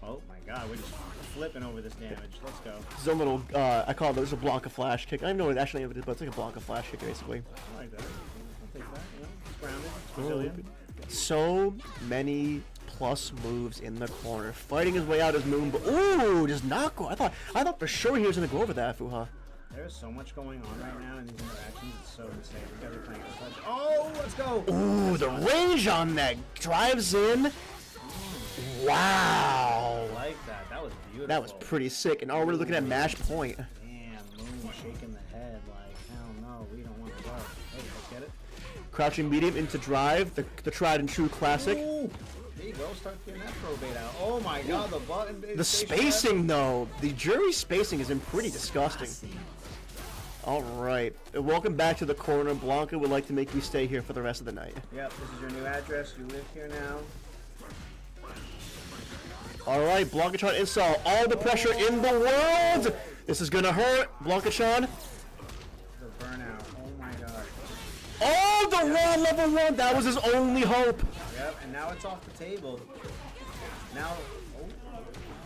Oh my god, we're just flipping over this damage. Let's go. It's a little, I call it this a Blanca flash kick. I don't know what it actually is, but it's like a Blanca flash kick, basically. I like that. I'll take that. You know, it's grounded. It's Brazilian. So many plus moves in the corner. Fighting his way out as Moon, but ooh, just not go. I thought for sure he was gonna go over that, Fuha. There's so much going on right now in these interactions. It's so insane. We gotta be playing a touch. Oh, let's go! Ooh, the range on that drives in. Wow. I like that. That was beautiful. That was pretty sick. And already looking at match point. Damn, Moon shaking the head like, hell no, we don't want to go. Hey, let's get it. Crouching medium into drive, the tried and true classic. Ooh. There you go, start getting that probate out. Oh my god, the button. The spacing, though, the jury spacing has been pretty disgusting. All right, welcome back to the corner. Blanca would like to make you stay here for the rest of the night. Yep, this is your new address. You live here now. All right, Blanca-chan install all the pressure in the world. This is gonna hurt, Blanca-chan. The burnout. Oh my god. Oh, the raw level 1. That was his only hope. Yep, and now it's off the table. Now.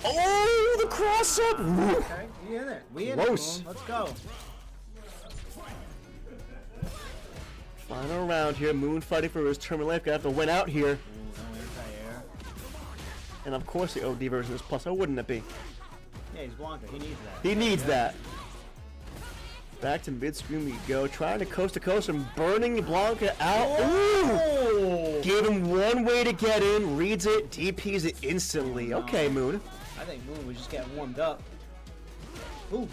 Oh, the cross up. Okay, we in it. We in it, Close. Moon. Let's go. Final round here. Moon fighting for his terminal life. Gonna have to win out here. Ooh, no anti-air. And of course the OD version is plus. How wouldn't it be? Yeah, he's Blanca. He needs that. He needs that. Back to mid-screen we go. Trying to coast and burning Blanca out. Ooh! Gave him one way to get in. Reads it. DPs it instantly. Okay, Moon. I think Moon was just getting warmed up. Ooh.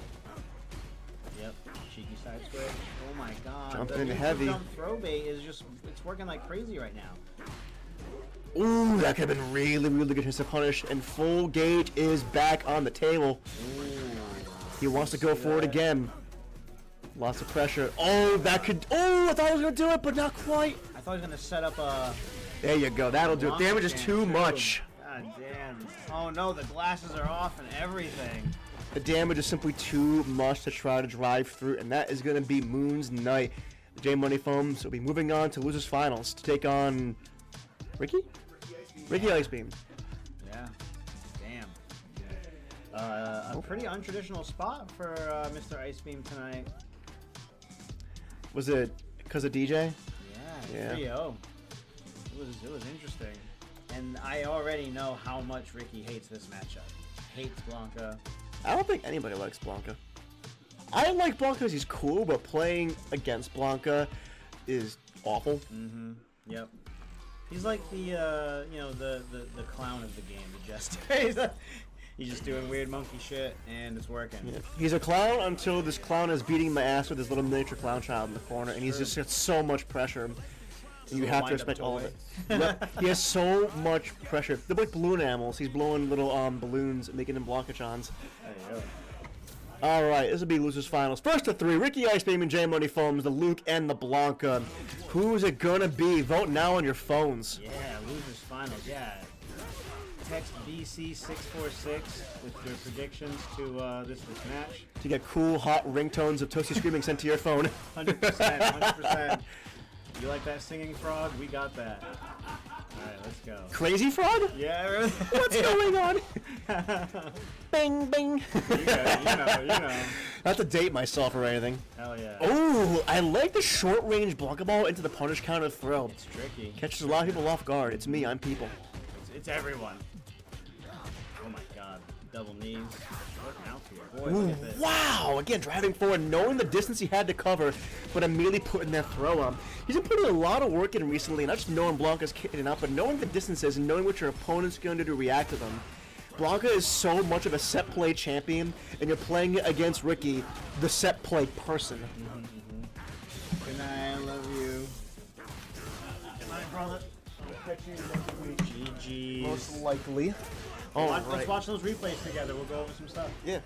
Yep. Cheeky side switch. Oh my god. Jumping The heavy. Jump throw bait is just, it's working like crazy right now. Ooh, that could have been really, really good chance to punish. And full gauge is back on the table. Ooh. He wants to go for it again. Lots of pressure. Oh, that could. Oh, I thought I was going to do it, but not quite. I thought he was going to set up a. There you go. That'll do it. Damage is too much. God damn. Oh no, the glasses are off and everything. The damage is simply too much to try to drive through, and that is going to be Moon's night. The J Money Foams will be moving on to Losers Finals to take on Ricky? Ricky Ice Beam. Yeah. Damn. A pretty untraditional spot for Mr. Ice Beam tonight. Was it because of DJ? Yeah, 3-0. It was interesting. And I already know how much Ricky hates this matchup. Hates Blanca. I don't think anybody likes Blanca. I like Blanca because he's cool, but playing against Blanca is awful. Mm-hmm. Yep. He's like the the clown of the game, the jester. He's just doing weird monkey shit, and it's working. Yeah. He's a clown until this clown is beating my ass with his little miniature clown child in the corner, and he's just got so much pressure. You have to respect all of it. Yep. He has so much pressure. They're like balloon animals. He's blowing little balloons and making them Blanca-chans. There you go. Alright, this will be Losers Finals. First to 3, Ricky Ice Beam and J Money Foams, the Luke and the Blanca. Who's it gonna be? Vote now on your phones. Yeah, Losers Finals, yeah. text BC646 with your predictions to this match. To get cool, hot ringtones of Toasty screaming sent to your phone. 100%, 100%. You like that singing frog? We got that. Alright, let's go. Crazy frog? Yeah, really? What's going on? Bing, bing. You know. Not to date myself or anything. Hell yeah. Oh, I like the short-range Blanca Ball into the punish counter throw. It's tricky. Catches a lot of people off guard. It's me, I'm people. It's everyone. Oh my god. Double knees. Working out here. Boy, Ooh, look at this. wow! Again, driving forward, knowing the distance he had to cover, but immediately putting that throw on. He's been putting a lot of work in recently, not just knowing Blanca's kicking it out, but knowing the distances and knowing what your opponent's going to do to react to them. Blanca is so much of a set play champion, and you're playing against Ricky, the set play person. Good night, I love you. Good night, brother. GG's. Most likely. Oh, Let's watch those replays together. We'll go over some stuff. Yeah.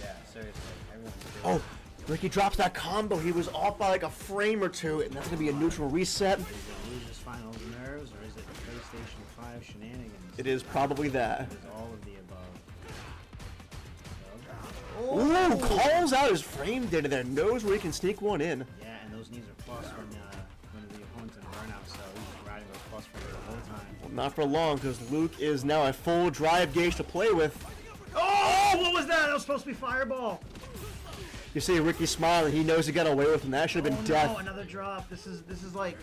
Yeah, seriously. Everyone's doing Oh, Ricky drops that combo. He was off by like a frame or two, and that's going to be a neutral reset. Is it losers finals nerves, or is it PlayStation 5 shenanigans? It is probably that. It is all of the above. Ooh, calls out his frame data there. Knows where he can sneak one in. Yeah, and those knees are plus when the opponent's in burnout, so he's riding those plus for the whole time. Well, not for long, because Luke is now a full drive gauge to play with. Oh, what was that? That was supposed to be fireball. You see Ricky smiling. He knows he got away with him. That should have been death. No, another drop. This is like,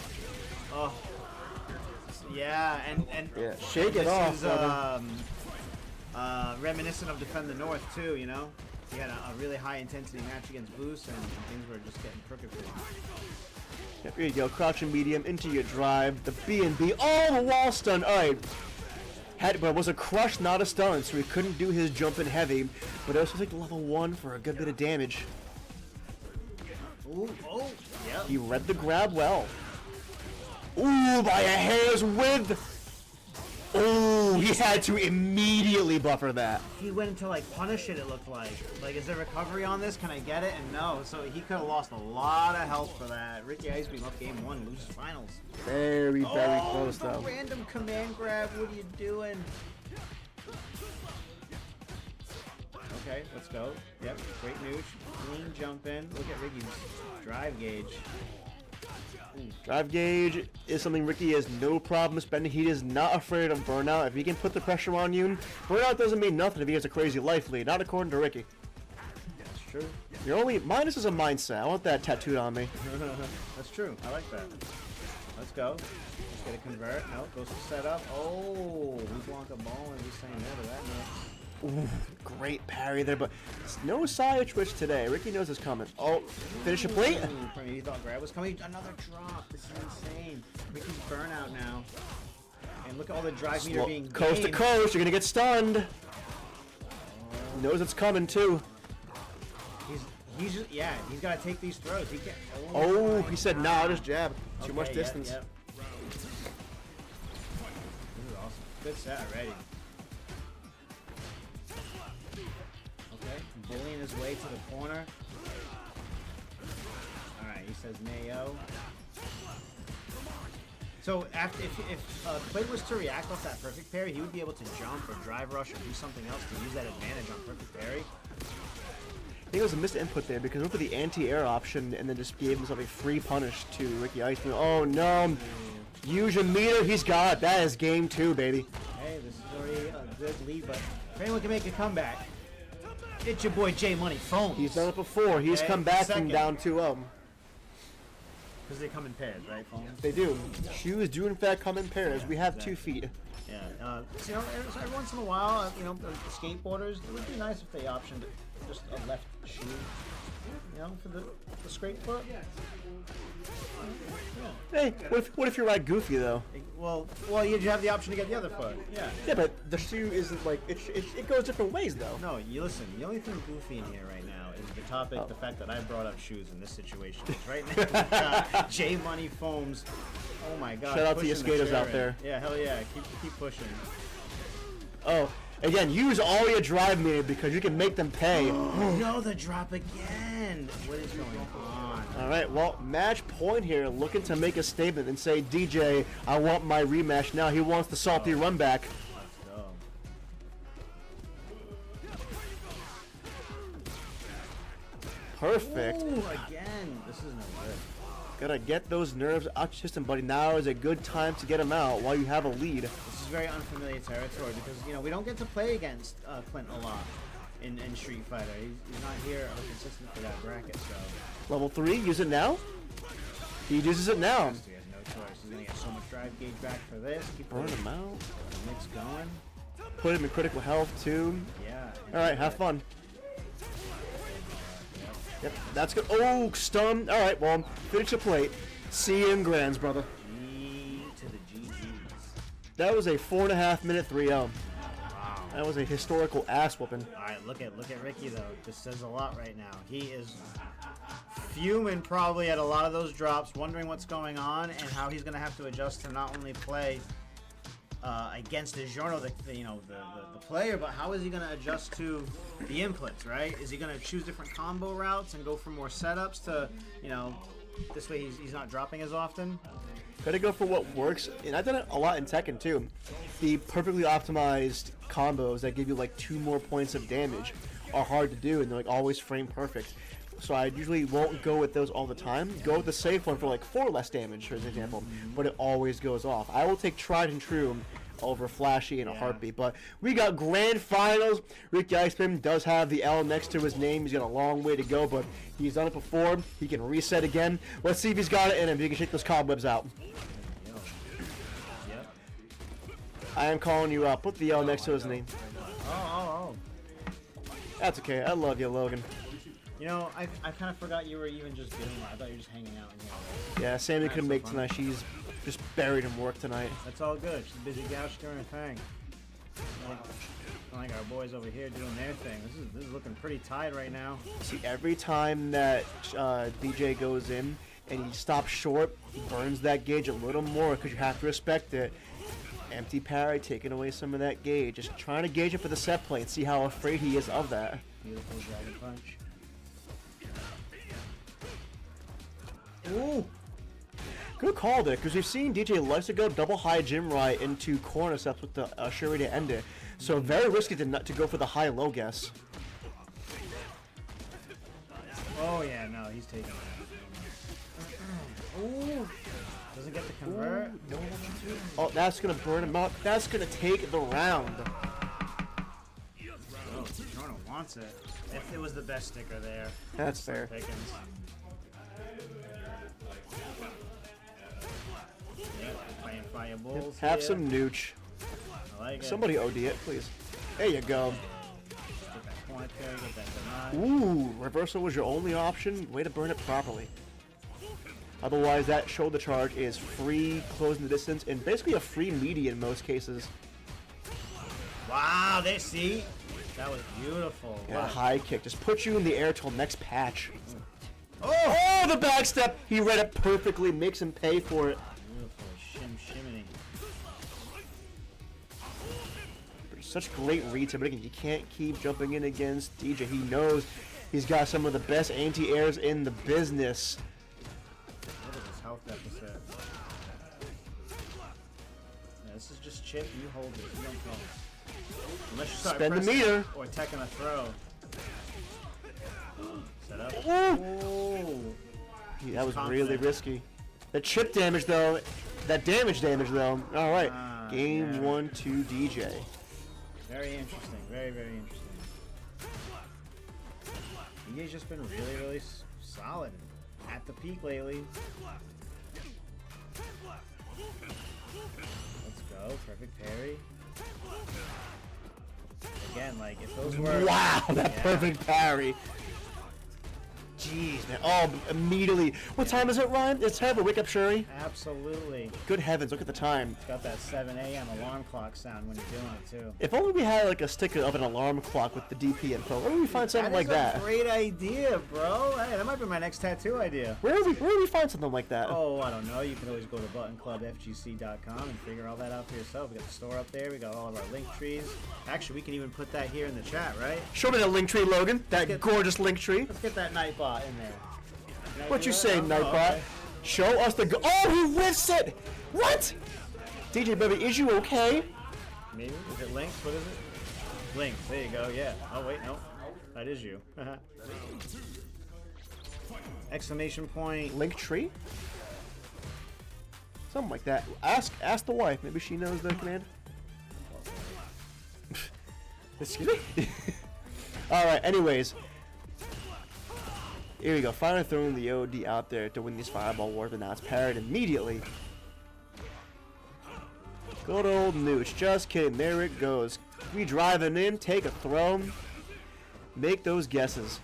oh, yeah, and Yeah, shake it this off, is brother. reminiscent of Defend the North too. You know, he had a really high intensity match against Boost, and things were just getting crooked for him. Yep, here you go. Crouching medium into your drive. The B&B. Oh, the wall stun. All right. But it was a crush, not a stun, so he couldn't do his jump in heavy. But it was supposed to take level 1 for a good bit of damage. Ooh, oh, yep. He read the grab well. Ooh, by a hair's width. Ooh, he had to immediately buffer that. He went into like punish it. It looked like is there recovery on this? Can I get it? And no, so he could have lost a lot of health for that. Ricky Icebeam up game 1, loses finals. Very, very close the though. random command grab. What are you doing? Okay, let's go. Yep, great news. Clean jump in. Look at Ricky's drive gauge. Drive gauge is something Ricky has no problem spending. He is not afraid of burnout. If he can put the pressure on you, burnout doesn't mean nothing if he has a crazy life lead. Not according to Ricky. That's true. Your only minus is a mindset. I want that tattooed on me. That's true. I like that. Let's go. Let's get a convert. Nope, goes to setup. Oh, we block a ball and he's saying no to that mix. Ooh, great parry there, but no side twitch today. Ricky knows it's coming. Oh, finish a plate. Ooh, he thought grab was coming. Another drop. This is insane. Ricky's burnout now. And look at all the drive meter being Coast to gained. coast, you're gonna get stunned. Knows it's coming too. He's just, yeah, he's got to take these throws. He can't. Oh, my he said, God. nah, I'll just jab. Too Okay, much yep, distance. yep. This is awesome. Good set already. Okay, bullying his way to the corner. Alright, he says Mayo. So if Quaid was to react off that perfect parry, he would be able to jump or drive rush or do something else to use that advantage on perfect parry. I think it was a missed input there because he went for the anti-air option and then just gave himself a free punish to Ricky Iceman. Oh no! Use your meter, he's got it. That is game 2, baby. Hey, this is already a good lead, but if anyone can make a comeback, it's your boy J Money Phones. He's done it before. He's Okay, come back second. from down 2-0. Because they come in pairs, right, Phones? They do. Shoes do in fact come in pairs. We have 2 feet. Yeah. So, you know, every once in a while, you know, the skateboarders, it would be nice if they optioned just a left shoe, you know, for the straight foot. Yeah. Hey, what if you ride Goofy though? Well, you have the option to get the other foot. Yeah. Yeah, but the shoe isn't like it goes different ways though. No, you listen. The only thing goofy in here right now is the topic, the fact that I brought up shoes in this situation. Right now, J Money Foams. Oh my God! Shout out to you pushing the skaters chair out in. there. Yeah, hell yeah! Keep pushing. Oh, again, use all your drive meter because you can make them pay. No, the drop again. What is going on? All right, well, match point here, looking to make a statement and say, DJ, I want my rematch now. He wants the salty run back. Let's go. Perfect. Ooh, again. This is no good. Gotta get those nerves out your system, buddy. Now is a good time to get them out while you have a lead. This is very unfamiliar territory because, you know, we don't get to play against Clint a lot in Street Fighter. He's not here consistent for that bracket, so. Level 3, use it now. He uses it now. He has no choice. He's gonna get so much drive gauge back for this. Keep Burn the him out. mix going. Put him in critical health too. Yeah. All right, have fun. Yep, that's good. Oh, stun. All right, well, finish the plate. See you in grands, brother. G to the GGs. That was a 4.5-minute 3-0. Wow. That was a historical ass whooping. All right, look at Ricky though. This says a lot right now. He is fuming probably at a lot of those drops, wondering what's going on and how he's gonna have to adjust to not only play against DiGiorno, the player, but how is he gonna adjust to the inputs, right? Is he gonna choose different combo routes and go for more setups to, you know, this way he's not dropping as often? Gotta go for what works, and I've done it a lot in Tekken too. The perfectly optimized combos that give you like 2 more points of damage are hard to do, and they're like always frame perfect. So I usually won't go with those all the time. Go with the safe one for like 4 less damage, for example, but it always goes off. I will take tried and true over flashy in a heartbeat. But we got grand finals. Ricky Iceman does have the L next to his name. He's got a long way to go, but he's done it before. He can reset again. Let's see if he's got it in him. If he can shake those cobwebs out. Yep. I am calling you out. Put the L next to his name. Oh. That's okay. I love you, Logan. You know, I kind of forgot you were even just doing that. I thought you were just hanging out in here. Yeah, Sammy couldn't so make fun. tonight. She's just buried in work tonight. That's all good. She's busy gal. She's doing her thing. Like our boys over here doing their thing. This is looking pretty tight right now. See, every time that DJ goes in and he stops short, he burns that gauge a little more because you have to respect it. Empty parry, taking away some of that gauge. Just trying to gauge it for the set play and see how afraid he is of that. Beautiful dragon punch. Ooh! Good call there, because we've seen DJ likes to go double high Jim right into corner steps with the Shuri to end it. So very risky to go for the high-low guess. Oh yeah, no, he's taking it. Ooh! Doesn't get the convert. Oh, that's going to burn him up. That's going to take the round. Oh, Jordan wants it. If it was the best sticker there. That's fair. Pickens. Yeah, playing fire bulls. Have here. some nooch. I like it. Somebody OD it, please. There you go. Get that point there, get that denied. Ooh, reversal was your only option. Way to burn it properly. Otherwise, that shoulder charge is free, closing the distance, and basically a free meaty in most cases. Wow, they see. That was beautiful. Yeah, Wow. high kick. Just put you in the air till next patch. Oh, the back step. He read it perfectly. Makes him pay for it. Beautiful shimmy. Such great reads, but again, you can't keep jumping in against DJ. He knows he's got some of the best anti-airs in the business. What is his health deficit? Yeah, this is just chip. You hold it. You don't go. Unless you start Spend the pressing meter. or taking a throw. Set up. Ooh. Ooh. Yeah, that was confident. really risky. The chip damage, though. That damage, though. All right. Game yeah. 1 to DJ. Very interesting. Very interesting. DJ's just been really solid at the peak lately. Let's go. Perfect parry. Again, like, if those were... Wow, that Yeah. perfect parry. Jeez, man. Oh, immediately. What time is it, Ryan? It's time to wake up Shuri. Absolutely. Good heavens, look at the time. It's got that 7 a.m. alarm clock sound when you're doing it, too. If only we had like a sticker of an alarm clock with the DP info. Where would we find something like that? That is a great idea, bro. Hey, that might be my next tattoo idea. Where would we find something like that? Oh, I don't know. You can always go to buttonclubfgc.com and figure all that out for yourself. We got the store up there. We got all of our link trees. Actually, we can even put that here in the chat, right? Show me the link tree, Logan. That gorgeous link tree. Let's get that Nightbot in there. What you say, Nightbot? okay. Show us the go. Oh, he whiffs it! What? DJ Baby, is you okay? Maybe? Is it Link? What is it? Link. There you go. Yeah. Oh wait, no. That is you. Exclamation point. Link tree? Something like that. Ask the wife. Maybe she knows the command. Excuse me? Alright, anyways. Here we go. Finally throwing the OD out there to win these fireball wars, but now it's parried immediately. Good old Nooch. Just kidding. There it goes. We driving in, take a throw. Make those guesses.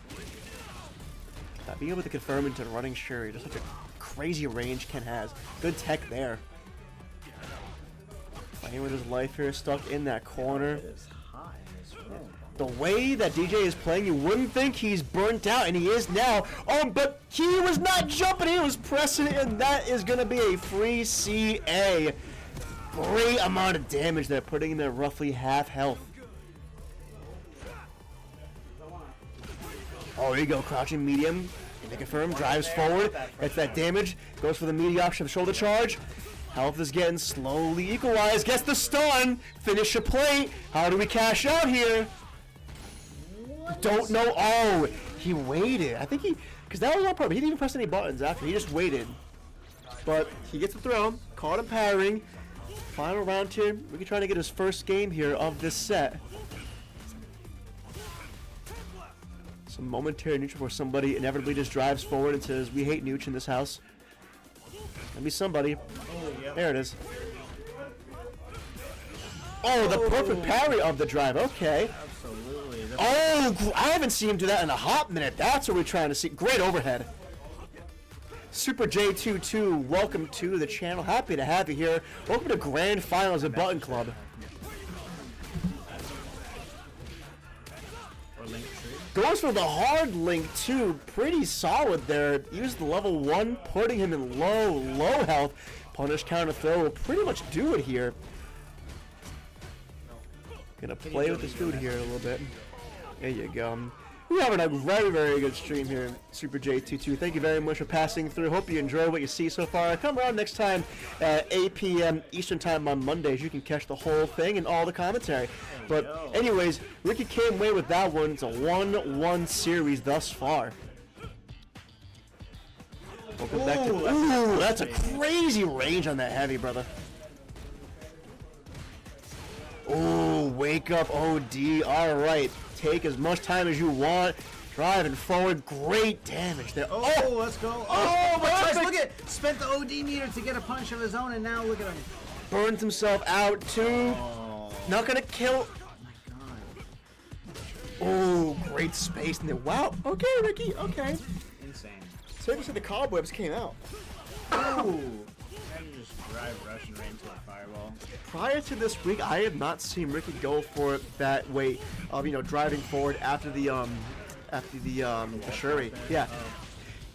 Being able to confirm into running Shuri, just such a crazy range Ken has. Good tech there. Playing with his life here, stuck in that corner. It is hot in this room. The way that DJ is playing, you wouldn't think he's burnt out, and he is now. Oh, but he was not jumping, he was pressing it, and that is going to be a free CA. Great amount of damage there, putting in there roughly half health. Oh, there you go, crouching medium. And they confirm, drives forward, gets that damage, goes for the meaty option of shoulder charge. Health is getting slowly equalized, gets the stun, finish a plate. How do we cash out here? Don't know. Oh, he waited. I think because that was on purpose. He didn't even press any buttons after, he just waited. But he gets the throw, caught him parrying. Final round here, Ricky trying to get his first game here of this set. Some momentary neutral where somebody inevitably just drives forward and says, we hate Nooch in this house. Let me somebody. There it is. Oh, the perfect parry of the drive. Okay. Absolutely. Oh, I haven't seen him do that in a hot minute. That's what we're trying to see. Great overhead. Super J22, welcome to the channel. Happy to have you here. Welcome to Grand Finals at Button Club. Goes for the hard Link too. Pretty solid there. Used the level 1, putting him in low health. Punish counter throw will pretty much do it here. Gonna play with this food here a little bit. There you go. We're having a very, very good stream here, Super J22. Thank you very much for passing through. Hope you enjoy what you see so far. Come around next time at 8 p.m. Eastern Time on Mondays. You can catch the whole thing and all the commentary. But anyways, Ricky came away with that one. It's a 1-1 series thus far. Welcome back to... Ooh, that's a crazy range on that heavy, brother. Ooh, wake up OD. All right. Take as much time as you want. Driving forward. Great damage there. Oh, let's go. Oh, my gosh, look at spent the OD meter to get a punch of his own, and now look at him. Burns himself out too. Oh, Not gonna kill. my God. Oh, great space in there. Wow. Okay, Ricky. Okay. Insane. So you said the cobwebs came out. Oh. And you just drive Russian rain to a fireball. Prior to this week, I have not seen Ricky go for that way of driving forward after the Shuri. Yeah.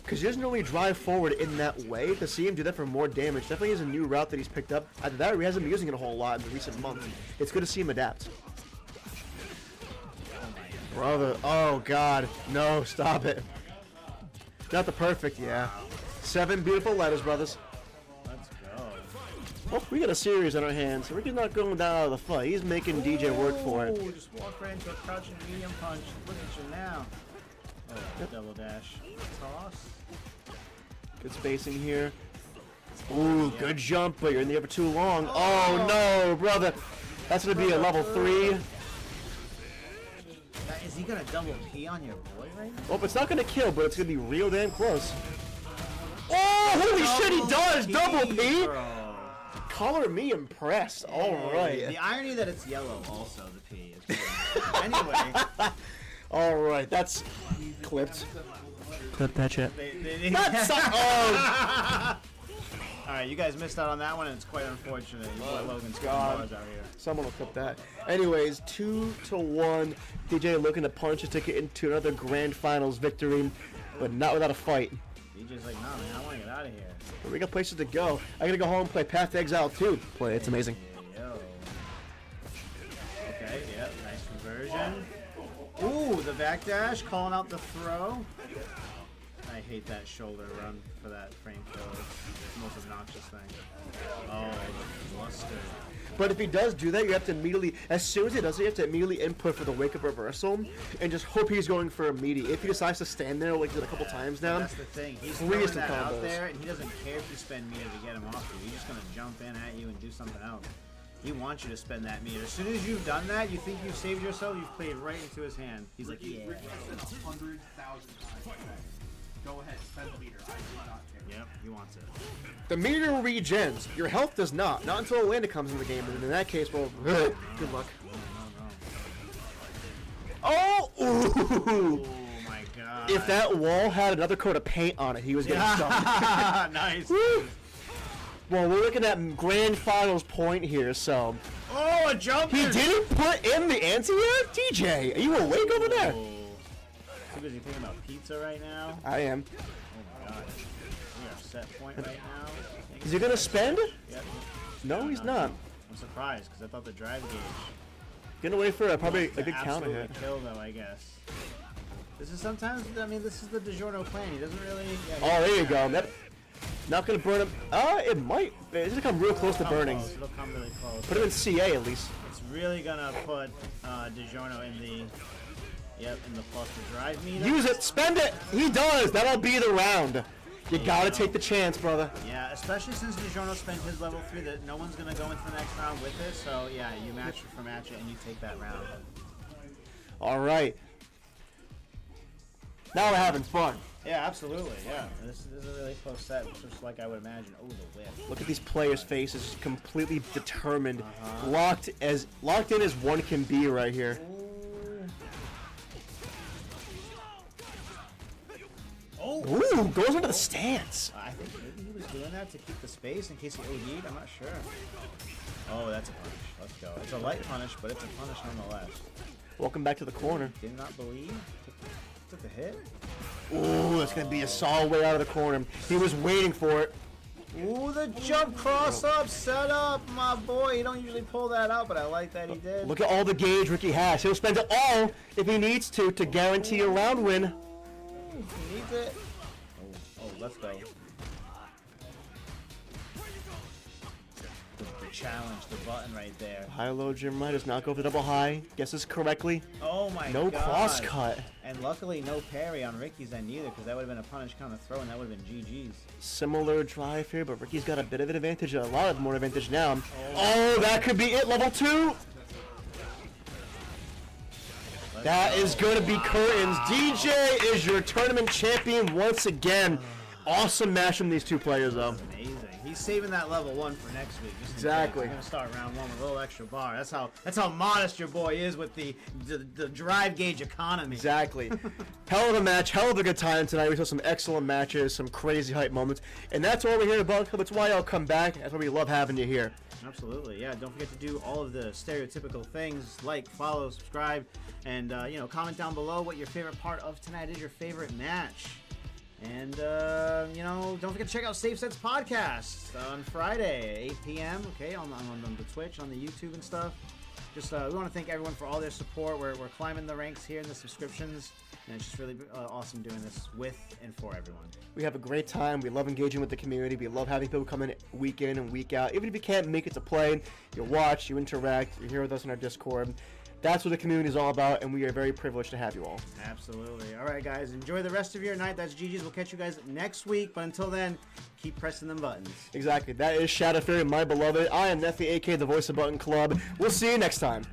Because he doesn't normally drive forward in that way. To see him do that for more damage definitely is a new route that he's picked up. Either that or he hasn't been using it a whole lot in the recent months. It's good to see him adapt. Brother, oh God, no, stop it. Not the perfect, yeah. 7 beautiful letters, brothers. Let's go. Oh, we got a series on our hands. Ricky's not going down out of the fight. He's making DJ work for it. Oh, just walk right into a crouching medium punch. Look at you now. Oh, double dash. Toss. Good spacing here. Ooh, good jump, but you're in the air for too long. Oh no, brother. That's going to be a level 3. Is he gonna double P on your boy right now? Oh, it's not going to kill, but it's going to be real damn close. Oh, holy shit, he does! Double P! Bro. Color me impressed. All right. The irony that it's yellow also, the P. Is pretty anyway. All right, that's clipped. Clip that shit. That's Oh, Alright, you guys missed out on that one, and it's quite unfortunate. You boy Logan's got bars out here. someone will clip that. Anyways, 2-1. DJ looking to punch his ticket into another grand finals victory, but not without a fight. DJ's like, nah, man, I want to get out of here. But we got places to go. I gotta go home and play Path to Exile 2. Play, it's amazing. Yo. Okay, yep, nice conversion. Ooh, the backdash, calling out the throw. I hate that shoulder run for that frame kill. It's the most obnoxious thing. Oh, the mustard. But if he does do that, you have to immediately, as soon as he does it, you have to immediately input for the wake up reversal and just hope he's going for immediate. If he decides to stand there like he did a couple times now, That's the thing. He's please throwing some that out combos. there, and he doesn't care if you spend meter to get him off you. He's just gonna jump in at you and do something else. He wants you to spend that meter. As soon as you've done that, you think you've saved yourself, you've played right into his hand. He's like, yeah. Ricky said 100,000 times. Go ahead, spend the meter. I do not care. Yep, he wants it. the meter regens. Your health does not. Not until Atlanta comes in the game. And in that case, well, good luck. Oh! Ooh. Oh my god. If that wall had another coat of paint on it, he was getting stuck. Nice. Woo. Well, we're looking at grand finals point here, so Oh, a jump! he didn't put in the anti-air? TJ, are you awake over there? Oh. Too busy thinking about pizza right now. I am. Oh my god. We are set point right now. Is he gonna spend? Yep. No, he's not. I'm surprised because I thought the drive gauge. Gonna wait for probably a to good counter absolutely hit. kill though, I guess. This is sometimes. I mean, this is the DiGiorno plan. He doesn't really. Yeah, Oh, there you go. That, not gonna burn him. It might. It's gonna come real close to burning. It'll come really close. Put him in CA at least. It's really gonna put DiGiorno in the. Yep, in the plus the drive meter. Use it. Spend it. He does. That'll be the round. You gotta take the chance, brother. Yeah, especially since DiGiorno spent his level 3, that no one's gonna go into the next round with it. So yeah, you match it for match it and you take that round. All right. Now we're having fun. Yeah, absolutely. Yeah, this is a really close set, just like I would imagine. Oh, the whip. Look at these players' faces, completely determined, locked in as one can be right here. Oh. Ooh, goes into the stance. I think maybe he was doing that to keep the space in case he OD'd. I'm not sure. Oh, that's a punish. Let's go. It's a light punish, but it's a punish nonetheless. Welcome back to the corner. Did not believe. Took the hit. Ooh, that's gonna be a solid way out of the corner. He was waiting for it. Ooh, the jump cross up, set up, my boy. He don't usually pull that out, but I like that he did. Look at all the gauge Ricky has. He'll spend it all if he needs to guarantee a round win. He needs it. Oh, let's go. The challenge, the button right there. High-low Jim Right does not go for the double high. Guesses correctly. Oh my No god. cross cut. And luckily no parry on Ricky's end either, because that would have been a punish counter throw and that would have been GG's. Similar drive here, but Ricky's got a bit of an advantage, a lot of more advantage now. Oh, that could be it, level 2. That is going to be curtains. DJ is your tournament champion once again. Awesome match from these two players, though. Amazing. He's saving that level 1 for next week. Just in Exactly. case. He's gonna start round 1 with a little extra bar. That's how modest your boy is with the drive gauge economy. Exactly. Hell of a match, hell of a good time tonight. We saw some excellent matches, some crazy hype moments, and that's all we're here about. That's why I'll come back. That's why we love having you here. Absolutely, yeah. Don't forget to do all of the stereotypical things like follow, subscribe, and comment down below what your favorite part of tonight is, your favorite match. And don't forget to check out Safe Sets podcast on Friday, 8 p.m. Okay, on the Twitch, on the YouTube and stuff. Just we want to thank everyone for all their support. We're climbing the ranks here in the subscriptions, and it's just really awesome doing this with and for everyone. We have a great time. We love engaging with the community. We love having people come in and week out. Even if you can't make it to play, you watch, you interact, you're here with us in our Discord. That's what the community is all about, and we are very privileged to have you all. Absolutely. All right, guys, enjoy the rest of your night. That's GG's. We'll catch you guys next week, but until then, keep pressing them buttons. Exactly. That is Shadow Fury, my beloved. I am Neffy, aka the voice of Button Club. We'll see you next time.